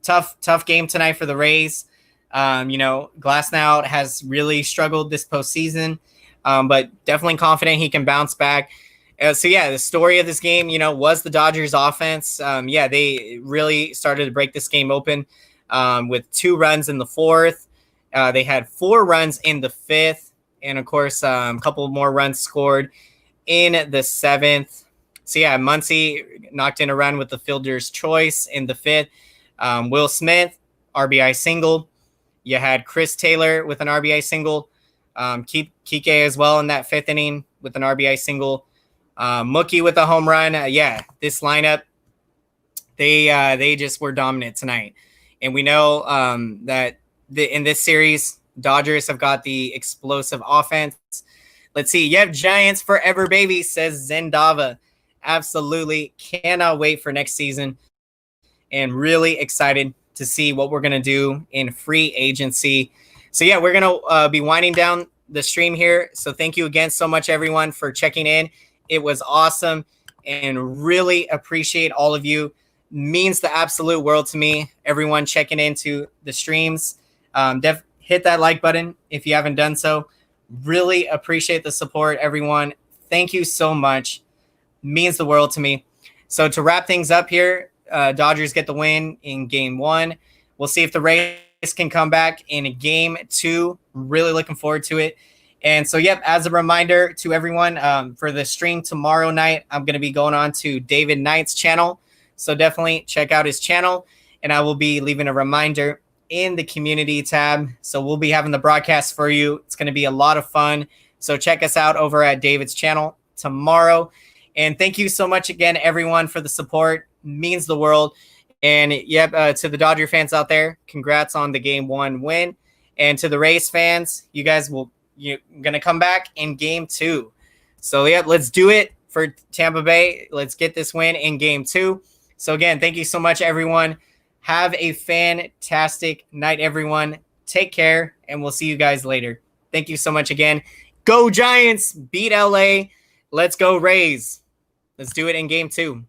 Tough game tonight for the Rays. Glasnow has really struggled this postseason, but definitely confident he can bounce back. The story of this game, was the Dodgers offense. They really started to break this game open with 2 runs in the 4th. They had 4 runs in the 5th. And, of course, a couple more runs scored in the 7th. So, yeah, Muncy knocked in a run with the fielder's choice in the 5th. Will Smith, RBI single. You had Chris Taylor with an RBI single. Kike as well in that 5th inning with an RBI single. Mookie with a home run. This lineup, they just were dominant tonight. And we know that in this series, Dodgers have got the explosive offense. Let's see. Yep, Giants forever, baby, says Zendava. Absolutely cannot wait for next season. And really excited to see what we're going to do in free agency. So, yeah, we're going to be winding down the stream here. So thank you again so much, everyone, for checking in. It was awesome and really appreciate all of you. Means the absolute world to me, everyone checking into the streams. Hit that like button if you haven't done so. Really appreciate the support, everyone. Thank you so much. Means the world to me. So to wrap things up here, Dodgers get the win in game 1. We'll see if the Rays can come back in game 2. Really looking forward to it. And so, as a reminder to everyone, for the stream tomorrow night, I'm going to be going on to David Knight's channel. So definitely check out his channel. And I will be leaving a reminder in the community tab. So we'll be having the broadcast for you. It's going to be a lot of fun. So check us out over at David's channel tomorrow. And thank you so much again, everyone, for the support. Means the world. And to the Dodger fans out there, congrats on the game 1 win. And to the Rays fans, you're going to come back in game 2. So let's do it for Tampa Bay. Let's get this win in game 2. So again, thank you so much, everyone. Have a fantastic night, everyone. Take care, and we'll see you guys later. Thank you so much again. Go Giants! Beat LA. Let's go Rays. Let's do it in game 2.